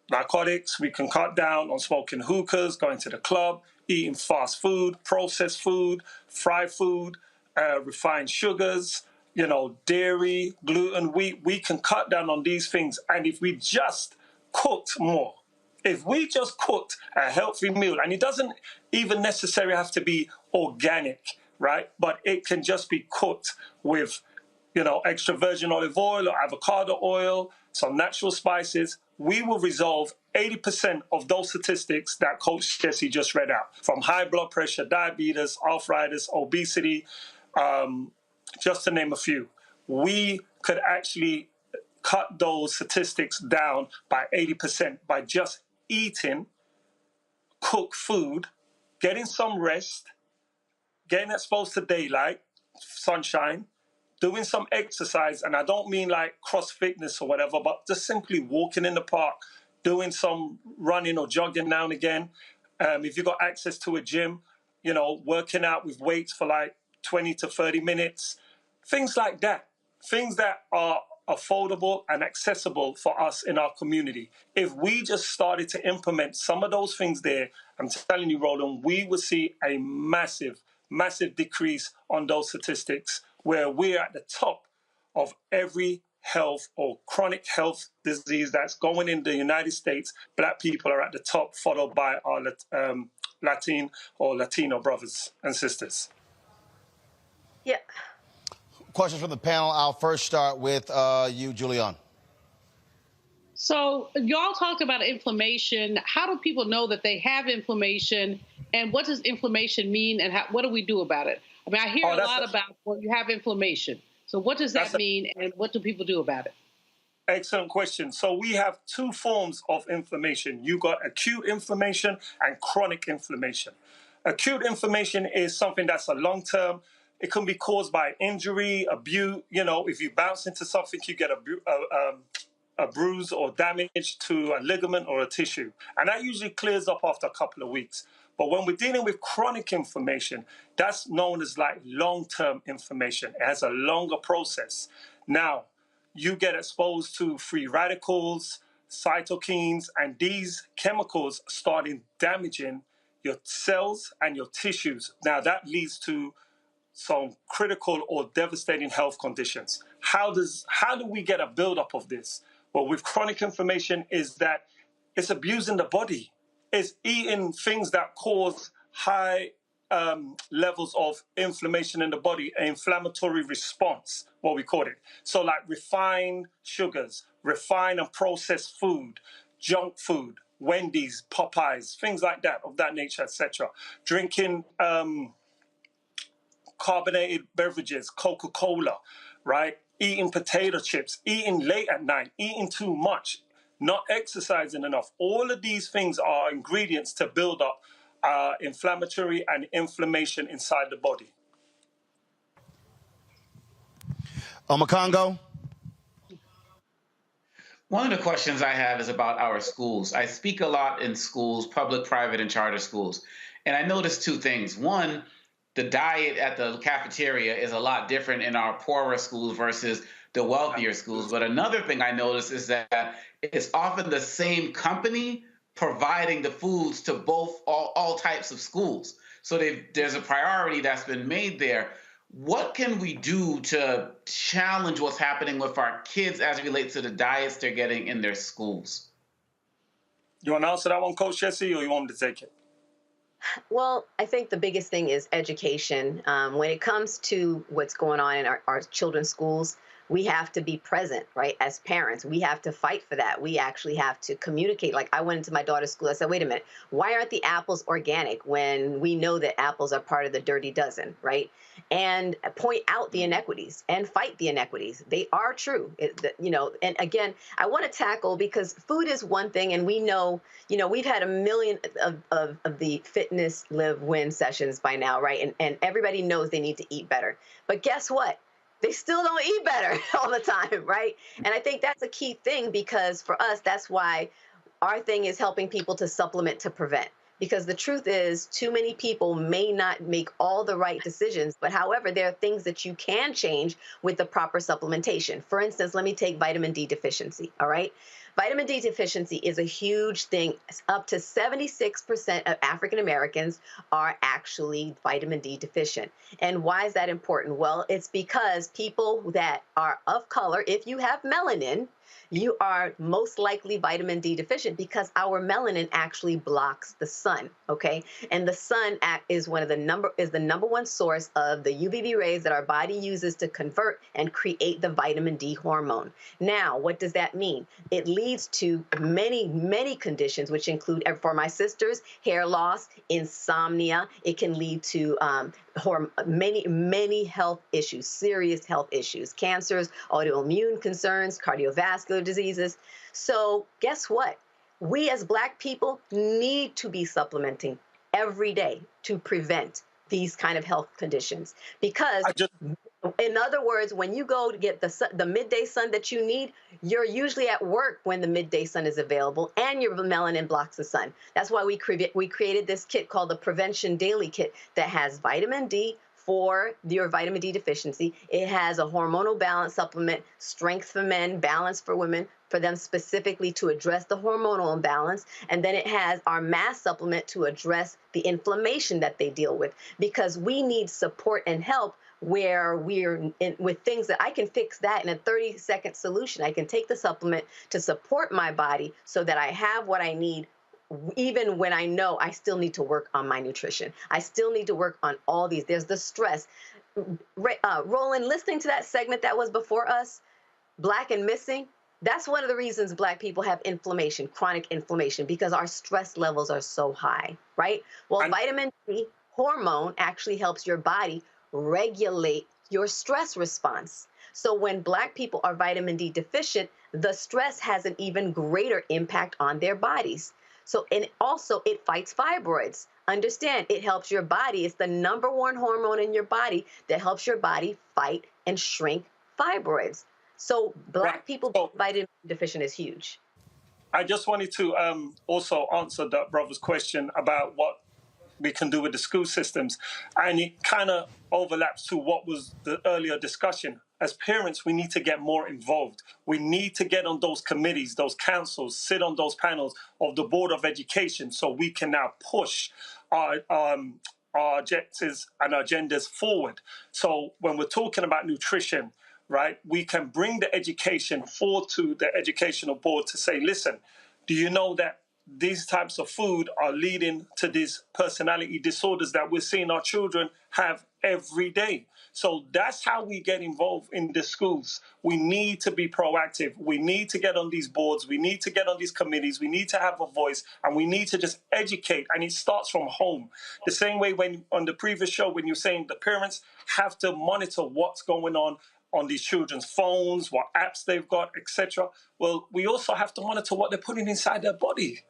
Speaker 7: narcotics. We can cut down on smoking hookahs, going to the club, eating fast food, processed food, fried food, refined sugars, dairy, gluten, wheat. We can cut down on these things. And if we just cooked more, if we just cooked a healthy meal, and it doesn't even necessarily have to be organic, right? But it can just be cooked with, extra virgin olive oil or avocado oil, some natural spices, we will resolve 80% of those statistics that Coach Jesse just read out, from high blood pressure, diabetes, arthritis, obesity, just to name a few. We could actually cut those statistics down by 80% by just eating cooked food, getting some rest, getting exposed to daylight, sunshine, doing some exercise. And I don't mean like cross fitness or whatever, but just simply walking in the park, doing some running or jogging now and again. If you've got access to a gym, working out with weights for like 20 to 30 minutes, things like that. Things that are affordable and accessible for us in our community. If we just started to implement some of those things there, I'm telling you, Roland, we would see a massive, massive decrease on those statistics, where we're at the top of every health or chronic health disease that's going in the United States. Black people are at the top, followed by our Latino brothers and sisters.
Speaker 23: Yeah.
Speaker 9: Questions from the panel. I'll first start with you, Julian.
Speaker 11: So y'all talked about inflammation. How do people know that they have inflammation, and what does inflammation mean, and what do we do about it? I mean, I hear a lot about when you have inflammation. So what does that mean, and what do people do about it?
Speaker 7: Excellent question. So we have 2 forms of inflammation. You got acute inflammation and chronic inflammation. Acute inflammation is something that's a long-term. It can be caused by injury, abuse. If you bounce into something, you get a bruise or damage to a ligament or a tissue. And that usually clears up after a couple of weeks. But when we're dealing with chronic inflammation, that's known as like long-term inflammation. It has a longer process. Now, you get exposed to free radicals, cytokines, and these chemicals starting damaging your cells and your tissues. Now that leads to some critical or devastating health conditions. How do we get a buildup of this? Well, with chronic inflammation is that it's abusing the body. It's eating things that cause high levels of inflammation in the body, an inflammatory response, what we call it. So like refined sugars, refined and processed food, junk food, Wendy's, Popeyes, things like that, of that nature, etc. Drinking carbonated beverages, Coca-Cola, right? Eating potato chips, eating late at night, eating too much, not exercising enough. All of these things are ingredients to build up inflammatory and inflammation inside the body.
Speaker 9: Omakongo?
Speaker 4: One of the questions I have is about our schools. I speak a lot in schools, public, private, and charter schools. And I noticed two things. One, the diet at the cafeteria is a lot different in our poorer schools versus the wealthier schools. But another thing I noticed is that it's often the same company providing the foods to all types of schools. So there's a priority that's been made there. What can we do to challenge what's happening with our kids as it relates to the diets they're getting in their schools?
Speaker 7: You want to answer that one, Coach Jesse, or you want me to take it?
Speaker 23: Well, I think the biggest thing is education. When it comes to what's going on in our children's schools, we have to be present, right? As parents, we have to fight for that. We actually have to communicate. Like I went into my daughter's school, I said, wait a minute, why aren't the apples organic when we know that apples are part of the dirty dozen, right? And point out the inequities and fight the inequities. They are true, and again, I want to tackle, because food is one thing, and we know, we've had 1 million of the fitness, live, win sessions by now, right? And everybody knows they need to eat better. But guess what? They still don't eat better all the time, right? And I think that's a key thing, because for us, that's why our thing is helping people to supplement to prevent. Because the truth is, too many people may not make all the right decisions, but however, there are things that you can change with the proper supplementation. For instance, let me take vitamin D deficiency, all right? Vitamin D deficiency is a huge thing. Up to 76% of African Americans are actually vitamin D deficient. And why is that important? Well, it's because people that are of color, if you have melanin, you are most likely vitamin D deficient, because our melanin actually blocks the sun, okay? And the sun is the number one source of the UVB rays that our body uses to convert and create the vitamin D hormone. Now, what does that mean? It leads to many, many conditions, which include, for my sisters, hair loss, insomnia. It can lead to many health issues, serious health issues, cancers, autoimmune concerns, cardiovascular diseases. So guess what? We as Black people need to be supplementing every day to prevent these kind of health conditions. Because in other words, when you go to get the midday sun that you need, you're usually at work when the midday sun is available, and your melanin blocks the sun. That's why we created this kit called the Prevention Daily Kit that has vitamin D for your vitamin D deficiency. It has a hormonal balance supplement, strength for men, balance for women, for them specifically to address the hormonal imbalance. And then it has our mass supplement to address the inflammation that they deal with, because we need support and help where we're with things that I can fix that in a 30-second solution. I can take the supplement to support my body so that I have what I need, even when I know I still need to work on my nutrition. I still need to work on all these. There's the stress. Roland, listening to that segment that was before us, Black and Missing, that's one of the reasons Black people have inflammation, chronic inflammation, because our stress levels are so high, right? Well, vitamin D hormone actually helps your body regulate your stress response. So when Black people are vitamin D deficient, the stress has an even greater impact on their bodies. So, and also it fights fibroids. Understand, it helps your body. It's the number one hormone in your body that helps your body fight and shrink fibroids. So Black people being vitamin D deficient is huge.
Speaker 7: I just wanted to also answer that brother's question about what we can do with the school systems. And it kind of overlaps to what was the earlier discussion. As parents, we need to get more involved. We need to get on those committees, those councils, sit on those panels of the Board of Education so we can now push our objectives and agendas forward. So when we're talking about nutrition, right, we can bring the education forward to the educational board to say, listen, do you know that these types of food are leading to these personality disorders that we're seeing our children have every day? So that's how we get involved in the schools. We need to be proactive. We need to get on these boards. We need to get on these committees. We need to have a voice, and we need to just educate. And it starts from home. The same way when on the previous show, when you're saying the parents have to monitor what's going on these children's phones, what apps they've got, etc. Well, we also have to monitor what they're putting inside their body.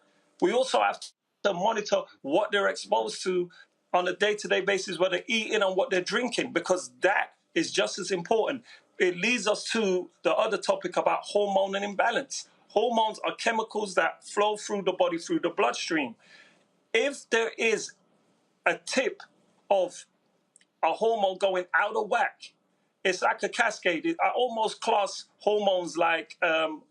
Speaker 7: We also have to monitor what they're exposed to on a day-to-day basis, what they're eating and what they're drinking, because that is just as important. It leads us to the other topic about hormone and imbalance. Hormones are chemicals that flow through the body, through the bloodstream. If there is a tip of a hormone going out of whack, it's like a cascade. I almost class hormones like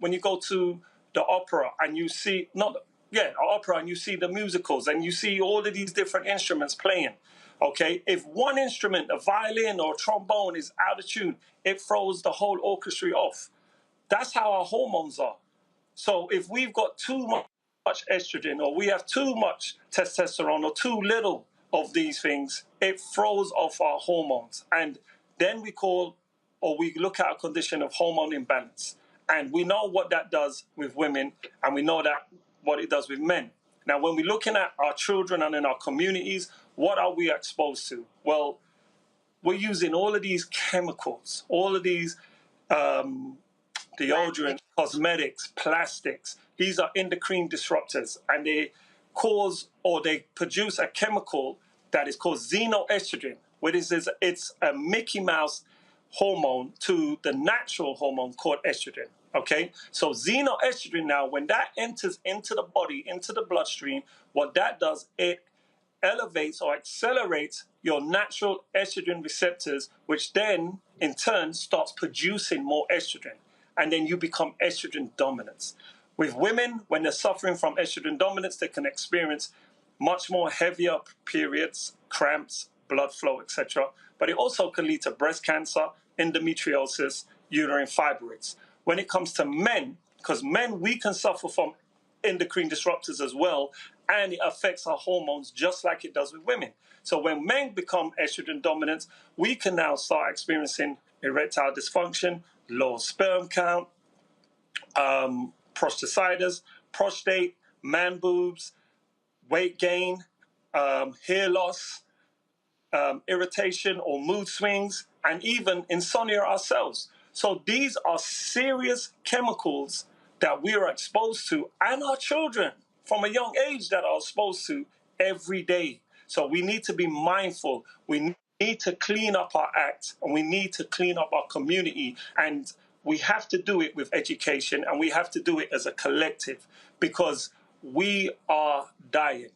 Speaker 7: when you go to the opera and you see, opera, and you see the musicals and you see all of these different instruments playing. Okay, if one instrument, a violin or a trombone, is out of tune, it throws the whole orchestra off. That's how our hormones are. So if we've got too much estrogen, or we have too much testosterone, or too little of these things, it throws off our hormones. And then we look at a condition of hormone imbalance. And we know what that does with women, and we know that what it does with men. Now, when we're looking at our children and in our communities, what are we exposed to? Well, we're using all of these chemicals, all of these deodorant, cosmetics, plastics. These are endocrine disruptors, and they produce a chemical that is called xenoestrogen, which is it's a Mickey Mouse hormone to the natural hormone called estrogen. Okay, so xenoestrogen now, when that enters into the body, into the bloodstream, what that does, it elevates or accelerates your natural estrogen receptors, which then in turn starts producing more estrogen. And then you become estrogen dominant. With women, when they're suffering from estrogen dominance, they can experience much more heavier periods, cramps, blood flow, etc. But it also can lead to breast cancer, endometriosis, uterine fibroids. When it comes to men, because men, we can suffer from endocrine disruptors as well, and it affects our hormones just like it does with women. So when men become estrogen dominant, we can now start experiencing erectile dysfunction, low sperm count, prostatitis, prostate, man boobs, weight gain, hair loss, irritation or mood swings, and even insomnia ourselves. So these are serious chemicals that we are exposed to, and our children from a young age that are exposed to every day. So we need to be mindful. We need to clean up our act, and we need to clean up our community. And we have to do it with education, and we have to do it as a collective, because we are dying.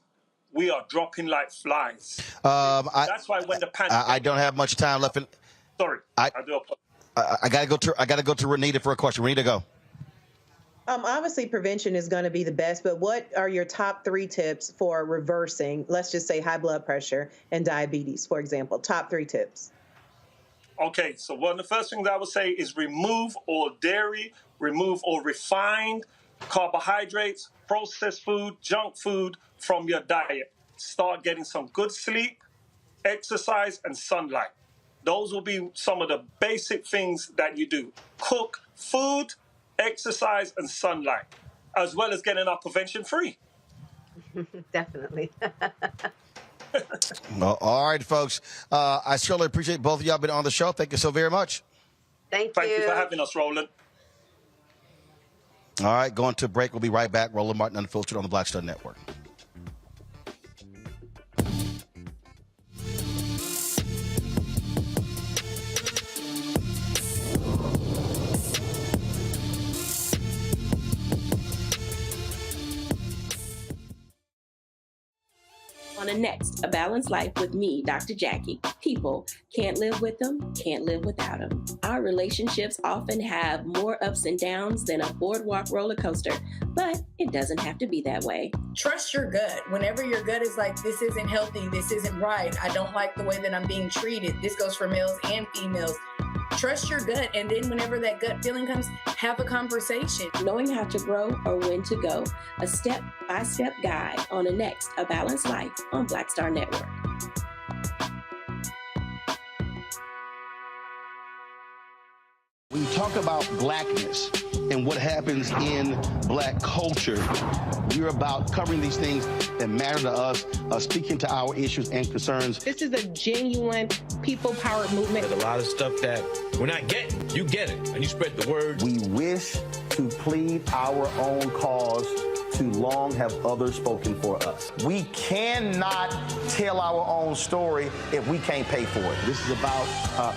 Speaker 7: We are dropping like flies. That's why when the pandemic...
Speaker 9: I don't have much time left.
Speaker 7: Sorry, I do apologize.
Speaker 9: I gotta go to Renita for a question. Renita, go.
Speaker 2: Obviously, prevention is going to be the best, but what are your top 3 tips for reversing, let's just say, high blood pressure and diabetes, for example? Top 3 tips.
Speaker 7: Okay, so one of the first things I would say is remove all dairy, remove all refined carbohydrates, processed food, junk food from your diet. Start getting some good sleep, exercise, and sunlight. Those will be some of the basic things that you do. Cook food, exercise, and sunlight, as well as getting our prevention free.
Speaker 23: Definitely.
Speaker 9: Well, all right, folks. I surely appreciate both of y'all being on the show. Thank you so very much.
Speaker 23: Thank
Speaker 7: you for having us, Roland.
Speaker 9: All right, going to a break. We'll be right back. Roland Martin Unfiltered on the Black Star Network.
Speaker 8: a Next, A Balanced Life with me, Dr. Jackie. People can't live with them, can't live without them. Our relationships often have more ups and downs than a boardwalk roller coaster, but it doesn't have to be that way.
Speaker 14: Trust your gut. Whenever your gut is like, this isn't healthy, this isn't right, I don't like the way that I'm being treated. This goes for males and females. Trust your gut, and then whenever that gut feeling comes, have a conversation.
Speaker 8: Knowing how to grow or when to go, a step-by-step guide on a Next, A Balanced Life on Black Star Network.
Speaker 9: When you talk about blackness and what happens in black culture, we're about covering these things that matter to us, speaking to our issues and concerns.
Speaker 2: This is a genuine people-powered movement.
Speaker 16: There's a lot of stuff that we're not getting. You get it, and you spread the word.
Speaker 1: We wish to plead our own cause. Too long have others spoken for us. We cannot tell our own story if we can't pay for it.
Speaker 9: This is about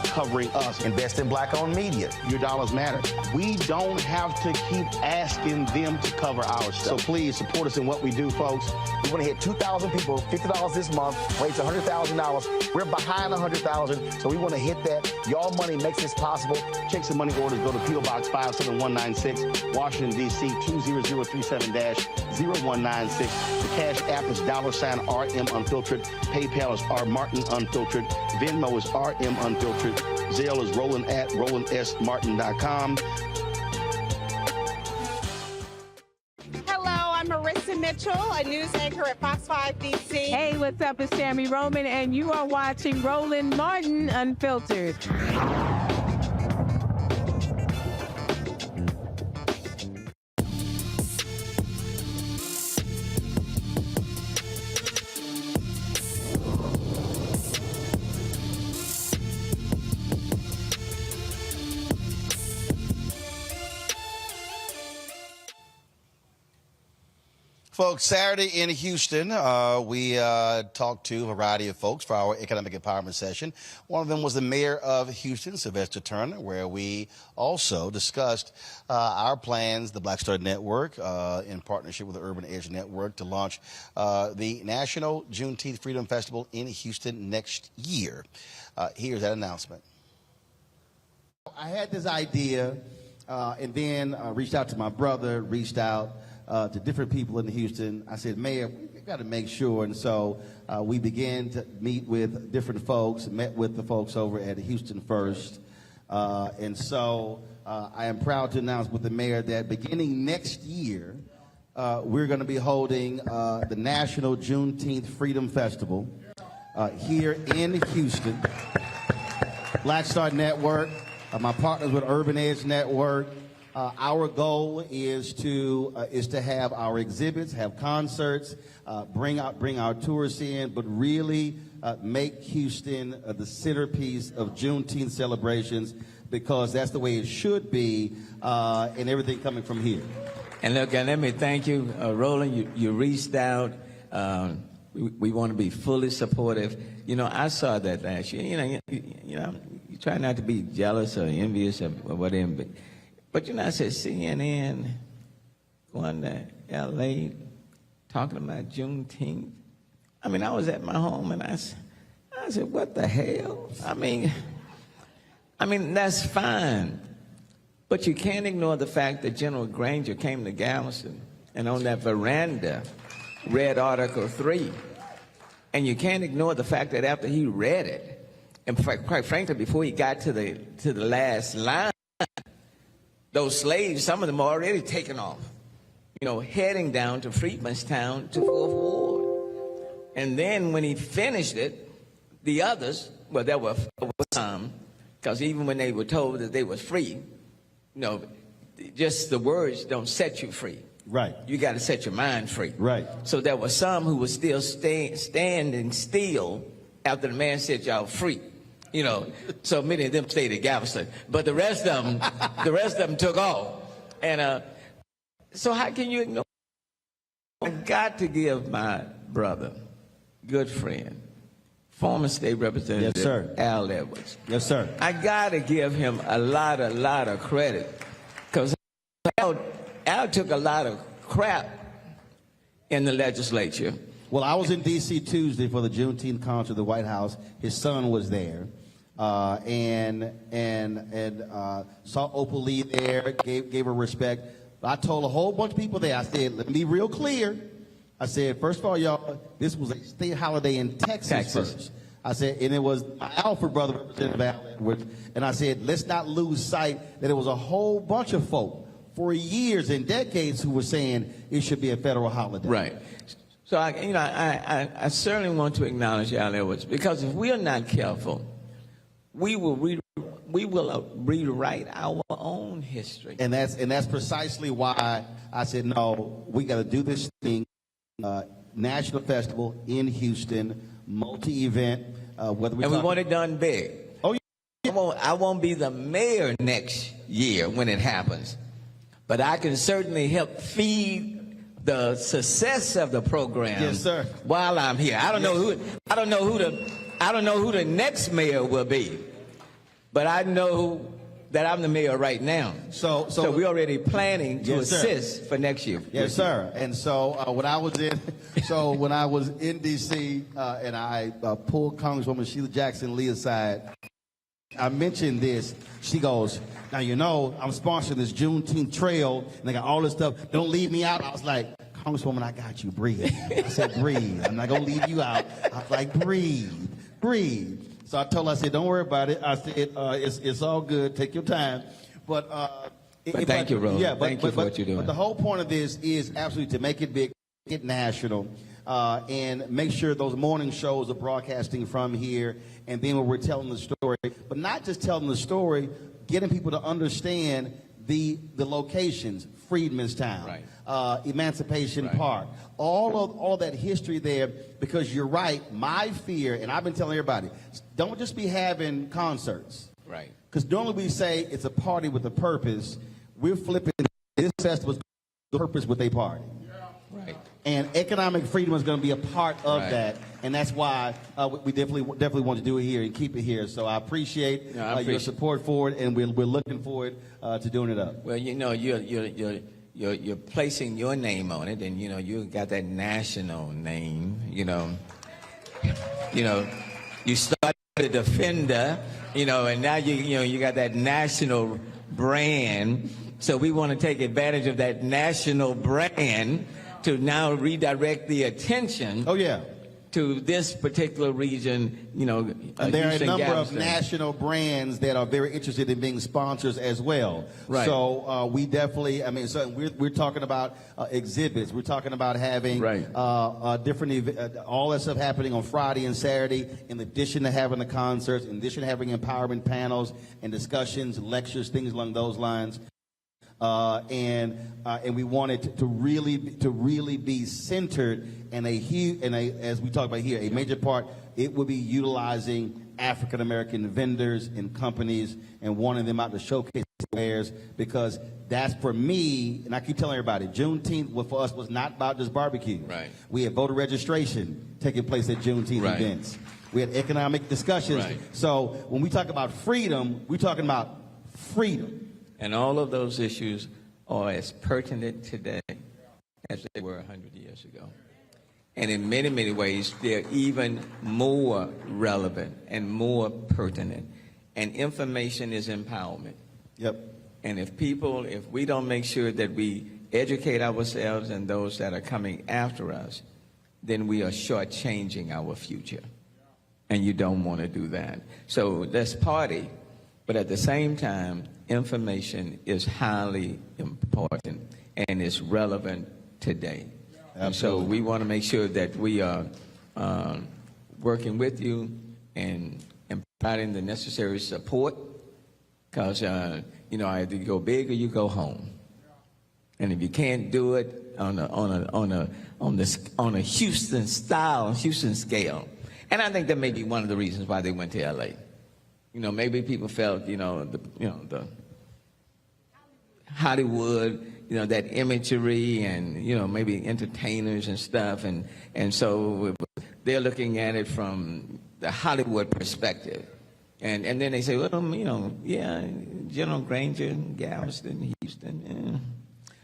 Speaker 9: covering us.
Speaker 1: Invest in black-owned media.
Speaker 9: Your dollars matter. We don't have to keep asking them to cover our stuff. So please support us in what we do, folks.
Speaker 1: We want to hit 2,000 people, $50 this month, raise $100,000. We're behind 100,000, so we want to hit that. Y'all money makes this possible. Checks and money orders go to P.O. Box 57196, Washington, D.C. 20037-0196. The Cash App is $RM Unfiltered. PayPal is R Martin Unfiltered. Venmo is RM Unfiltered. Zelle is Roland at RolandSMartin.com.
Speaker 28: I'm Marissa Mitchell, a news anchor at Fox 5 DC. Hey, what's up? It's Tammy Roman, and you are watching Roland Martin Unfiltered.
Speaker 9: Folks, Saturday in Houston, we talked to a variety of folks for our economic empowerment session. One of them was the mayor of Houston, Sylvester Turner, where we also discussed our plans, the Black Star Network, in partnership with the Urban Edge Network, to launch the National Juneteenth Freedom Festival in Houston next year. Here's that announcement.
Speaker 18: I had this idea and then reached out to my brother, reached out to different people in Houston. I said, Mayor, we got to make sure. And so we began to meet with different folks, met with the folks over at Houston First. And so I am proud to announce with the mayor that beginning next year, we're going to be holding the National Juneteenth Freedom Festival here in Houston. Black Star Network, my partners with Urban Edge Network. Our goal is to have our exhibits, have concerts, bring our tourists in, but really make Houston the centerpiece of Juneteenth celebrations, because that's the way it should be, and everything coming from here.
Speaker 19: And look, and let me thank you, Roland. You reached out. We want to be fully supportive. You know, I saw that last year. You know, you try not to be jealous or envious or whatever. But, you know, I said, CNN going to L.A. talking about Juneteenth. I mean, I was at my home, and I said, what the hell? I mean, that's fine. But you can't ignore the fact that General Granger came to Galveston and on that veranda read Article 3. And you can't ignore the fact that after he read it, and quite frankly, before he got to the last line, those slaves, some of them are already taken off, you know, heading down to Freedmanstown to 4th Ward. And then when he finished it, the others, well, there were some, because even when they were told that they were free, you know, just the words don't set you free.
Speaker 18: Right.
Speaker 19: You got to set your mind free.
Speaker 18: Right.
Speaker 19: So there were some who were still standing still after the man said y'all free. You know, so many of them stayed at Galveston, but the rest of them took off. And so how can you ignore? I got to give my brother, good friend, former state representative,
Speaker 18: yes, sir,
Speaker 19: Al Edwards.
Speaker 18: Yes, sir.
Speaker 19: I got to give him a lot of credit, because Al took a lot of crap in the legislature,
Speaker 18: Well, I was in D.C. Tuesday for the Juneteenth concert at the White House. His son was there. And saw Opal Lee there, gave her respect. I told a whole bunch of people there, I said, let me be real clear. I said, first of all, y'all, this was a state holiday in Texas first. I said, and it was my Alfred brother, Representative Alfred, and I said, let's not lose sight that it was a whole bunch of folk for years and decades who were saying it should be a federal holiday.
Speaker 19: Right. So, I certainly want to acknowledge Al Edwards, because if we are not careful, we will rewrite our own history.
Speaker 18: And that's precisely why I said, no, we got to do this thing, national festival in Houston, multi-event, whether we
Speaker 19: want it done big.
Speaker 18: Oh, yeah.
Speaker 19: I won't be the mayor next year when it happens, but I can certainly help feed the success of the program.
Speaker 18: Yes, sir.
Speaker 19: While I'm here, I don't know who the next mayor will be, but I know that I'm the mayor right now. So we're already planning to assist for next year.
Speaker 18: Yes, sir. And so when I was in D.C. And I pulled Congresswoman Sheila Jackson Lee aside, I mentioned this. She goes, now, you know, I'm sponsoring this Juneteenth trail, and they got all this stuff. Don't leave me out. I was like, Congresswoman, I got you. Breathe. I said, breathe. I'm not going to leave you out. I was like, breathe. So I told her, I said, don't worry about it. I said, it's all good. Take your time. But
Speaker 19: thank you, Roland. Yeah, thank you for what you're doing.
Speaker 18: But the whole point of this is absolutely to make it big, make it national, and make sure those morning shows are broadcasting from here, and then when we're telling the story, but not just telling the story, getting people to understand the locations, Freedmanstown, right. Emancipation right. Park, all that history there, because you're right, my fear, and I've been telling everybody, don't just be having concerts.
Speaker 19: Right.
Speaker 18: Because normally we say it's a party with a purpose. We're flipping this festival's purpose with a party.
Speaker 19: Right.
Speaker 18: And economic freedom is going to be a part of
Speaker 19: right.
Speaker 18: that, and that's why we definitely want to do it here and keep it here. So I appreciate your support for it, and we're looking forward to doing it up.
Speaker 19: Well, you know, you're placing your name on it, and you got that national name. You started a Defender, and now you got that national brand. So we want to take advantage of that national brand to now redirect the attention.
Speaker 18: Oh, yeah.
Speaker 19: To this particular region,
Speaker 18: and there are a number of national brands that are very interested in being sponsors as well.
Speaker 19: Right.
Speaker 18: So we definitely, we're talking about exhibits. We're talking about having different all that stuff happening on Friday and Saturday, in addition to having the concerts, in addition to having empowerment panels and discussions, lectures, things along those lines. And we want it to really be centered in as we talk about here, a major part. It will be utilizing African American vendors and companies and wanting them out to showcase wares, because that's, for me, and I keep telling everybody, Juneteenth for us was not about just barbecue.
Speaker 19: Right.
Speaker 18: We had voter registration taking place at Juneteenth
Speaker 19: right.
Speaker 18: events. We had economic discussions.
Speaker 19: Right.
Speaker 18: So when we talk about freedom, we're talking about freedom.
Speaker 19: And all of those issues are as pertinent today as they were 100 years ago. And in many, many ways, they're even more relevant and more pertinent. And information is empowerment.
Speaker 18: Yep.
Speaker 19: And if we don't make sure that we educate ourselves and those that are coming after us, then we are shortchanging our future. And you don't want to do that. So let's party. But at the same time, information is highly important and is relevant today. And so we want to make sure that we are working with you and providing the necessary support, because either you go big or you go home. And if you can't do it on a Houston scale, and I think that may be one of the reasons why they went to LA. Maybe people felt, the Hollywood, that imagery and, maybe entertainers and stuff. And so they're looking at it from the Hollywood perspective. And then they say, well, General Granger, Galveston, Houston.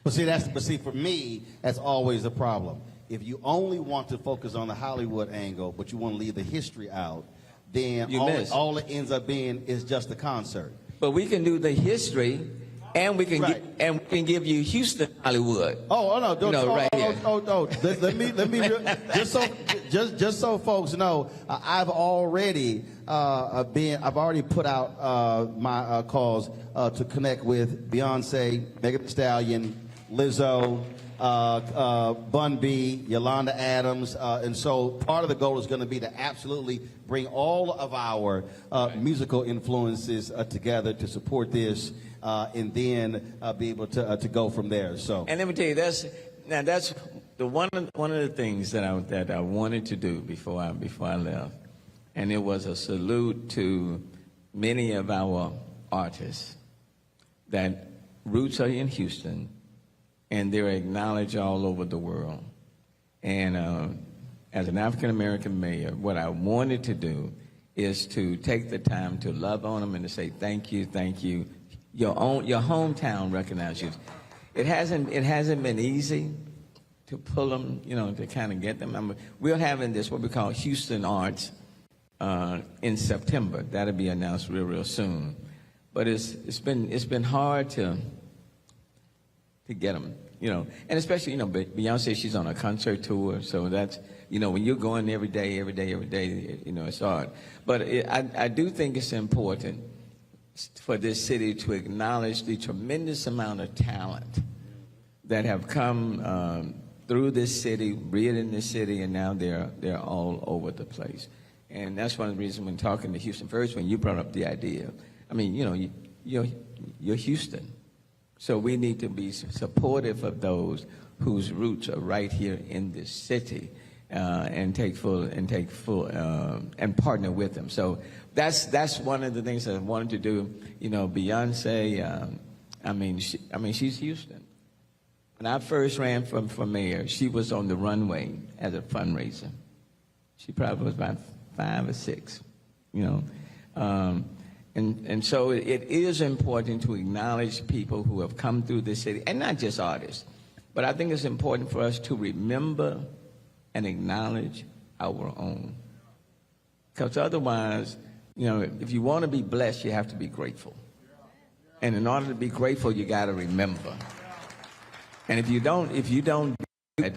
Speaker 18: But see, for me, that's always a problem. If you only want to focus on the Hollywood angle, but you want to leave the history out, then all it ends up being is just a concert.
Speaker 19: But we can do the history, and we can give you Houston Hollywood.
Speaker 18: Let me just so folks know, I've already put out my calls to connect with Beyonce, Megan Thee Stallion, Lizzo, Bun B, Yolanda Adams, and so part of the goal is going to be to absolutely bring all of our musical influences together to support this, and then be able to go from there. So,
Speaker 19: and let me tell you, that's the one of the things that I wanted to do before I left, and it was a salute to many of our artists that roots are in Houston. And they're acknowledged all over the world. And as an African-American mayor, what I wanted to do is to take the time to love on them and to say, thank you, thank you. Your hometown recognizes you. It hasn't been easy to pull them, to kind of get them. We're having this, what we call Houston Arts, in September. That'll be announced real soon. But it's been hard to get them, and especially, Beyonce, she's on a concert tour, so that's, when you're going every day, it's hard. But I do think it's important for this city to acknowledge the tremendous amount of talent that have come through this city, reared in this city, and now they're all over the place. And that's one of the reasons when talking to Houston first, when you brought up the idea, you're Houston. So we need to be supportive of those whose roots are right here in this city, and partner with them. So that's one of the things that I wanted to do. Beyonce, she's Houston. When I first ran for mayor, she was on the runway as a fundraiser. She probably was about 5 or 6, And so it is important to acknowledge people who have come through this city, and not just artists. But I think it's important for us to remember and acknowledge our own. Because otherwise, if you want to be blessed, you have to be grateful. And in order to be grateful, you got to remember. And if you don't do that,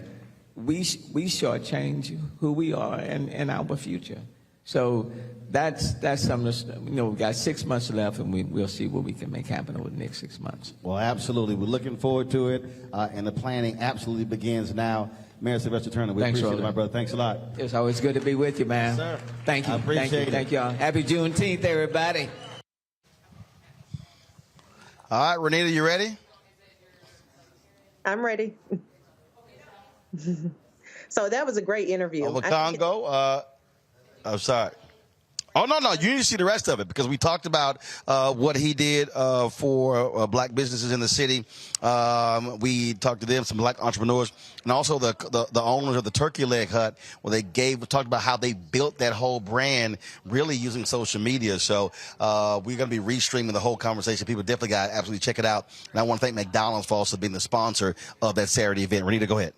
Speaker 19: we shortchange who we are and our future. So that's something, we've got 6 months left, and we'll see what we can make happen over the next 6 months.
Speaker 18: Well, absolutely. We're looking forward to it, and the planning absolutely begins now. Mayor Sylvester Turner, we appreciate it, my brother. Thanks a lot.
Speaker 19: It's always good to be with you, man.
Speaker 18: Yes, sir.
Speaker 19: Thank you.
Speaker 18: I appreciate it.
Speaker 19: Thank y'all. Happy Juneteenth, everybody.
Speaker 9: All right, Renita, you ready?
Speaker 2: I'm ready. So that was a great interview.
Speaker 9: Congo. I'm sorry. Oh, no, you need to see the rest of it, because we talked about what he did for black businesses in the city. We talked to them, some black entrepreneurs, and also the owners of the Turkey Leg Hut, where talked about how they built that whole brand really using social media. So we're going to be restreaming the whole conversation. People definitely got to absolutely check it out. And I want to thank McDonald's for also being the sponsor of that Saturday event. Renita, go ahead.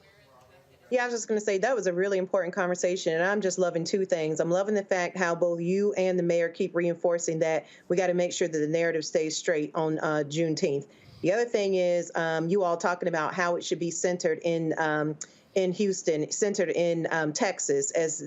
Speaker 2: Yeah, I was just going to say that was a really important conversation, and I'm just loving two things. I'm loving the fact how both you and the mayor keep reinforcing that we got to make sure that the narrative stays straight on Juneteenth. The other thing is you all talking about how it should be centered in Houston, centered in Texas as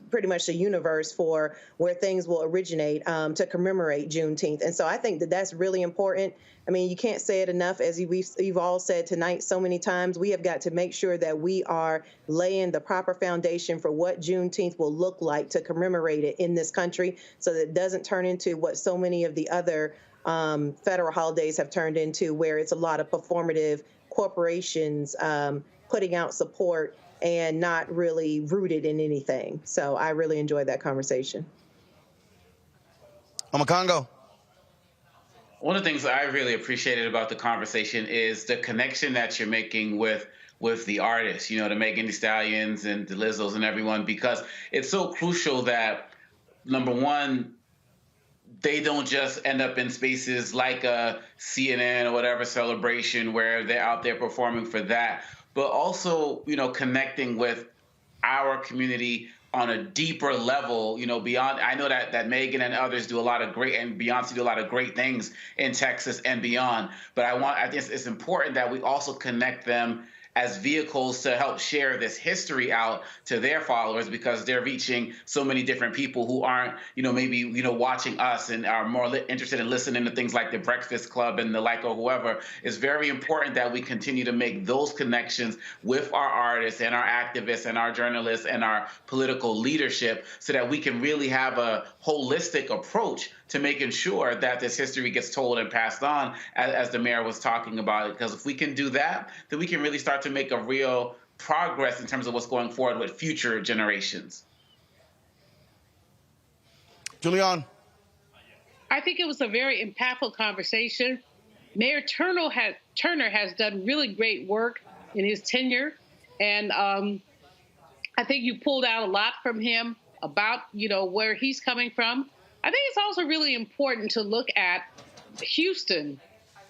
Speaker 2: pretty much the universe for where things will originate to commemorate Juneteenth. And so I think that that's really important. I mean, you can't say it enough, as you've all said tonight so many times. We have got to make sure that we are laying the proper foundation for what Juneteenth will look like to commemorate it in this country, so that it doesn't turn into what so many of the other federal holidays have turned into, where it's a lot of performative corporations putting out support and not really rooted in anything. So I really enjoyed that conversation.
Speaker 9: Congo.
Speaker 4: One of the things I really appreciated about the conversation is the connection that you're making with the artists, the Megan Thee Stallions and the Lizzos and everyone, because it's so crucial that, number one, they don't just end up in spaces like a CNN or whatever Cel-Liberation where they're out there performing for that, but also, connecting with our community on a deeper level, beyond. I know that Megan and others do a lot of great, and Beyonce do a lot of great things in Texas and beyond. But I think it's important that we also connect them as vehicles to help share this history out to their followers, because they're reaching so many different people who aren't, maybe, watching us and are more interested in listening to things like the Breakfast Club and the like, or whoever. It's very important that we continue to make those connections with our artists and our activists and our journalists and our political leadership, so that we can really have a holistic approach to making sure that this history gets told and passed on, as the mayor was talking about it. Because if we can do that, then we can really start to make a real progress in terms of what's going forward with future generations.
Speaker 9: Julian?
Speaker 11: I think it was a very impactful conversation. Mayor Turner has done really great work in his tenure. And I think you pulled out a lot from him about, where he's coming from. I think it's also really important to look at Houston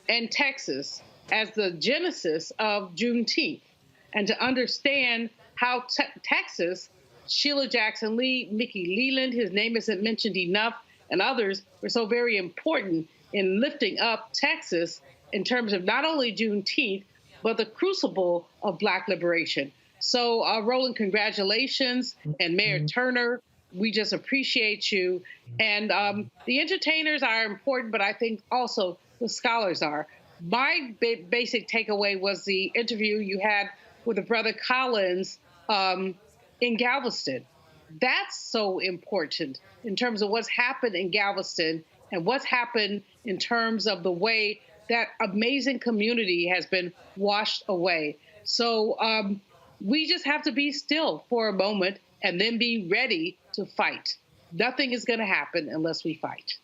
Speaker 11: and Texas as the genesis of Juneteenth, and to understand how Texas, Sheila Jackson Lee, Mickey Leland, his name isn't mentioned enough, and others were so very important in lifting up Texas in terms of not only Juneteenth, but the crucible of Black liberation. So, Roland, congratulations, and Mayor Turner, we just appreciate you. And the entertainers are important, but I think also the scholars are. My basic takeaway was the interview you had with the Brother Collins in Galveston. That's so important in terms of what's happened in Galveston and what's happened in terms of the way that amazing community has been washed away. So we just have to be still for a moment and then be ready to fight. Nothing is going to happen unless we fight.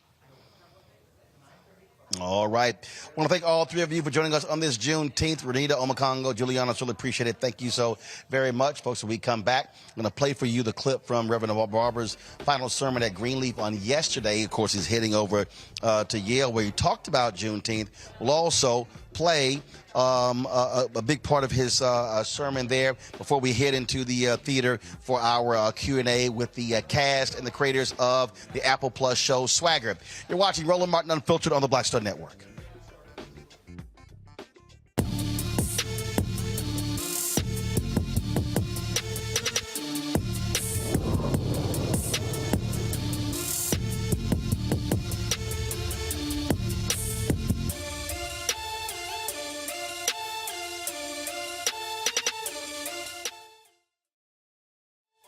Speaker 9: All right. I want to thank all three of you for joining us on this Juneteenth. Renita, Omakongo, Juliana, really appreciate it. Thank you so very much. Folks, when we come back, I'm going to play for you the clip from Reverend Barber's final sermon at Greenleaf on yesterday. Of course, he's heading over to Yale, where he talked about Juneteenth. We'll also play a big part of his sermon there before we head into the theater for our Q&A with the cast and the creators of the Apple Plus show Swagger. You're watching Roland Martin Unfiltered on the Black Star Network.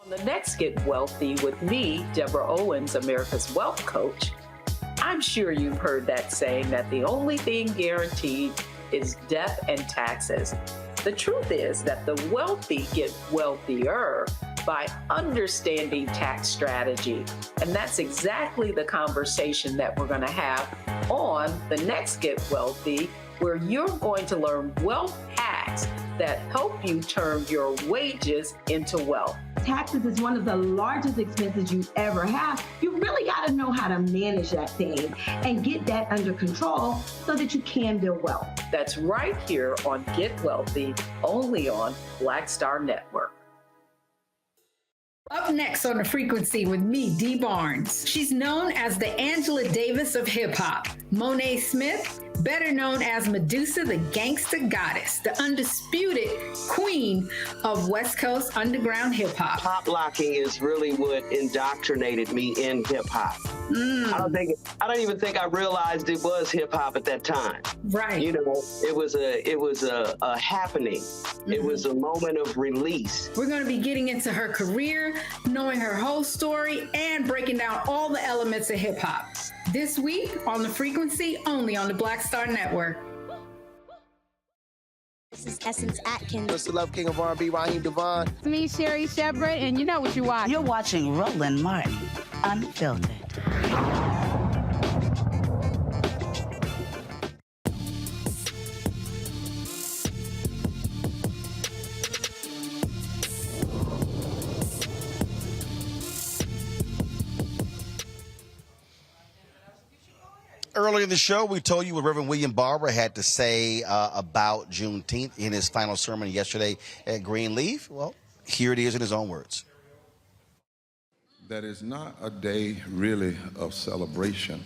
Speaker 5: The next Get Wealthy with me, Deborah Owens, America's Wealth Coach. I'm sure you've heard that saying that the only thing guaranteed is death and taxes. The truth is that the wealthy get wealthier by understanding tax strategy. And that's exactly the conversation that we're going to have on the next Get Wealthy, where you're going to learn wealth hacks that help you turn your wages into wealth.
Speaker 20: Taxes is one of the largest expenses you ever have. You really got to know how to manage that thing and get that under control so that you can build wealth.
Speaker 5: That's right here on Get Wealthy, only on Black Star Network.
Speaker 21: Up next on The Frequency with me, Dee Barnes. She's known as the Angela Davis of hip hop. Monet Smith, better known as Medusa, the gangsta goddess, the undisputed queen of West Coast underground hip hop.
Speaker 22: Pop locking is really what indoctrinated me in hip hop. I don't even think I realized it was hip hop at that time.
Speaker 21: Right.
Speaker 22: You know, it was a happening. Mm-hmm. It was a moment of release.
Speaker 21: We're going to be getting into her career, knowing her whole story, and breaking down all the elements of hip hop. This week on The Frequency, only on the Black Star Network.
Speaker 24: This is Essence Atkins.
Speaker 25: What's the love king of R&B, Raheem Devon?
Speaker 28: It's me, Sherry Shepard, and you know what you watch.
Speaker 24: You're watching Roland Martin Unfiltered.
Speaker 9: Earlier in the show, we told you what Reverend William Barber had to say about Juneteenth in his final sermon yesterday at Greenleaf. Well, here it is in his own words.
Speaker 3: That is not a day really of celebration,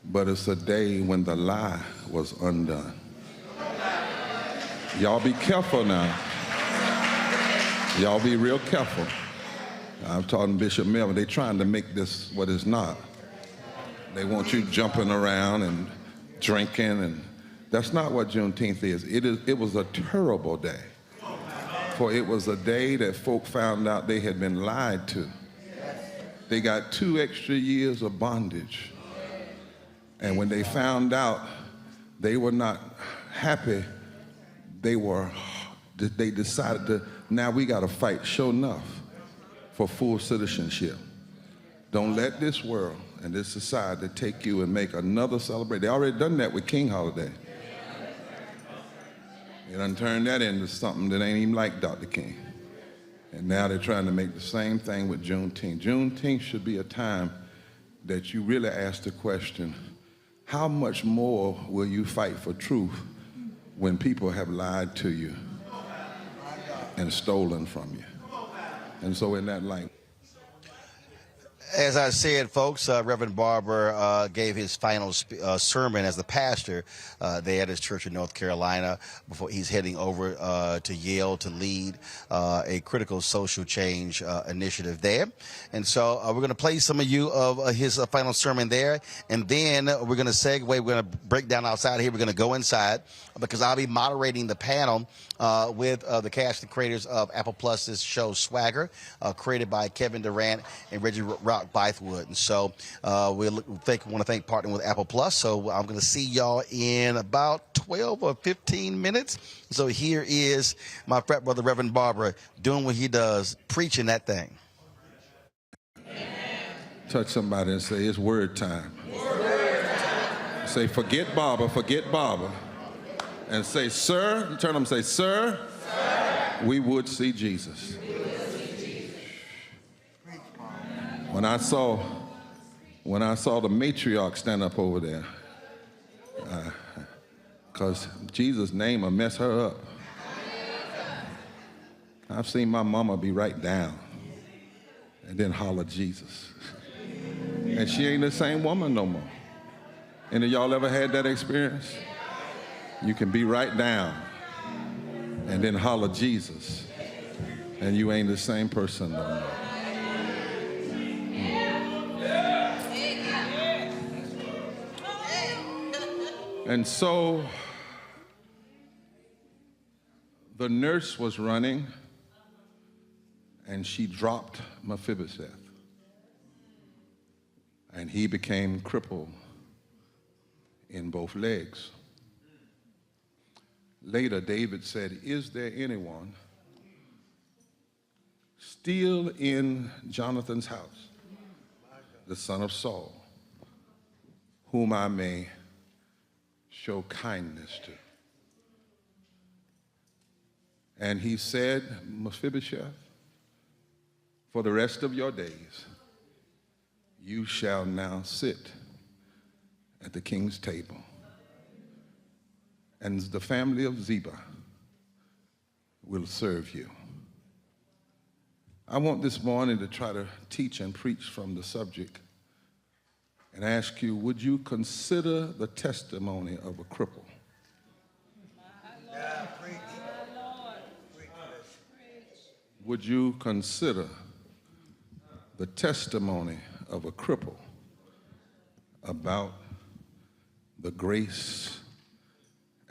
Speaker 3: but it's a day when the lie was undone. Y'all be careful now. Y'all be real careful. I'm talking Bishop Melvin. They're trying to make this what it's not. They want you jumping around and drinking, and that's not what Juneteenth is. It was a terrible day, for it was a day that folk found out they had been lied to. They got 2 extra years of bondage, and when they found out they were not happy, they decided to, now we got to fight, sure enough, for full citizenship. Don't let this world and this society take you and make another celebration. They already done that with King Holiday. They done turned that into something that ain't even like Dr. King. And now they're trying to make the same thing with Juneteenth. Juneteenth should be a time that you really ask the question, how much more will you fight for truth when people have lied to you and stolen from you? And so in that light,
Speaker 9: as I said, folks, Reverend Barber gave his final sermon as the pastor there at his church in North Carolina before he's heading over to Yale to lead a critical social change initiative there. And so we're going to play some of you of his final sermon there, and then we're going to segue. We're going to break down outside here. We're going to go inside because I'll be moderating the panel with the cast and creators of Apple Plus's show Swagger, created by Kevin Durant and Reggie Bythewood. And so we want to thank partnering with Apple Plus. So I'm going to see y'all in about 12 or 15 minutes. So here is my frat brother, Reverend Barber, doing what he does, preaching that thing.
Speaker 3: touch somebody and say, it's word time. Word time. Say, forget Barber, forget Barber. And say, sir, you turn to them and say, sir, we would see Jesus. When I saw the matriarch stand up over there, because Jesus' name will mess her up. I've seen my mama be right down and then holler Jesus. And she ain't the same woman no more. Any of y'all ever had that experience? You can be right down and then holler Jesus, and you ain't the same person no more. And so the nurse was running, and she dropped Mephibosheth, and he became crippled in both legs. Later, David said, is there anyone still in Jonathan's house, the son of Saul, whom I may show kindness to? And he said, Mephibosheth, for the rest of your days, you shall now sit at the king's table. And the family of Ziba will serve you. I want this morning to try to teach and preach from the subject and ask you, would you consider the testimony of a cripple? Would you consider the testimony of a cripple about the grace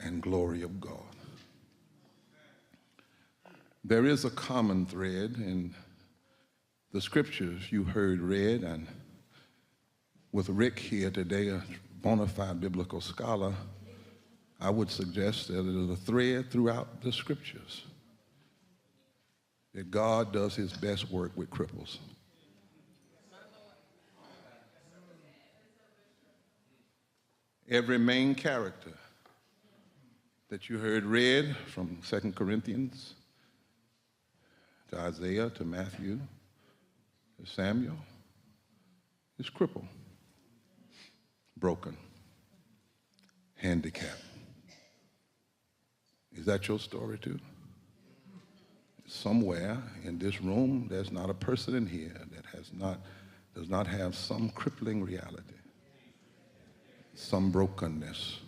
Speaker 3: and glory of God? There is a common thread in the scriptures you heard read, and with Rick here today, a bona fide biblical scholar, I would suggest that it is a thread throughout the scriptures that God does his best work with cripples. Every main character that you heard read from 2 Corinthians to Isaiah to Matthew to Samuel is crippled. broken, handicapped. Is that your story too? Somewhere in this room, there's not a person in here that does not have some crippling reality, some brokenness,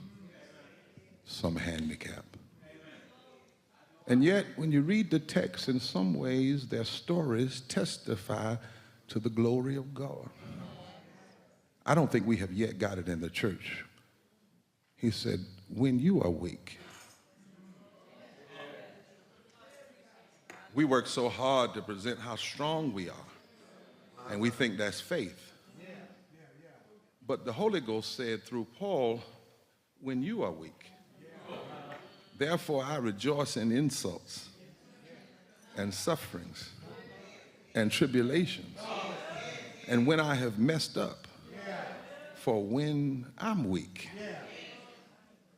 Speaker 3: some handicap. And yet, when you read the text, in some ways, their stories testify to the glory of God. I don't think we have yet got it in the church. He said, when you are weak. We work so hard to present how strong we are, and we think that's faith. But the Holy Ghost said through Paul, when you are weak. Therefore, I rejoice in insults and sufferings and tribulations. And when I have messed up, for when I'm weak,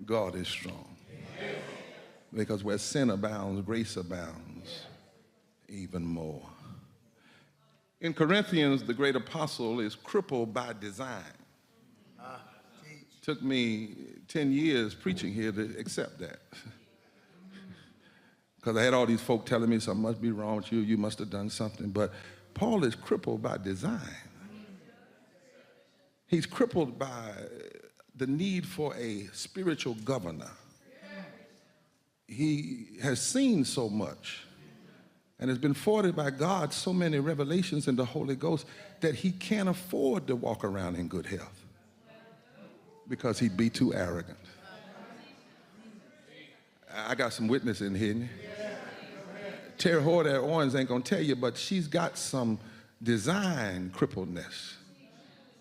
Speaker 3: God is strong. Because where sin abounds, grace abounds even more. In Corinthians, the great apostle is crippled by design. Took me 10 years preaching here to accept that. Because I had all these folk telling me something must be wrong with you, you must have done something. But Paul is crippled by design. He's crippled by the need for a spiritual governor. He has seen so much and has been afforded by God so many revelations in the Holy Ghost that he can't afford to walk around in good health because he'd be too arrogant. I got some witness in here. Terry Hoard at Owens ain't gonna tell you, but she's got some design crippledness.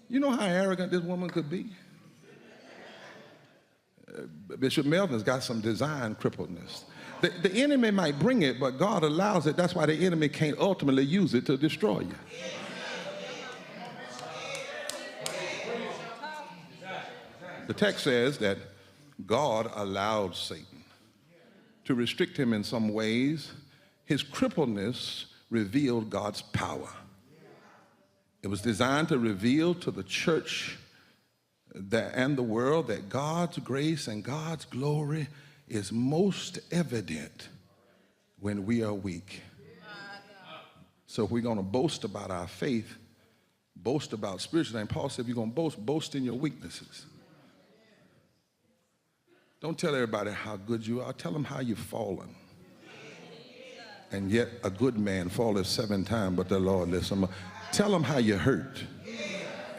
Speaker 3: You know how arrogant this woman could be? Bishop Melvin's got some design crippledness. The enemy might bring it, but God allows it. That's why the enemy can't ultimately use it to destroy you. The text says that God allowed Satan to restrict him in some ways. His crippledness revealed God's power. It was designed to reveal to the church and the world that God's grace and God's glory is most evident when we are weak. So if we're going to boast about our faith, boast about spiritual things. Paul said, if you're going to boast in your weaknesses. Don't tell everybody how good you are. Tell them how you've fallen. And yet a good man falleth 7 times, but the Lord lifts him up. Tell them how you hurt.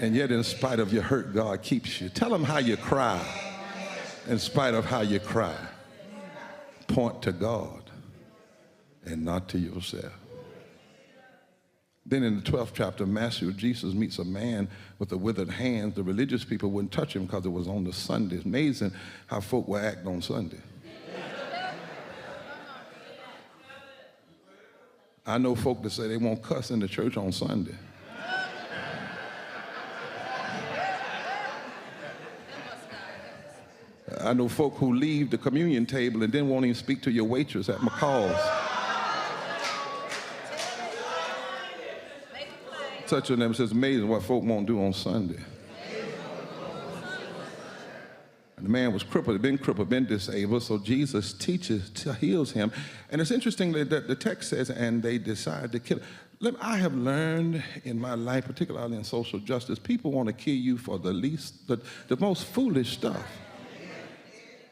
Speaker 3: And yet in spite of your hurt, God keeps you. Tell them how you cry. In spite of how you cry. Point to God and not to yourself. Then in the 12th chapter of Matthew, Jesus meets a man with a withered hand. The religious people wouldn't touch him because it was on the Sunday. It's amazing how folk will act on Sunday. I know folk that say they won't cuss in the church on Sunday. I know folk who leave the communion table and then won't even speak to your waitress at McCall's. Touch on them, says, amazing what folk won't do on Sunday. And the man was crippled, been disabled, so Jesus heals him. And it's interesting that the text says, and they decide to kill him. I have learned in my life, particularly in social justice, people want to kill you for the most foolish stuff.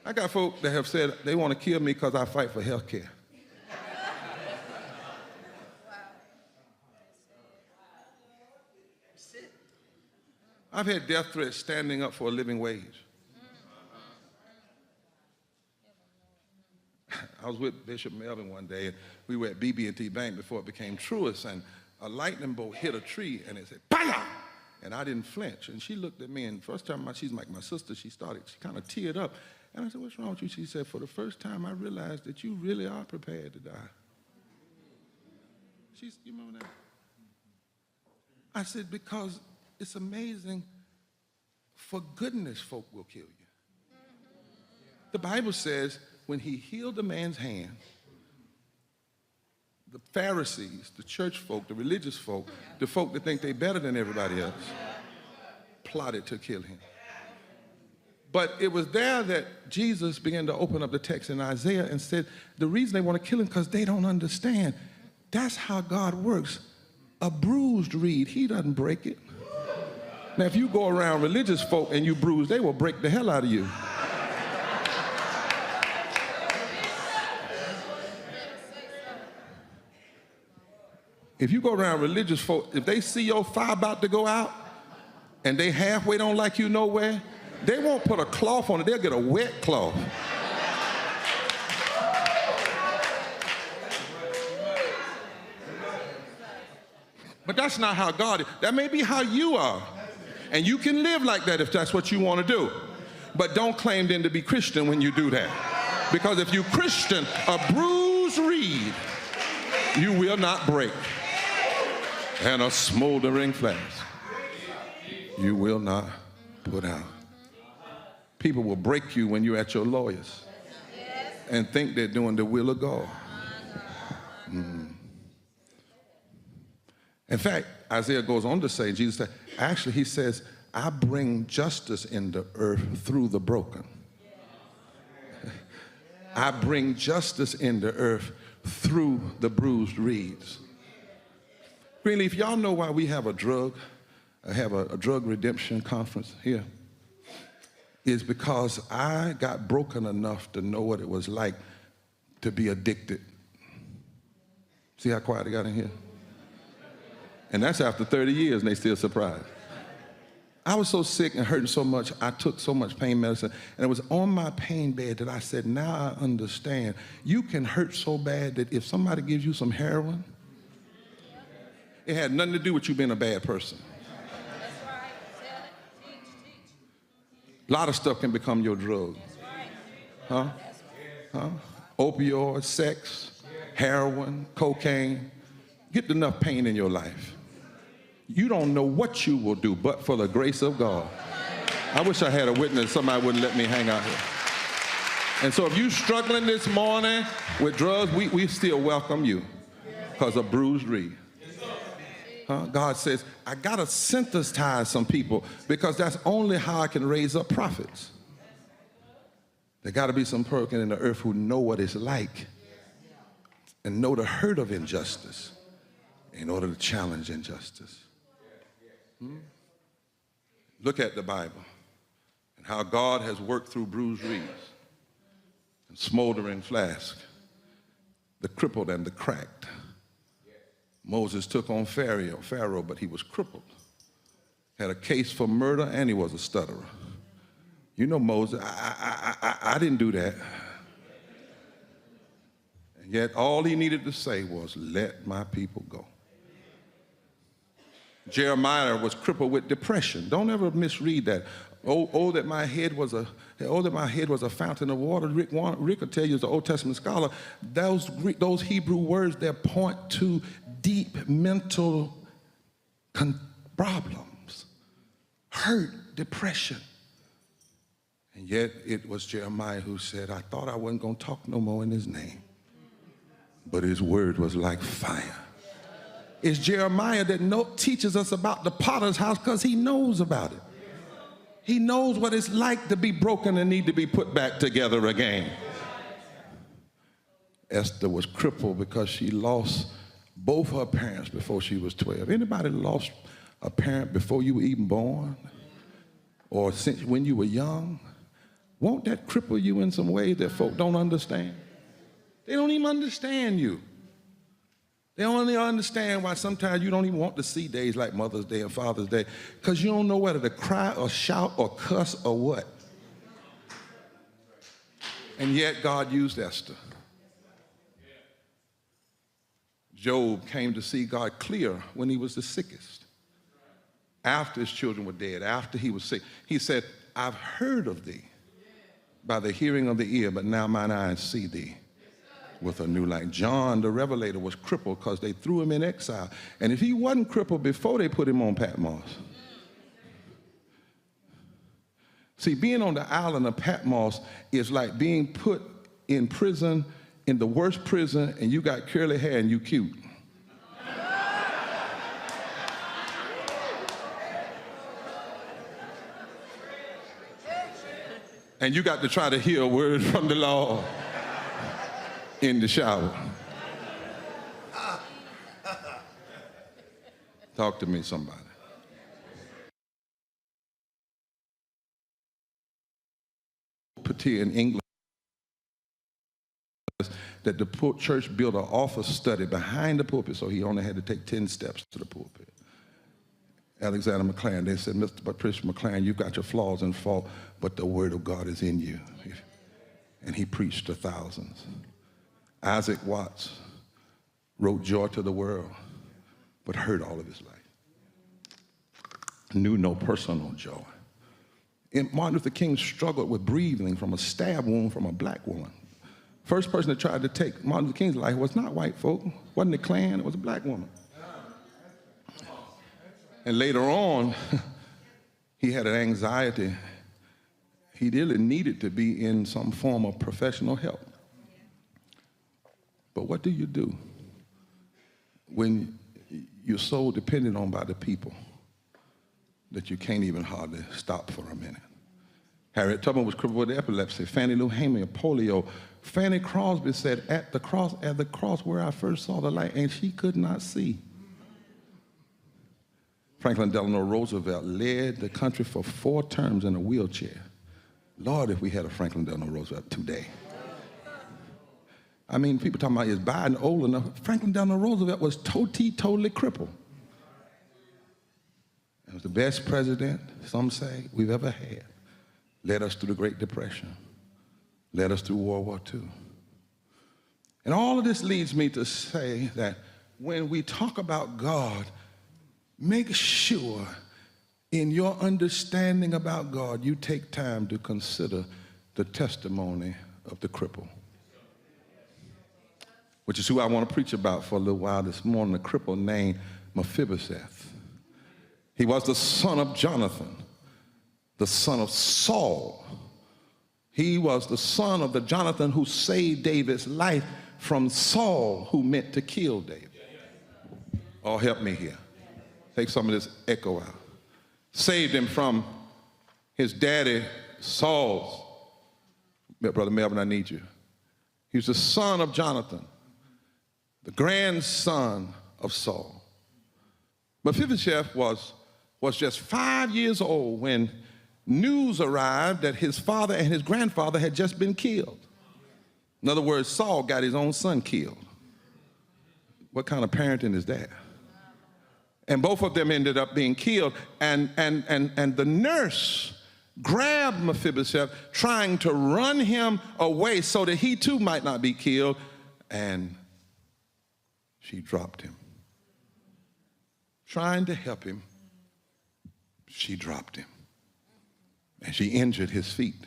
Speaker 3: I got folk that have said they want to kill me because I fight for health care. I've had death threats standing up for a living wage. I was with Bishop Melvin one day, and we were at BB&T Bank before it became Truist, and a lightning bolt hit a tree, and it said, "Bang!" And I didn't flinch. And she looked at me, and first time she's like my sister, she kind of teared up. And I said, "What's wrong with you?" She said, "For the first time, I realized that you really are prepared to die." You remember that? I said, because it's amazing, for goodness, folk will kill you. The Bible says when he healed the man's hand, the Pharisees, the church folk, the religious folk, the folk that think they're better than everybody else, plotted to kill him. But it was there that Jesus began to open up the text in Isaiah and said, the reason they want to kill him because they don't understand. That's how God works. A bruised reed, he doesn't break it. Now, if you go around religious folk and you bruise, they will break the hell out of you. If you go around religious folk, if they see your fire about to go out and they halfway don't like you nowhere, they won't put a cloth on it, they'll get a wet cloth. But that's not how God is. That may be how you are. And you can live like that if that's what you want to do. But don't claim then to be Christian when you do that. Because if you're Christian, a bruised reed, you will not break. And a smoldering flask, you will not put out. People will break you when you're at your lawyer's and think they're doing the will of God. In fact, Isaiah goes on to say, Jesus said, actually he says, I bring justice in the earth through the broken. I bring justice in the earth through the bruised reeds. Greenleaf, y'all know why we have a drug redemption conference here? Is because I got broken enough to know what it was like to be addicted. See how quiet it got in here? And that's after 30 years and they still surprised. I was so sick and hurting so much, I took so much pain medicine, and it was on my pain bed that I said, now I understand. You can hurt so bad that if somebody gives you some heroin, it had nothing to do with you being a bad person. A lot of stuff can become your drug. Huh? Opioids, sex, heroin, cocaine. Get enough pain in your life. You don't know what you will do but for the grace of God. I wish I had a witness. Somebody wouldn't let me hang out here. And so if you're struggling this morning with drugs, we still welcome you because of bruised reed. God says, I got to synthesize some people because that's only how I can raise up prophets. There got to be some person in the earth who know what it's like and know the hurt of injustice in order to challenge injustice. Look at the Bible and how God has worked through bruised reeds and smoldering flask, the crippled and the cracked. Moses took on Pharaoh, but he was crippled. Had a case for murder, and he was a stutterer. You know Moses, I didn't do that. And yet all he needed to say was, let my people go. Jeremiah was crippled with depression. Don't ever misread that. Oh, that my head was a fountain of water. Rick will tell you, as an Old Testament scholar, those Hebrew words there point to deep mental problems, hurt, depression. And yet it was Jeremiah who said, I thought I wasn't going to talk no more in his name, but his word was like fire. It's Jeremiah that teaches us about the potter's house because he knows about it. He knows what it's like to be broken and need to be put back together again. Esther was crippled because she lost both her parents before she was 12. Anybody lost a parent before you were even born? Or since when you were young? Won't that cripple you in some ways that folk don't understand? They don't even understand you. They only understand why sometimes you don't even want to see days like Mother's Day and Father's Day because you don't know whether to cry or shout or cuss or what. And yet God used Esther. Job came to see God clear when he was the sickest. After his children were dead, after he was sick, he said, I've heard of thee by the hearing of the ear, but now mine eyes see thee with a new light. John the Revelator was crippled because they threw him in exile. And if he wasn't crippled before they put him on Patmos. See, being on the island of Patmos is like being put in prison, in the worst prison, and you got curly hair and you cute. And you got to try to hear a word from the Lord in the shower. Talk to me, somebody. In England, that the church built an office study behind the pulpit, so he only had to take 10 steps to the pulpit. Alexander McLaren, they said, Mr. Patricia McLaren, you've got your flaws and fault, but the word of God is in you. And he preached to thousands. Isaac Watts wrote Joy to the World, but hurt all of his life. Knew no personal joy. And Martin Luther King struggled with breathing from a stab wound from a black woman. First person that tried to take Martin Luther King's life was not white folk, wasn't the Klan, it was a black woman. And later on, he had an anxiety. He really needed to be in some form of professional help. But what do you do when you're so dependent on by the people that you can't even hardly stop for a minute? Harriet Tubman was crippled with epilepsy. Fannie Lou Hamer, polio. Fanny Crosby said, at the cross where I first saw the light, and she could not see. Franklin Delano Roosevelt led the country for 4 terms in a wheelchair. Lord, if we had a Franklin Delano Roosevelt today. I mean, people talking about is Biden old enough. Franklin Delano Roosevelt was totally crippled. It was the best president, some say, we've ever had. Led us through the Great Depression. Led us through World War II. And all of this leads me to say that when we talk about God, make sure in your understanding about God, you take time to consider the testimony of the cripple, which is who I want to preach about for a little while this morning, a cripple named Mephibosheth. He was the son of Jonathan, the son of Saul. He was the son of the Jonathan who saved David's life from Saul, who meant to kill David. Oh, help me here. Take some of this echo out. Saved him from his daddy, Saul's. Brother Melvin, I need you. He was the son of Jonathan, the grandson of Saul. Mephibosheth was just 5 years old when news arrived that his father and his grandfather had just been killed. In other words, Saul got his own son killed. What kind of parenting is that? And both of them ended up being killed. And the nurse grabbed Mephibosheth, trying to run him away so that he too might not be killed. And she dropped him. Trying to help him, she dropped him. And she injured his feet.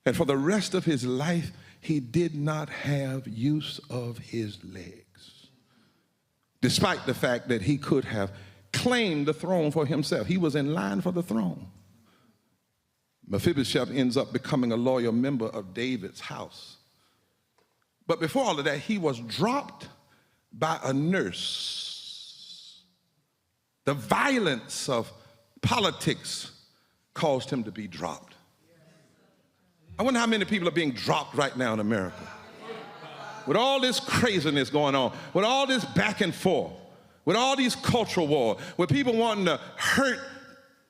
Speaker 3: And for the rest of his life, he did not have use of his legs, despite the fact that he could have claimed the throne for himself. He was in line for the throne. Mephibosheth ends up becoming a loyal member of David's house. But before all of that, he was dropped by a nurse. The violence of politics caused him to be dropped. I wonder how many people are being dropped right now in America. With all this craziness going on, with all this back and forth, with all these cultural wars, with people wanting to hurt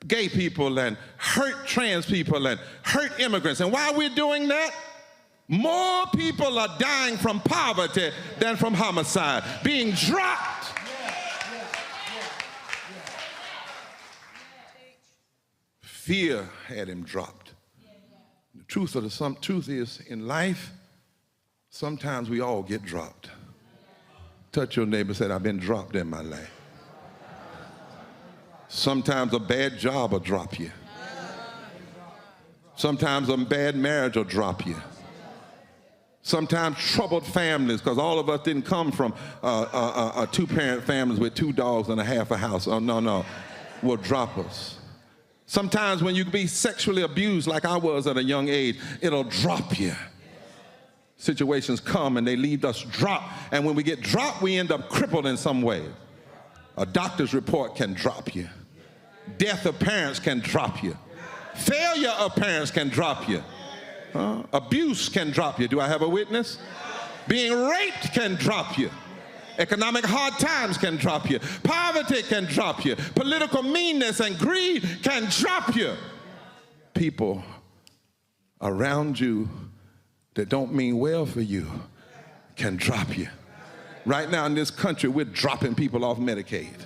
Speaker 3: gay people and hurt trans people and hurt immigrants. And while we're doing that, more people are dying from poverty than from homicide, being dropped. Fear had him dropped. The truth is, in life, sometimes we all get dropped. Touch your neighbor and say, I've been dropped in my life. Sometimes a bad job will drop you. Sometimes a bad marriage will drop you. Sometimes troubled families, because all of us didn't come from two-parent families with 2 dogs and a half a house. Oh, no, will drop us. Sometimes when you be sexually abused like I was at a young age, it'll drop you. Situations come and they leave us dropped. And when we get dropped, we end up crippled in some way. A doctor's report can drop you. Death of parents can drop you. Failure of parents can drop you. Abuse can drop you. Do I have a witness? Being raped can drop you. Economic hard times can drop you. Poverty can drop you. Political meanness and greed can drop you. People around you that don't mean well for you can drop you. Right now in this country, we're dropping people off Medicaid.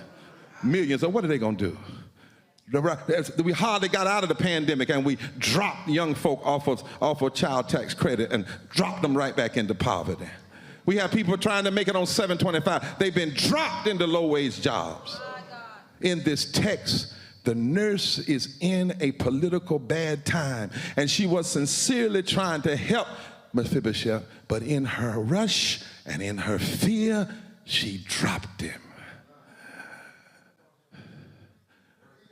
Speaker 3: Millions. What are they going to do? We hardly got out of the pandemic and we dropped young folk off of child tax credit and dropped them right back into poverty. We have people trying to make it on 725. They've been dropped into low-wage jobs. In this text, the nurse is in a political bad time, and she was sincerely trying to help Mephibosheth, but in her rush and in her fear, she dropped him.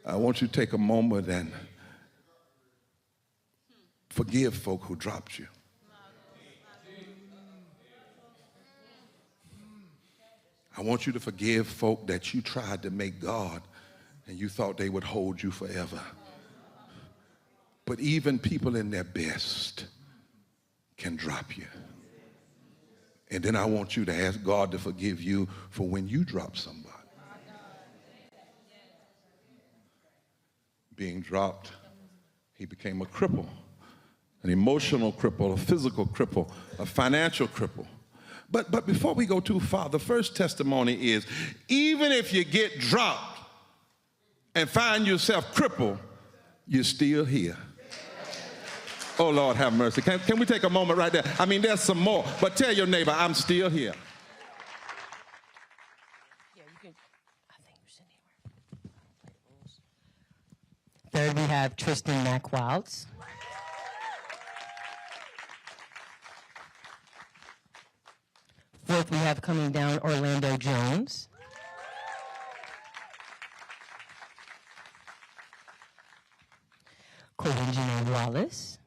Speaker 3: I want you to take a moment and forgive folk who dropped you. I want you to forgive folk that you tried to make God and you thought they would hold you forever. But even people in their best can drop you. And then I want you to ask God to forgive you for when you drop somebody. Being dropped, he became a cripple, an emotional cripple, a physical cripple, a financial cripple. But before we go too far, the first testimony is, even if you get dropped and find yourself crippled, you're still here. Oh, Lord, have mercy. Can we take a moment right there? I mean, there's some more, but tell your neighbor, I'm still here.
Speaker 6: Third, we have Tristan McWilds. Fourth, we have coming down Orlando Jones. Corinne Wallace.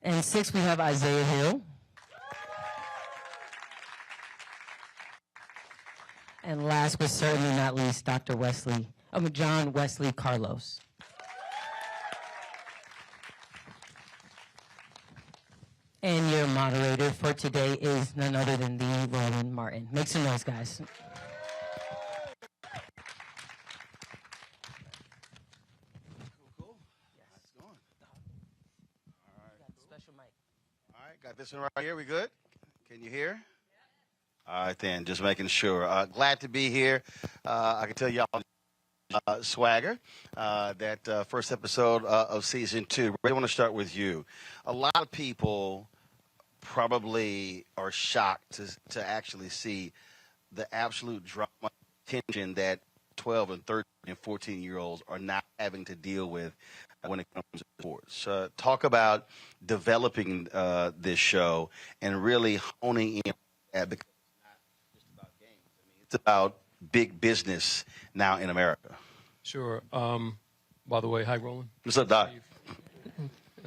Speaker 6: And sixth, we have Isaiah Hill. And last but certainly not least, John Wesley Carlos. And your moderator for today is none other than the Roland Martin. Make some noise, guys.
Speaker 9: Cool. Yeah, it's going. All right. Got the special mic. All right, got this one right here. We good? Can you hear? All right, then, just making sure. Glad to be here. I can tell y'all swagger, that first episode of season 2. I want to start with you. A lot of people probably are shocked to actually see the absolute drama tension that 12 and 13 and 14-year-olds are not having to deal with when it comes to sports. Talk about developing this show and really honing in at, because it's not just about games. I mean, it's about big business now in America.
Speaker 10: Sure. By the way, hi, Roland.
Speaker 9: What's up, Doc?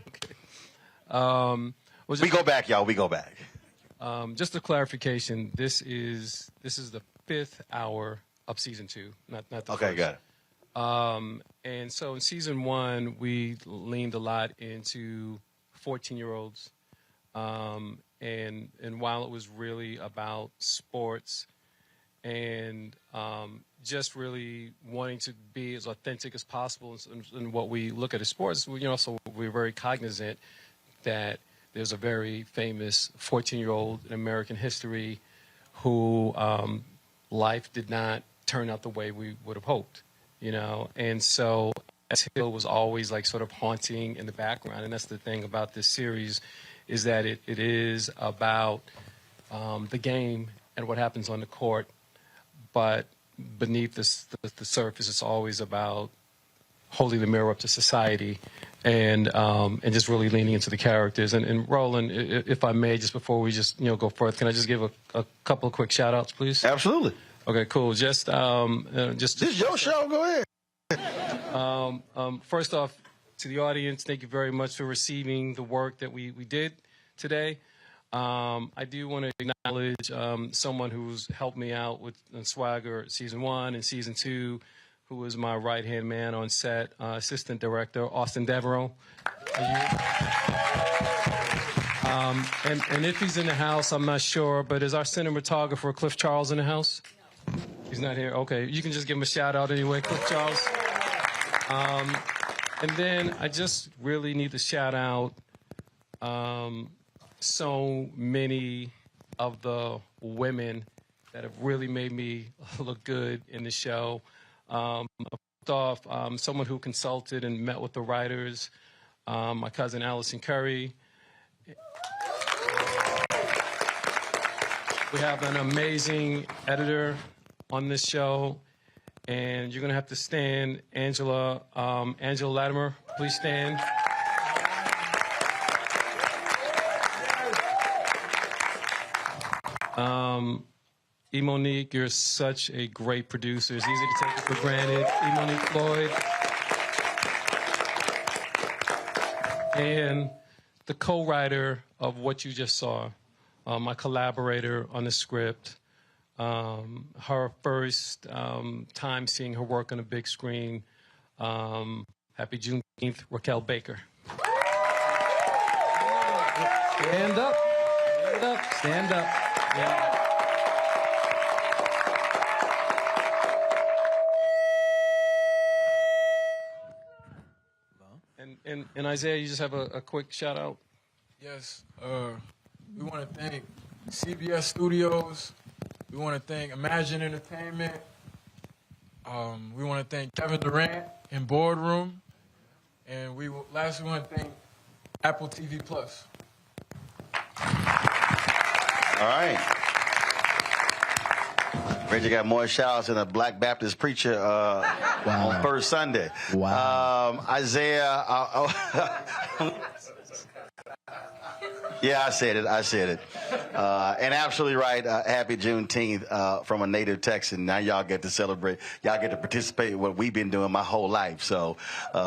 Speaker 10: Okay.
Speaker 9: We go back, y'all. We go back.
Speaker 10: Just a clarification. This is the 5th hour of season 2, not the first.
Speaker 9: Okay, got it.
Speaker 10: And so in season 1, we leaned a lot into 14-year-olds. And while it was really about sports and just really wanting to be as authentic as possible in what we look at as sports, so we're very cognizant that there's a very famous 14-year-old in American history who life did not turn out the way we would have hoped, And so Hill was always like sort of haunting in the background. And that's the thing about this series, is that it is about the game and what happens on the court, but beneath the surface, it's always about holding the mirror up to society and just really leaning into the characters. And Roland, if I may, just before we just go further, can I just give a couple of quick shout outs, please?
Speaker 9: Absolutely.
Speaker 10: Okay, cool. Just
Speaker 9: this is your show. Go
Speaker 10: ahead. First off, to the audience, thank you very much for receiving the work that we did today. I do want to acknowledge someone who's helped me out with Swagger season 1 and season 2, who was my right-hand man on set, assistant director Austin Devereaux. And if he's in the house, I'm not sure, but is our cinematographer Cliff Charles in the house? He's not here. Okay, you can just give him a shout out anyway, Cliff Charles. And then I just really need to shout out so many of the women that have really made me look good in the show. First off, someone who consulted and met with the writers, my cousin Allison Curry. We have an amazing editor on this show, and you're going to have to stand. Angela Latimer, please stand. Monique, you're such a great producer. It's easy to take it for granted. Monique Floyd. And the co-writer of what you just saw, my collaborator on the script, her first time seeing her work on a big screen. Happy Juneteenth, Raquel Baker. Stand up, stand up, stand up. Yeah. And Isaiah, you just have a quick shout out?
Speaker 7: Yes. We want to thank CBS Studios. We want to thank Imagine Entertainment. We want to thank Kevin Durant in Boardroom. And lastly, we want to thank Apple TV Plus.
Speaker 9: All right. Reggie got more shouts than a Black Baptist preacher on First Sunday.
Speaker 18: Wow.
Speaker 9: Isaiah. Yeah, I said it. And absolutely right. Happy Juneteenth from a native Texan. Now y'all get to celebrate. Y'all get to participate in what we've been doing my whole life. So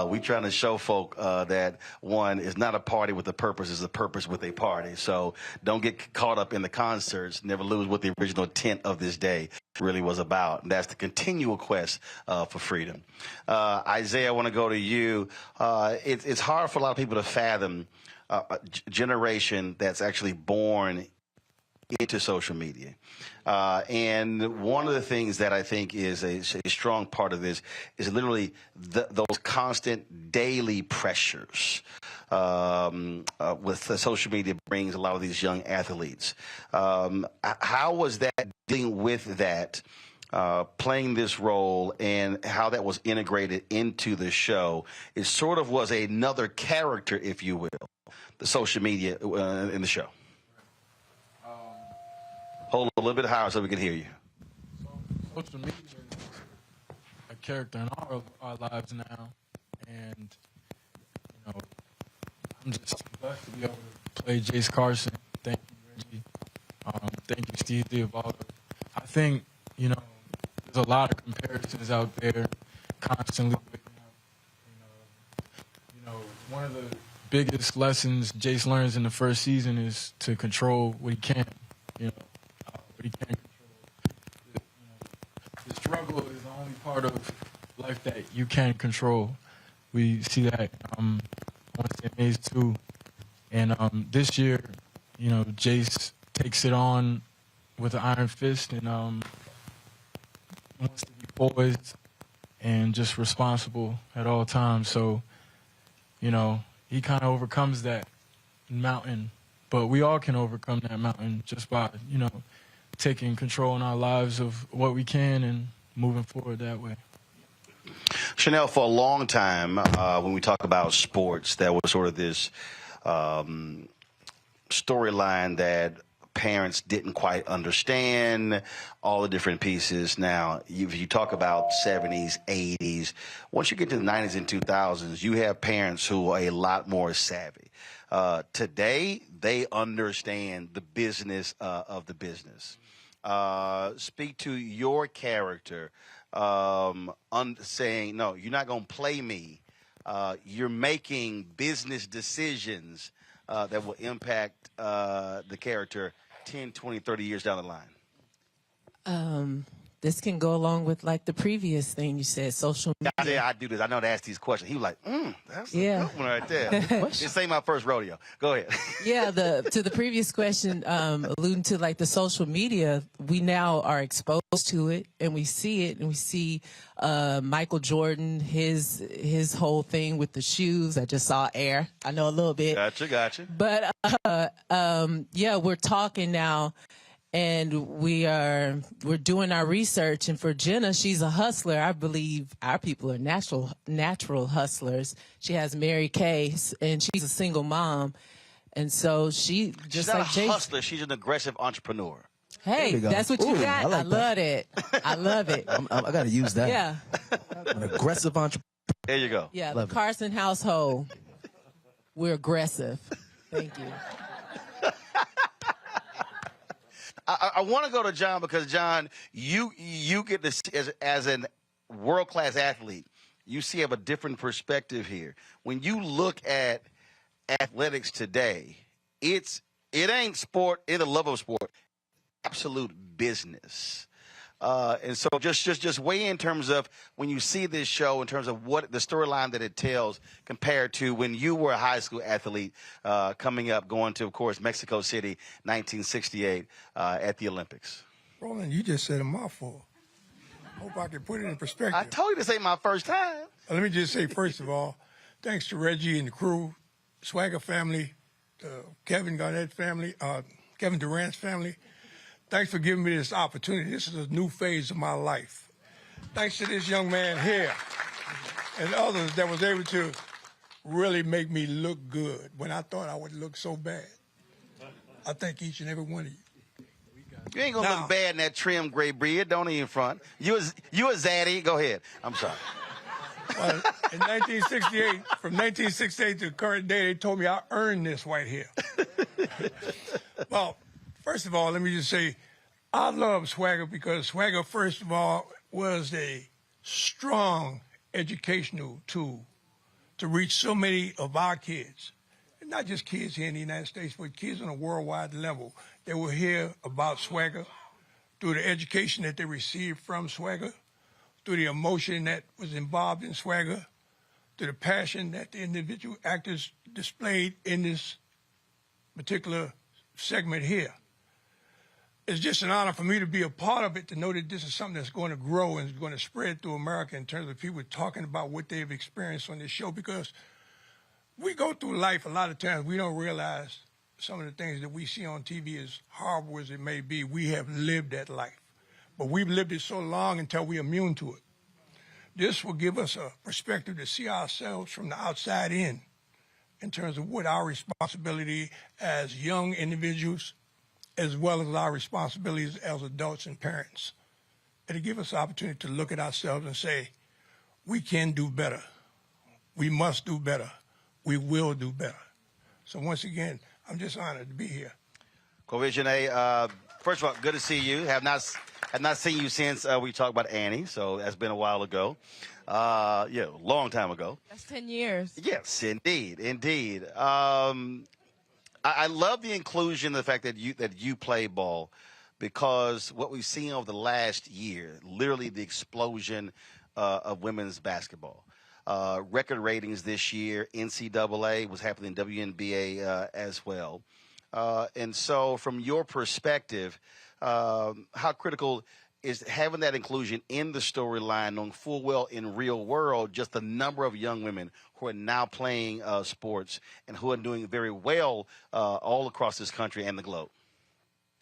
Speaker 9: we trying to show folk that one is not a party with a purpose, it's a purpose with a party. So don't get caught up in the concerts. Never lose what the original intent of this day really was about. And that's the continual quest for freedom. Isaiah, I want to go to you. It's hard for a lot of people to fathom a generation that's actually born into social media. And one of the things that I think is a strong part of this is literally those constant daily pressures with the social media brings a lot of these young athletes. How was that dealing with that? Playing this role and how that was integrated into the show? It sort of was another character, if you will, the social media in the show. Hold a little bit higher so we can hear you.
Speaker 7: Social media is a character in all of our lives now, and I'm just blessed to be able to play Jace Carson. Thank you, Reggie. Thank you, Steve Diavaldo. I think there's a lot of comparisons out there, constantly. One of the biggest lessons Jace learns in the first season is to control what he can. What he can't control. The struggle is the only part of life that you can control. We see that on St. Mays too. And this year, Jace takes it on with an iron fist and wants to be poised and just responsible at all times. So, he kind of overcomes that mountain. But we all can overcome that mountain just by, taking control in our lives of what we can and moving forward that way.
Speaker 9: Chanel, for a long time, when we talk about sports, there was sort of this storyline that parents didn't quite understand all the different pieces. Now, if you talk about 70s, 80s, once you get to the 90s and 2000s, you have parents who are a lot more savvy. Today, they understand the business of the business. Speak to your character, saying, no, you're not going to play me. You're making business decisions that will impact the character 10, 20, 30 years down the line?
Speaker 12: This can go along with like the previous thing you said, social media.
Speaker 9: I do this. I know to ask these questions. He was like, that's a
Speaker 12: Yeah.
Speaker 9: good one right there. This ain't my first rodeo. Go ahead.
Speaker 12: Yeah, to the previous question, alluding to like the social media, we now are exposed to it and we see it, and we see Michael Jordan, his whole thing with the shoes. I just saw Air. I know a little bit.
Speaker 9: Gotcha.
Speaker 12: But yeah, we're talking now. And we're doing our research, and for Jenna, she's a hustler. I believe our people are natural hustlers. She has Mary Kay, and she's a single mom, and so she's
Speaker 9: not
Speaker 12: like
Speaker 9: a hustler. She's an aggressive entrepreneur.
Speaker 12: Hey, that's what you got. I love it. I love it.
Speaker 13: I got to use that.
Speaker 12: Yeah.
Speaker 13: An aggressive entrepreneur.
Speaker 9: There you go.
Speaker 12: Yeah,
Speaker 13: Love
Speaker 12: the Carson household, we're aggressive. Thank you.
Speaker 9: I want to go to John because, John, you get this as a world-class athlete. You have a different perspective here. When you look at athletics today, it ain't sport, it's a love of sport, absolute business. And so just weigh in terms of when you see this show, in terms of what the storyline that it tells compared to when you were a high school athlete coming up, going to, of course, Mexico City, 1968 at the Olympics.
Speaker 14: Roland, you just said a mouthful. Hope I can put it in perspective.
Speaker 9: I told you this ain't my first time.
Speaker 14: Let me just say, first of all, thanks to Reggie and the crew, Swagger family, Kevin Garnett family, Kevin Durant's family. Thanks for giving me this opportunity. This is a new phase of my life. Thanks to this young man here and others that was able to really make me look good when I thought I would look so bad. I thank each and every one of you.
Speaker 9: You ain't gonna look bad in that trim gray beard. Don't even front. You a zaddy. Go ahead. I'm sorry.
Speaker 14: In 1968, from 1968 to the current day, they told me I earned this white hair. Well, first of all, let me just say, I love Swagger because Swagger, first of all, was a strong educational tool to reach so many of our kids. And not just kids here in the United States, but kids on a worldwide level. They will hear about Swagger through the education that they received from Swagger, through the emotion that was involved in Swagger, through the passion that the individual actors displayed in this particular segment here. It's just an honor for me to be a part of it, to know that this is something that's going to grow and is going to spread through America in terms of people talking about what they've experienced on this show, because we go through life a lot of times, we don't realize some of the things that we see on TV, as horrible as it may be. We have lived that life, but we've lived it so long until we're immune to it. This will give us a perspective to see ourselves from the outside in terms of what our responsibility as young individuals, as well as our responsibilities as adults and parents. It'll give us the opportunity to look at ourselves and say, we can do better. We must do better. We will do better. So once again, I'm just honored to be here.
Speaker 9: Covision A, first of all, good to see you. Have not seen you since we talked about Annie, so that's been a while ago. A long time ago.
Speaker 15: That's 10 years.
Speaker 9: Yes, indeed. I love the inclusion, the fact that you play ball, because what we've seen over the last year, literally the explosion of women's basketball. Record ratings this year, NCAA was happening, WNBA as well. And so from your perspective, how critical is having that inclusion in the storyline, knowing full well in real world just the number of young women who are now playing sports and who are doing very well all across this country and the globe?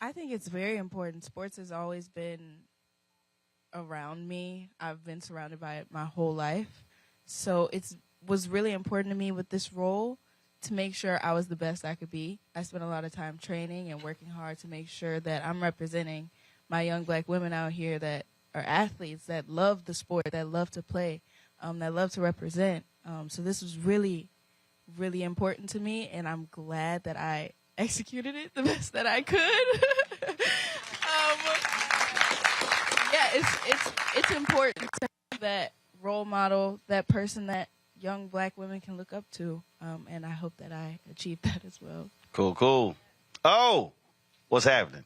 Speaker 15: I think it's very important. Sports has always been around me. I've been surrounded by it my whole life. So it was really important to me with this role to make sure I was the best I could be. I spent a lot of time training and working hard to make sure that I'm representing my young black women out here that are athletes, that love the sport, that love to play, that love to represent. So this was really, really important to me, and I'm glad that I executed it the best that I could. It's important to have that role model, that person that young Black women can look up to, and I hope that I achieve that as well.
Speaker 9: Cool, cool. Oh, what's happening?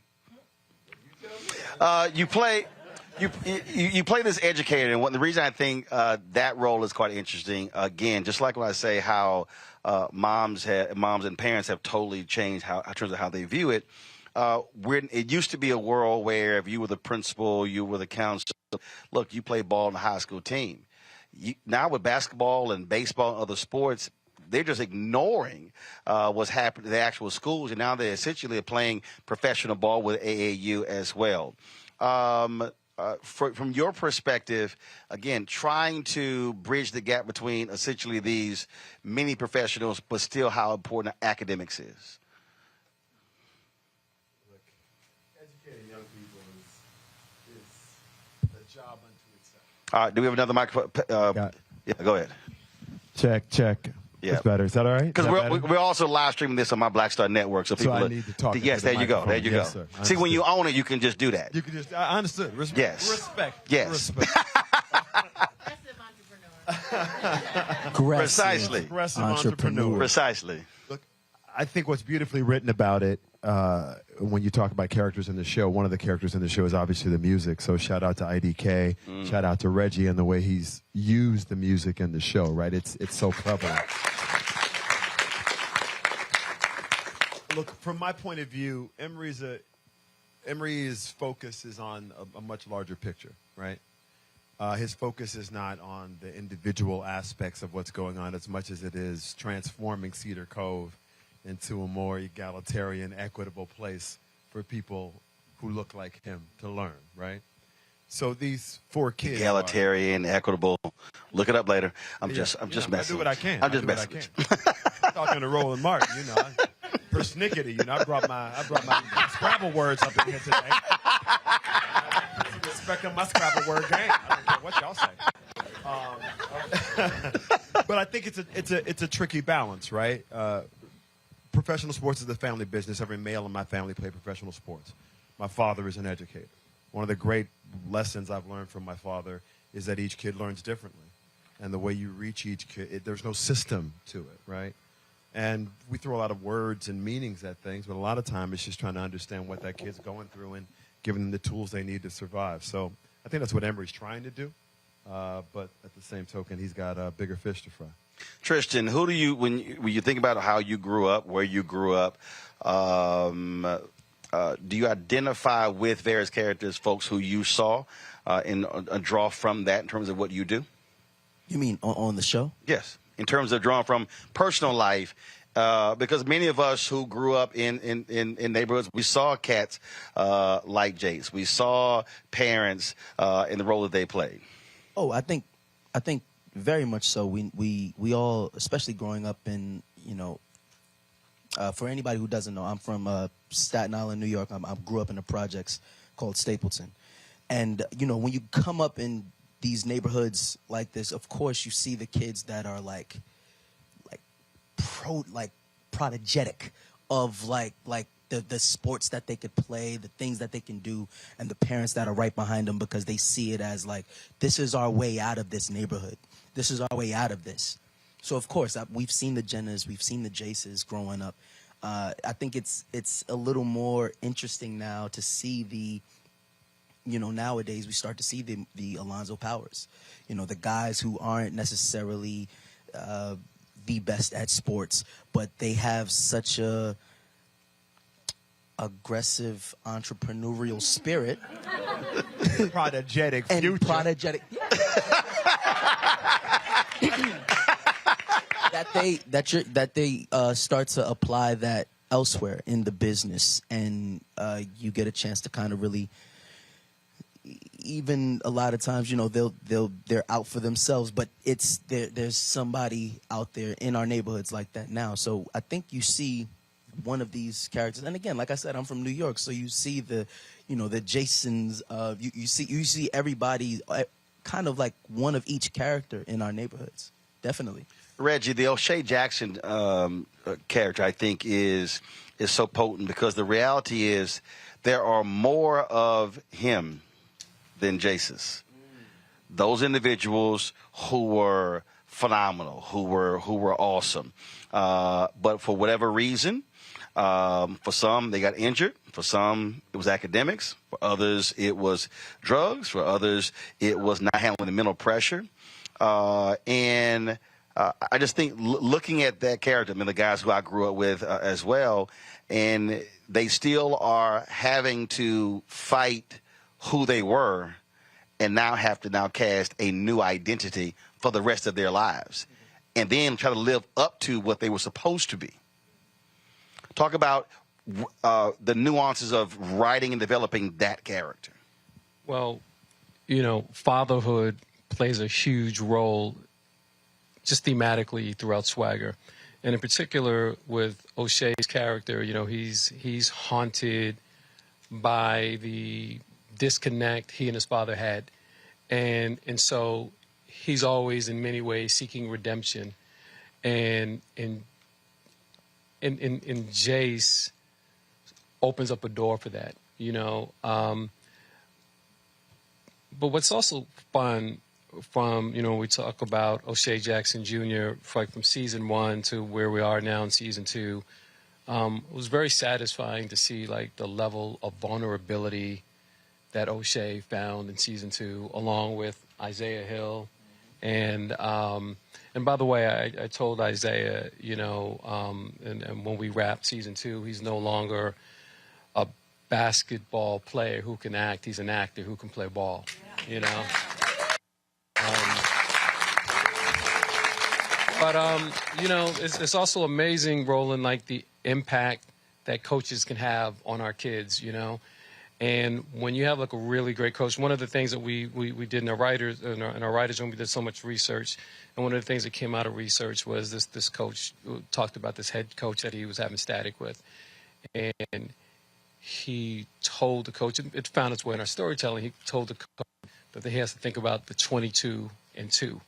Speaker 9: You play this educator, and the reason I think that role is quite interesting. Again, just like when I say how moms and parents have totally changed in terms of how they view it. It used to be a world where if you were the principal, you were the counselor. Look, you play ball in the high school team. Now with basketball and baseball and other sports, they're just ignoring what's happening in the actual schools, and now they're essentially playing professional ball with AAU as well. From your perspective, again, trying to bridge the gap between essentially these mini professionals, but still how important academics is.
Speaker 1: Look, educating young people is a job unto itself.
Speaker 9: All right, do we have another microphone? Yeah, go ahead.
Speaker 1: Check.
Speaker 9: Yeah.
Speaker 1: That's better. Is that all right?
Speaker 9: Because we're also live streaming this on my Black Star Network, so people.
Speaker 1: I need to talk.
Speaker 9: Yes, there you go. There you go.
Speaker 1: Sir.
Speaker 9: See, when you own it, you can just do that.
Speaker 1: You can just. I understood.
Speaker 9: Yes.
Speaker 1: Respect.
Speaker 9: Yes.
Speaker 1: Respect.
Speaker 9: Precisely.
Speaker 1: Aggressive entrepreneur.
Speaker 9: Precisely.
Speaker 1: Look, I think what's beautifully written about it, when you talk about characters in the show, one of the characters in the show is obviously the music. So shout out to IDK, shout out to Reggie and the way he's used the music in the show, right? It's so prevalent. Look, from my point of view, Emory's focus is on a much larger picture, right? His focus is not on the individual aspects of what's going on as much as it is transforming Cedar Cove into a more egalitarian, equitable place for people who look like him to learn, right? So these 4 kids
Speaker 9: egalitarian, equitable. Look it up later. I'm just messing.
Speaker 1: I do what I can.
Speaker 9: I'm just messing.
Speaker 1: I'm talking to Roland Martin, persnickety, I brought my Scrabble words up in here today. Respecting my Scrabble word game. I don't care what y'all say. But I think it's a tricky balance, right? Professional sports is the family business. Every male in my family play professional sports. My father is an educator. One of the great lessons I've learned from my father is that each kid learns differently. And the way you reach each kid, there's no system to it, right? And we throw a lot of words and meanings at things, but a lot of time it's just trying to understand what that kid's going through and giving them the tools they need to survive. So I think that's what Emory's trying to do. But at the same token, he's got bigger fish to fry.
Speaker 9: Tristan, who do you, when you think about how you grew up, where you grew up, do you identify with various characters, folks who you saw, and draw from that in terms of what you do?
Speaker 13: You mean on the show?
Speaker 9: Yes, in terms of drawing from personal life, because many of us who grew up in neighborhoods, we saw cats like Jace. We saw parents in the role that they played.
Speaker 13: Oh, I think very much so. We all, especially growing up in, for anybody who doesn't know, I'm from Staten Island, New York. I grew up in the projects called Stapleton. And, when you come up in these neighborhoods like this, of course you see the kids that are like prodigetic of the sports that they could play, the things that they can do, and the parents that are right behind them because they see it as this is our way out of this neighborhood. This is our way out of this. So of course we've seen the Jennas, we've seen the Jaces growing up. I think it's a little more interesting now to see nowadays we start to see the Alonzo Powers, the guys who aren't necessarily the best at sports, but they have such a aggressive entrepreneurial spirit.
Speaker 1: Prodigetic
Speaker 13: and
Speaker 1: future.
Speaker 13: Prodigetic. that they start to apply that elsewhere in the business, and you get a chance to kind of really, even a lot of times, they're out for themselves, but there's somebody out there in our neighborhoods like that now. So I think you see one of these characters, and again, like I said, I'm from New York, so you see the Jasons. You see everybody kind of like one of each character in our neighborhoods. Definitely.
Speaker 9: Reggie, the O'Shea Jackson character, I think, is so potent because the reality is there are more of him than Jace's. Those individuals who were phenomenal, who were awesome. But for whatever reason, for some, they got injured. For some, it was academics. For others, it was drugs. For others, it was not handling the mental pressure. And I just think looking at that character, I mean, the guys who I grew up with as well, and they still are having to fight who they were and now have to now cast a new identity for the rest of their lives and then try to live up to what they were supposed to be. Talk about the nuances of writing and developing that character.
Speaker 10: Well, you know, fatherhood plays a huge role just thematically throughout Swagger. And in particular with O'Shea's character, you know, he's haunted by the disconnect he and his father had. And so he's always in many ways seeking redemption. And Jace opens up a door for that, you know. But what's also fun from, you know, we talk about O'Shea Jackson Jr. From season 1 to where we are now in season 2, it was very satisfying to see like the level of vulnerability that O'Shea found in season 2, along with Isaiah Hill. And by the way, I told Isaiah, you know, and when we wrap season 2, he's no longer a basketball player who can act. He's an actor who can play ball, you know. You know, it's also amazing, Roland, like the impact that coaches can have on our kids, you know. And when you have like a really great coach, one of the things that we did in our writers room, we did so much research, and one of the things that came out of research was this coach who talked about this head coach that he was having static with, and he told the coach, it found its way in our storytelling, he told the coach that he has to think about the 22 and 2.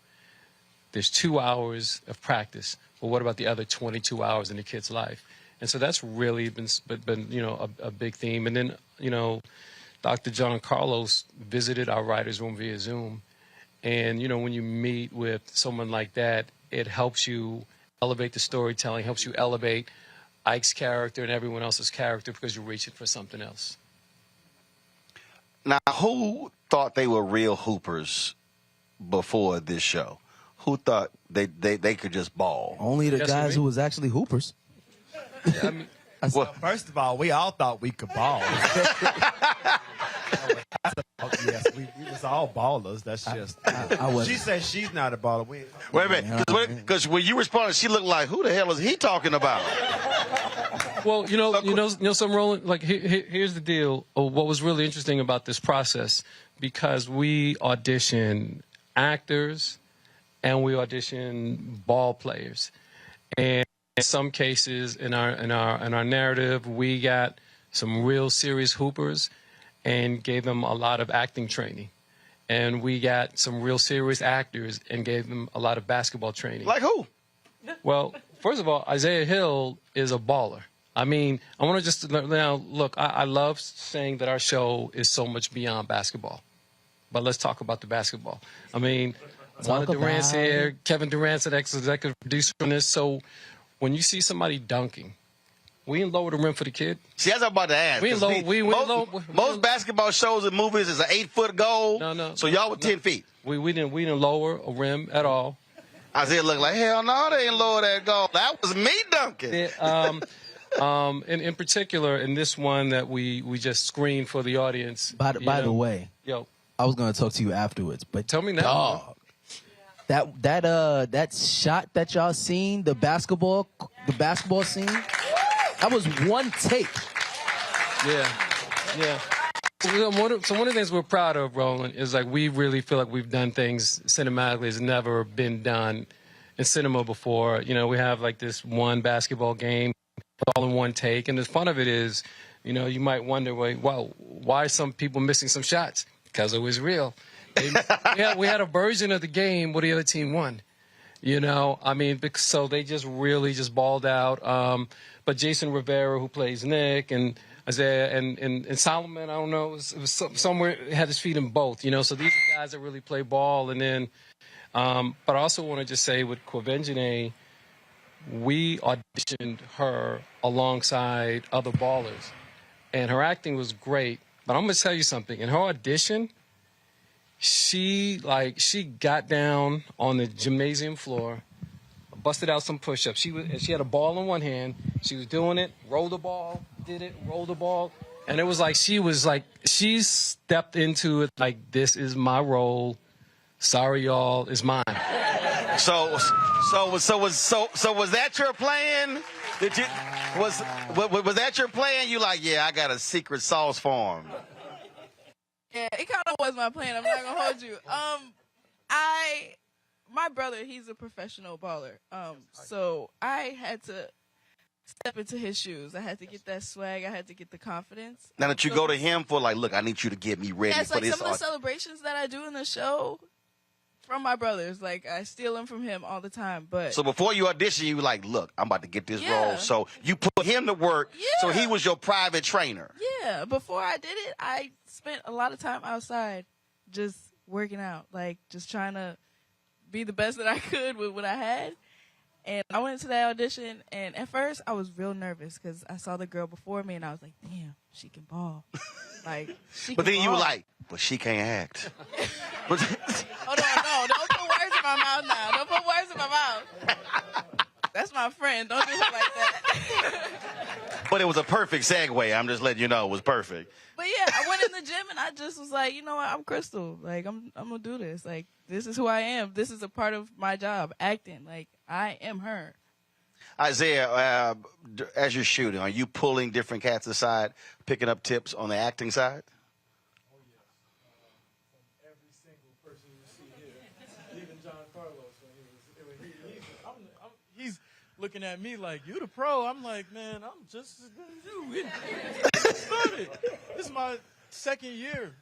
Speaker 10: There's 2 hours of practice, but what about the other 22 hours in the kid's life? And so that's really been you know, a big theme. And then, you know, Dr. John Carlos visited our writers' room via Zoom. And, you know, when you meet with someone like that, it helps you elevate the storytelling, helps you elevate Ike's character and everyone else's character because you're reaching for something else.
Speaker 9: Now, who thought they were real hoopers before this show? Who thought they could just ball?
Speaker 13: Only the guys who was actually hoopers.
Speaker 10: Yeah, I mean,
Speaker 1: well, first of all, we all thought we could ball. Yes, we was all ballers. That's just. She said she's not a baller. Wait
Speaker 9: a minute, because when you responded, she looked like, "Who the hell is he talking about?"
Speaker 10: Well, you know, some Roland. Like, here's the deal. What was really interesting about this process, because we audition actors and we audition ball players, and in some cases in our narrative, we got some real serious hoopers and gave them a lot of acting training. And we got some real serious actors and gave them a lot of basketball training.
Speaker 9: Like who?
Speaker 10: Well, first of all, Isaiah Hill is a baller. I mean, I want to just now look, I love saying that our show is so much beyond basketball. But let's talk about the basketball. I mean, Wanda Durant's here, Kevin Durant's an executive producer on this. So when you see somebody dunking, we didn't lower the rim for the kid.
Speaker 9: See, that's what I'm about to ask. Most basketball shows and movies is an 8-foot goal.
Speaker 10: No.
Speaker 9: So y'all were 10 feet.
Speaker 10: We didn't lower a rim at all.
Speaker 9: Isaiah looked like, hell no, they didn't lower that goal. That was me dunking.
Speaker 10: In particular, in this one that we just screened for the audience.
Speaker 13: By the way, I was going to talk to you afterwards, but
Speaker 10: tell me now.
Speaker 13: Dog, that shot that y'all seen, the basketball scene, that was one take.
Speaker 10: Yeah. So one of the things we're proud of, Roland, is like we really feel like we've done things cinematically that's never been done in cinema before. You know, we have like this one basketball game all in one take, and the fun of it is, you know, you might wonder, well, why are some people missing some shots? Because it was real. We had a version of the game where the other team won. You know, I mean, so they just really just balled out. But Jason Rivera, who plays Nick, and Isaiah, and Solomon, I don't know, it was somewhere had his feet in both. You know, so these are guys that really play ball. And then But I also want to just say with Quavenjane, we auditioned her alongside other ballers, and her acting was great. But I'm gonna tell you something. In her audition, she got down on the gymnasium floor, busted out some push-ups. She had a ball in one hand. She was doing it, rolled the ball, did it, rolled the ball, and it was like she stepped into it like, this is my role. Sorry, y'all, it's mine.
Speaker 9: So was that your plan? Was that your plan? You like, yeah, I got a secret sauce for him.
Speaker 15: Yeah, it kind of was my plan. I'm not gonna hold you. My brother, he's a professional baller. So I had to step into his shoes. I had to get that swag. I had to get the confidence.
Speaker 9: Now that you go to him for like, look, I need you to get me ready
Speaker 15: it's
Speaker 9: for
Speaker 15: like
Speaker 9: this.
Speaker 15: Some of the celebrations that I do in the show from my brothers. Like, I steal them from him all the time. But
Speaker 9: So before you audition, you were like, look, I'm about to get this role. So you put him to work.
Speaker 15: Yeah.
Speaker 9: So he was your private trainer.
Speaker 15: Yeah, before I did it, I spent a lot of time outside just working out, like just trying to be the best that I could with what I had. And I went into that audition, and at first I was real nervous because I saw the girl before me, and I was like, damn, she can ball. Like, she
Speaker 9: But
Speaker 15: can
Speaker 9: then you
Speaker 15: ball.
Speaker 9: were like, but she can't act.
Speaker 15: Hold on, no, don't put words in my mouth now. Don't put words in my mouth. That's my friend. Don't do her like that.
Speaker 9: But it was a perfect segue. I'm just letting you know it was perfect.
Speaker 15: But yeah, I went in the gym and I just was like, you know what? I'm Crystal. Like, I'm gonna do this. Like, this is who I am. This is a part of my job, acting. Like, I am her.
Speaker 9: Isaiah, as you're shooting, are you pulling different cats aside, picking up tips on the acting side?
Speaker 7: Every single person you see here, even John Carlos, he's looking at me like, you the pro. I'm like, man, I'm just as good as you. We started. This is my second year.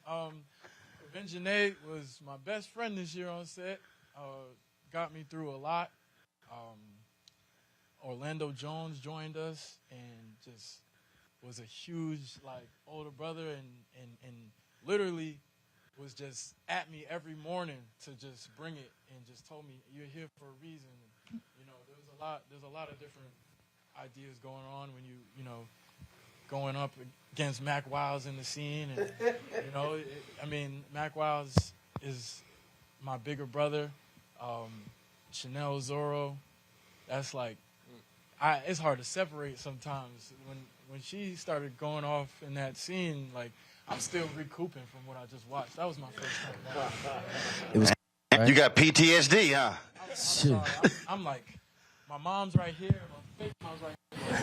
Speaker 7: Benjanae was my best friend this year on set. Got me through a lot. Orlando Jones joined us and just was a huge, like, older brother and literally was just at me every morning to just bring it and just told me, you're here for a reason. And, you know, there's a lot of different ideas going on when you know, going up against Mac Wiles in the scene. And, you know, Mac Wiles is my bigger brother. Chanel Zorro, that's like, it's hard to separate sometimes. When she started going off in that scene, like, I'm still recouping from what I just watched. That was my first time.
Speaker 9: It was. You got PTSD, huh?
Speaker 7: I'm sorry. I'm like, my mom's right here, my fake mom's right here.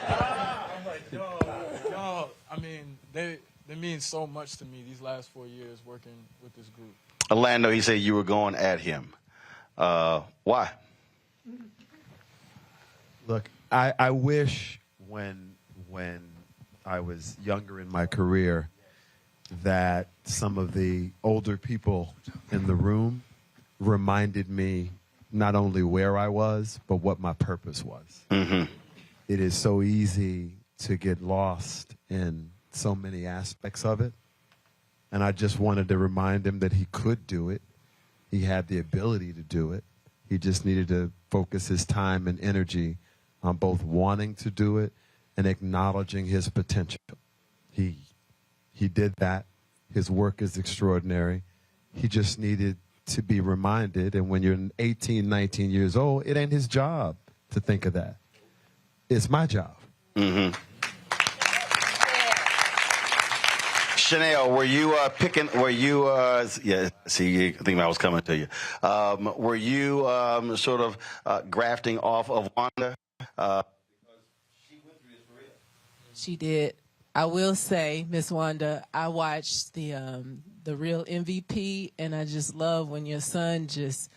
Speaker 7: I'm like, yo, I mean, they mean so much to me these last 4 years working with this group.
Speaker 9: Orlando, he said you were going at him. Why?
Speaker 1: Look, I wish when I was younger in my career that some of the older people in the room reminded me not only where I was, but what my purpose was.
Speaker 9: Mm-hmm.
Speaker 1: It is so easy to get lost in so many aspects of it. And I just wanted to remind him that he could do it. He had the ability to do it. He just needed to focus his time and energy on both wanting to do it and acknowledging his potential. He did that. His work is extraordinary. He just needed to be reminded. And when you're 18, 19 years old, it ain't his job to think of that. It's my job.
Speaker 9: Mm-hmm. Chanel, were you yeah, see, I think I was coming to you. Were you sort of grafting off of Wanda?
Speaker 12: She did. I will say, Miss Wanda, I watched the real MVP, and I just love when your son just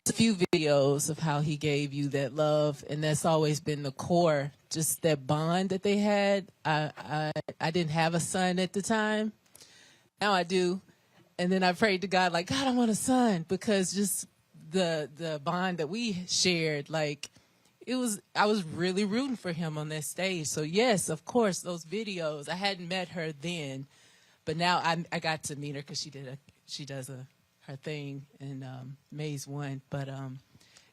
Speaker 12: a few videos of how he gave you that love, and that's always been the core, just that bond that they had. I didn't have a son at the time. Now I do. And then I prayed to God, like, God, I want a son, because just the bond that we shared, like, I was really rooting for him on that stage. So yes, of course, those videos. I hadn't met her then, but now I got to meet her because she does a her thing, and Maze won. But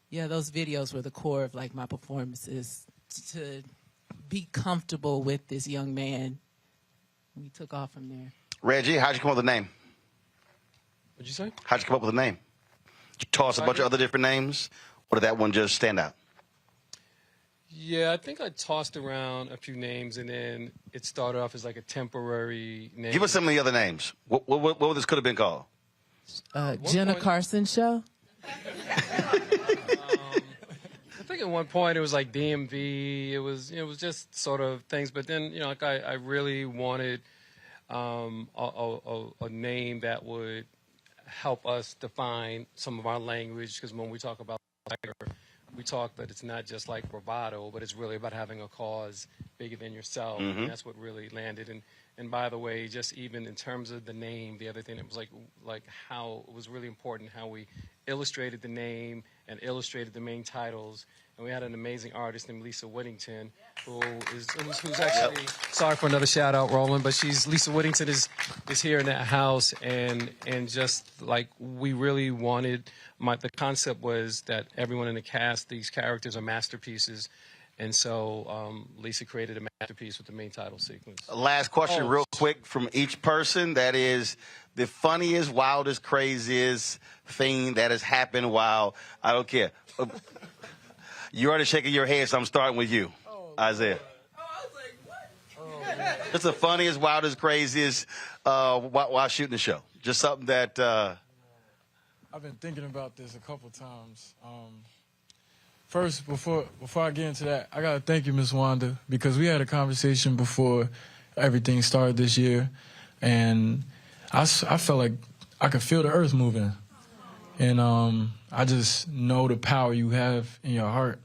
Speaker 12: yeah, those videos were the core of like my performances, to be comfortable with this young man. We took off from there.
Speaker 9: Reggie, how'd you come up with the name?
Speaker 10: What'd you say?
Speaker 9: How'd you come up with the name? Did you toss a bunch of other different names, or did that one just stand out?
Speaker 10: Yeah, I think I tossed around a few names, and then it started off as like a temporary name.
Speaker 9: Give us some of the other names. What this could have been called?
Speaker 12: Jenna Carson Show.
Speaker 10: I think at one point it was like DMV. It was just sort of things, but then like I really wanted a name that would help us define some of our language, because when we talk about Tiger, we talk that it's not just like bravado, but it's really about having a cause bigger than yourself.
Speaker 9: Mm-hmm.
Speaker 10: And that's what really landed. And by the way, just even in terms of the name, the other thing that was like how it was really important how we illustrated the name and illustrated the main titles. And we had an amazing artist named Lisa Whittington, who's actually, sorry for another shout out, Roland, but Lisa Whittington is here in that house, and just like we really wanted, the concept was that everyone in the cast, these characters are masterpieces, and so Lisa created a masterpiece with the main title sequence.
Speaker 9: Last question, real quick, from each person. That is the funniest, wildest, craziest thing that has happened while, I don't care. You're already shaking your head, so I'm starting with you, Isaiah. It's the funniest, wildest, craziest while shooting the show. Just something that...
Speaker 7: I've been thinking about this a couple times. First, before I get into that, I got to thank you, Miss Wanda, because we had a conversation before everything started this year, and I felt like I could feel the earth moving. And I just know the power you have in your heart.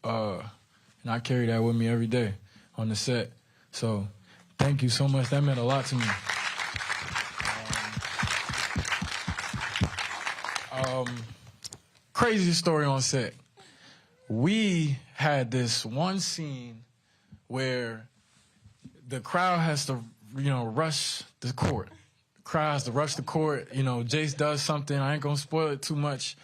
Speaker 7: And I carry that with me every day on the set. So thank you so much. That meant a lot to me. Crazy story on set. We had this one scene where the crowd has to, rush the court. The crowd has to rush the court. Jace does something. I ain't going to spoil it too much.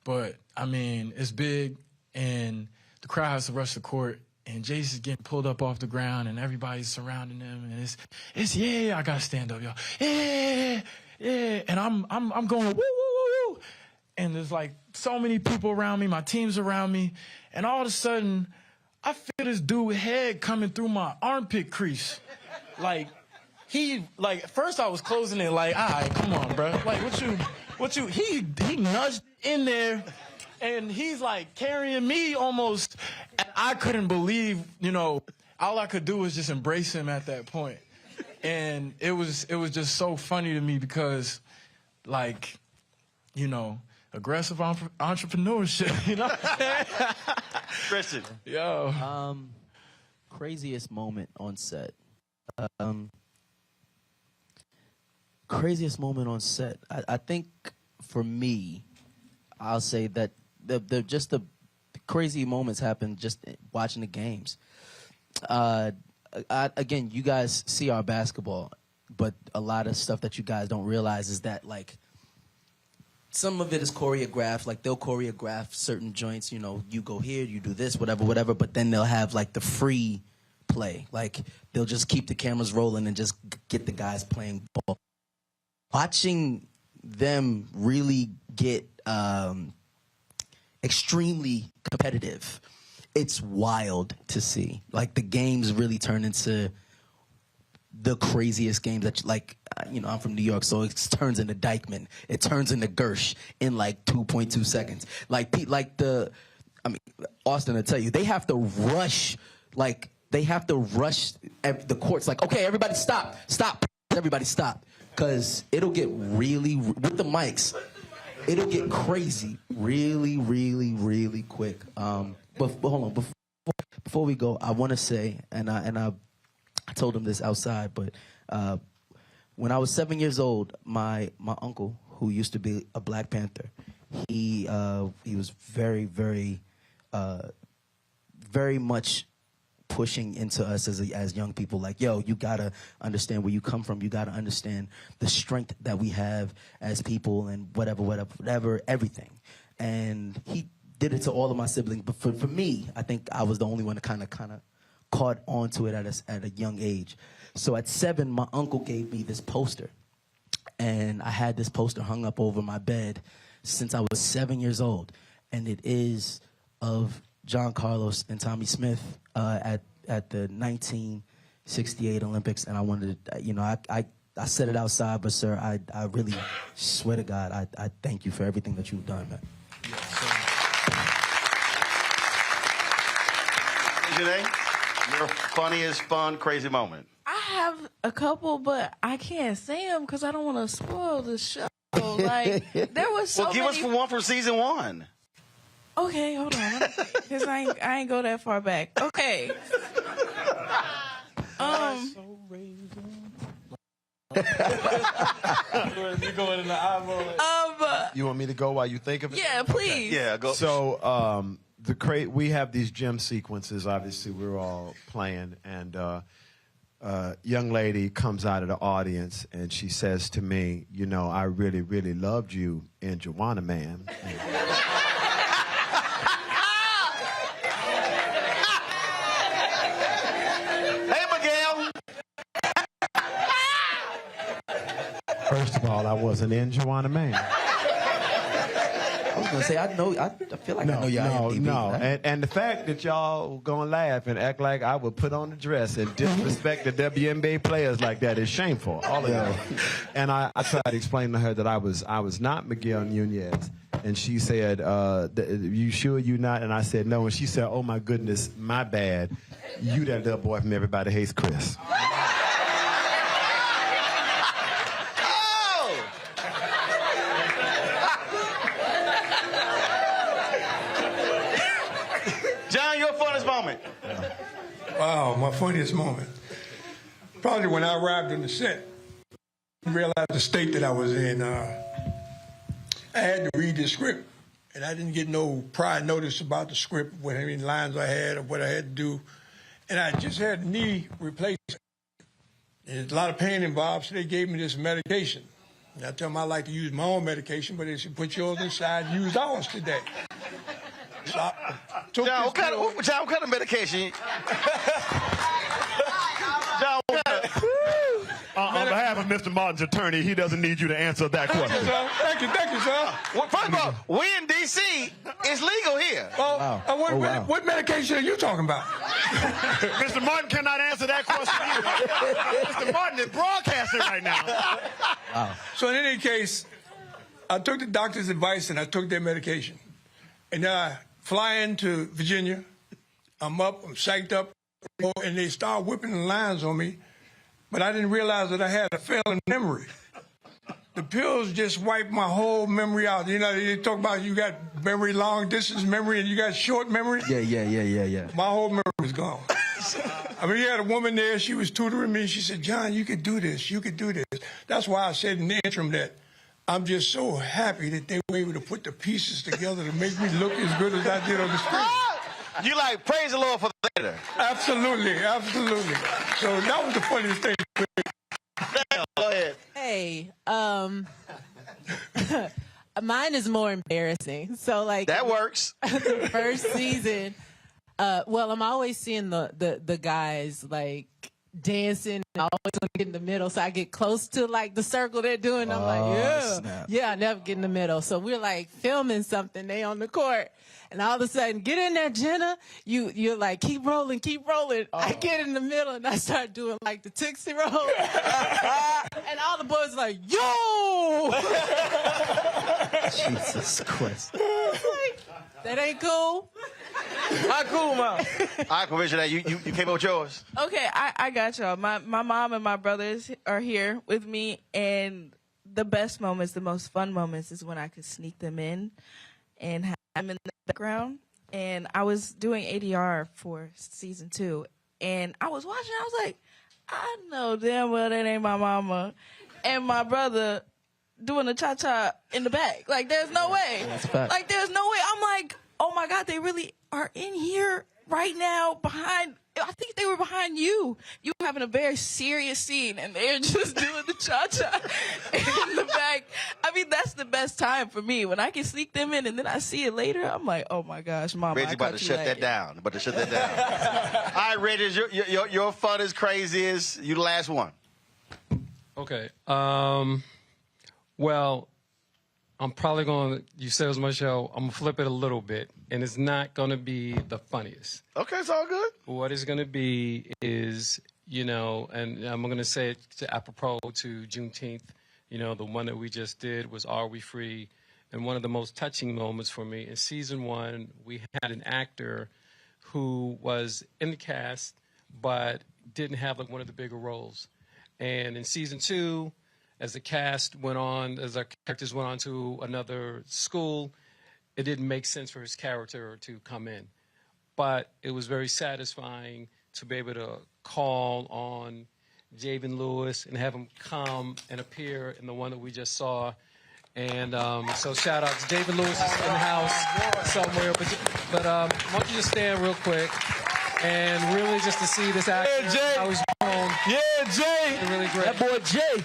Speaker 7: But, I mean, it's big, and the crowd has to rush the court, and Jace is getting pulled up off the ground, and everybody's surrounding him, and it's yeah, I got to stand up, y'all. Yeah, and I'm going, woo, woo, woo, woo. And there's, like, so many people around me, my team's around me, and all of a sudden, I feel this dude's head coming through my armpit crease. Like, first I was closing it like, all right, come on, bro. Like, what you, he nudged in there, and he's, like, carrying me almost, and I couldn't believe, all I could do was just embrace him at that point. And it was just so funny to me because, like, aggressive entrepreneurship, you know what I'm saying?
Speaker 9: Christian.
Speaker 13: Yo. Craziest moment on set. Craziest moment on set. I think for me, I'll say that the crazy moments happen just watching the games. Again, you guys see our basketball, but a lot of stuff that you guys don't realize is that, like, some of it is choreographed. Like, they'll choreograph certain joints, you go here, you do this, whatever, but then they'll have, like, the free play. Like, they'll just keep the cameras rolling and just get the guys playing ball. Watching them really get extremely competitive, it's wild to see. Like, the games really turn into the craziest games that, I'm from New York, so it turns into Dykeman. It turns into Gersh in, 2.2 seconds. Austin will tell you, they have to rush, the courts. Like, okay, everybody stop, everybody stop. Because it'll get really, with the mics, it'll get crazy really, really, really quick. But hold on, before we go, I want to say, and I told him this outside, but when I was 7 years old, my uncle, who used to be a Black Panther, he was very, very, very much pushing into us as young people, like, yo, you gotta understand where you come from. You gotta understand the strength that we have as people, and whatever, everything. And he did it to all of my siblings. But for me, I think I was the only one that kind of caught on to it at a young age. So at 7, my uncle gave me this poster. And I had this poster hung up over my bed since I was 7 years old. And it is of John Carlos and Tommy Smith at the 1968 Olympics. And I wanted to, I said it outside, but sir, I really swear to God, I thank you for everything that you've done, man.
Speaker 9: Your funniest, fun, crazy moment.
Speaker 15: I have a couple, but I can't say them because I don't want to spoil the show. Like, there was so
Speaker 9: well, give
Speaker 15: many...
Speaker 9: us one from season 1.
Speaker 15: Okay, hold on. Because I ain't go that far back. Okay.
Speaker 7: You going in the eyeball?
Speaker 1: You want me to go while you think of it?
Speaker 15: Yeah, please.
Speaker 1: Okay. Yeah, go. So we have these gym sequences. Obviously, we're all playing, and young lady comes out of the audience, and she says to me, I really, really loved you in Joanna Man. First of all, I wasn't in Joanna Man.
Speaker 13: I was gonna say, I feel like I know your IMDb.
Speaker 1: No,
Speaker 13: right?
Speaker 1: and the fact that y'all gonna laugh and act like I would put on the dress and disrespect the WNBA players like that is shameful. All of y'all. And I tried to explain to her that I was not Miguel Nunez, and she said, "You sure you not?" And I said, "No." And she said, "Oh my goodness, my bad. You that little boy from Everybody Hates Chris."
Speaker 14: Wow, my funniest moment. Probably when I arrived on the set, I realized the state that I was in. I had to read the script, and I didn't get no prior notice about the script, what many lines I had or what I had to do. And I just had knee replacement. And there's a lot of pain involved, so they gave me this medication. And I tell them I like to use my own medication, but they said, put yours inside, use ours today. So
Speaker 9: John, what kind of medication? John, what kind of...
Speaker 1: On behalf of Mr. Martin's attorney, he doesn't need you to answer that question.
Speaker 14: Thank you, sir.
Speaker 9: Well, first of all, we in D.C. It's legal here.
Speaker 14: What medication are you talking about?
Speaker 1: Mr. Martin cannot answer that question either. Mr. Martin is broadcasting right now.
Speaker 14: Wow. So in any case, I took the doctor's advice and I took their medication. And then I fly into Virginia. I'm psyched up, and they start whipping the lines on me. But I didn't realize that I had a failing memory. The pills just wiped my whole memory out. They talk about you got memory, long distance memory, and you got short memory.
Speaker 13: Yeah.
Speaker 14: My whole memory was gone. I mean, you had a woman there, she was tutoring me. She said, John, you could do this. You could do this. That's why I said in the interim that I'm just so happy that they were able to put the pieces together to make me look as good as I did on the screen.
Speaker 9: You praise the Lord for the later.
Speaker 14: Absolutely. So that was the funniest thing.
Speaker 9: Go ahead.
Speaker 12: Hey, mine is more embarrassing. So
Speaker 9: that works.
Speaker 12: The first season, I'm always seeing the guys dancing. I always want to get in the middle, so I get close to the circle they're doing. I'm I never get in the middle. So we're filming something. They on the court, and all of a sudden, get in there, Jenna. You're keep rolling. I get in the middle, and I start doing the Tootsie Roll, and all the boys are yo.
Speaker 13: Jesus Christ.
Speaker 12: That ain't cool.
Speaker 9: Not cool, man. I can vision that. You came up with yours.
Speaker 15: Okay, I got y'all. My mom and my brothers are here with me, and the best moments, the most fun moments is when I could sneak them in and have them in the background. And I was doing ADR for season 2, and I was watching, I was like, I know damn well that ain't my mama and my brother doing the cha-cha in the back. There's no way. There's no way. I'm like, oh my God, they really are in here right now behind
Speaker 2: I think they were behind you. You were having a very serious scene, and they're just doing the cha-cha in the back. I mean, that's the best time for me. When I can sneak them in, and then I see it later, I'm like, oh, my gosh, Mama,
Speaker 9: Reggie about to shut that down. About to shut that down. All right, Reggie, your fun is crazy. Is you the last one?
Speaker 10: Okay. Well, I'm probably going to, you said it was my show, I'm going to flip it a little bit, and it's not going to be the funniest.
Speaker 9: Okay, it's all good.
Speaker 10: What it's going to be is, you know, and I'm going to say it to apropos to Juneteenth, you know, the one that we just did was Are We Free? And one of the most touching moments for me in season 1, we had an actor who was in the cast but didn't have like one of the bigger roles. And in season 2, as the cast went on, as our characters went on to another school, it didn't make sense for his character to come in. But it was very satisfying to be able to call on Jayland Walker and have him come and appear in the one that we just saw. And so shout out to Jayland Walker in the house somewhere. But why don't you just stand real quick and really just to see this actor.
Speaker 8: Yeah, Jay.
Speaker 10: How he's grown.
Speaker 8: Yeah, Jay.
Speaker 10: Really great.
Speaker 8: That boy Jay.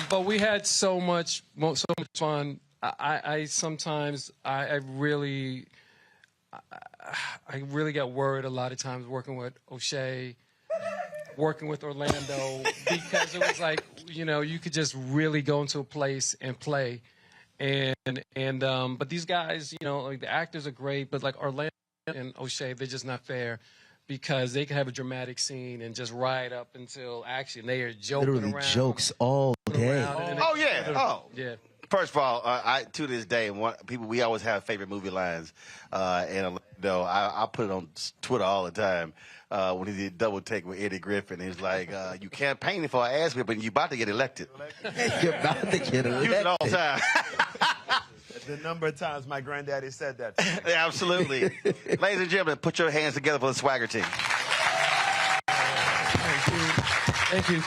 Speaker 10: But we had so much fun. I really got worried a lot of times working with O'Shea, working with Orlando, because it was like, you know, you could just really go into a place and play. But these guys, you know, like the actors are great, but like Orlando and O'Shea, they're just not fair. Because they can have a dramatic scene and just ride up until action. They are joking
Speaker 13: Literally
Speaker 10: around.
Speaker 13: jokes all day.
Speaker 9: Oh, yeah. Oh.
Speaker 10: Yeah.
Speaker 9: First of all, to this day, we always have favorite movie lines. And I put it on Twitter all the time when he did Double Take with Eddie Griffin. He's like, you campaigning for an ass whipping, you about to get elected.
Speaker 13: You're about to get elected.
Speaker 9: Use it all the time.
Speaker 1: The number of times my granddaddy said that.
Speaker 9: Yeah, absolutely. Ladies and gentlemen, put your hands together for the Swagger team.
Speaker 10: Thank you.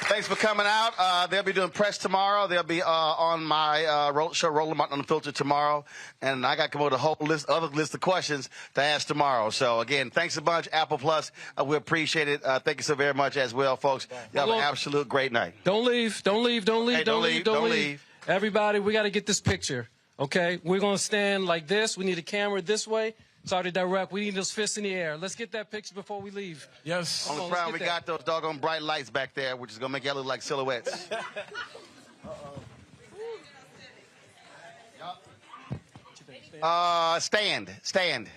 Speaker 9: Thanks for coming out. They'll be doing press tomorrow. They'll be on my show, Roland Martin Unfiltered, tomorrow. And I got to come up with a whole other list of questions to ask tomorrow. So, again, thanks a bunch, Apple Plus. We appreciate it. Thank you so very much as well, folks. You have an absolute great night.
Speaker 10: Don't leave. Don't leave. Don't leave.
Speaker 9: Hey,
Speaker 10: don't leave. Don't leave. Everybody, we got to get this picture, okay? We're going to stand like this. We need a camera this way. Sorry to direct. We need those fists in the air. Let's get that picture before we leave.
Speaker 7: Yes.
Speaker 9: On the ground, we got those doggone bright lights back there, which is going to make y'all look like silhouettes. Stand.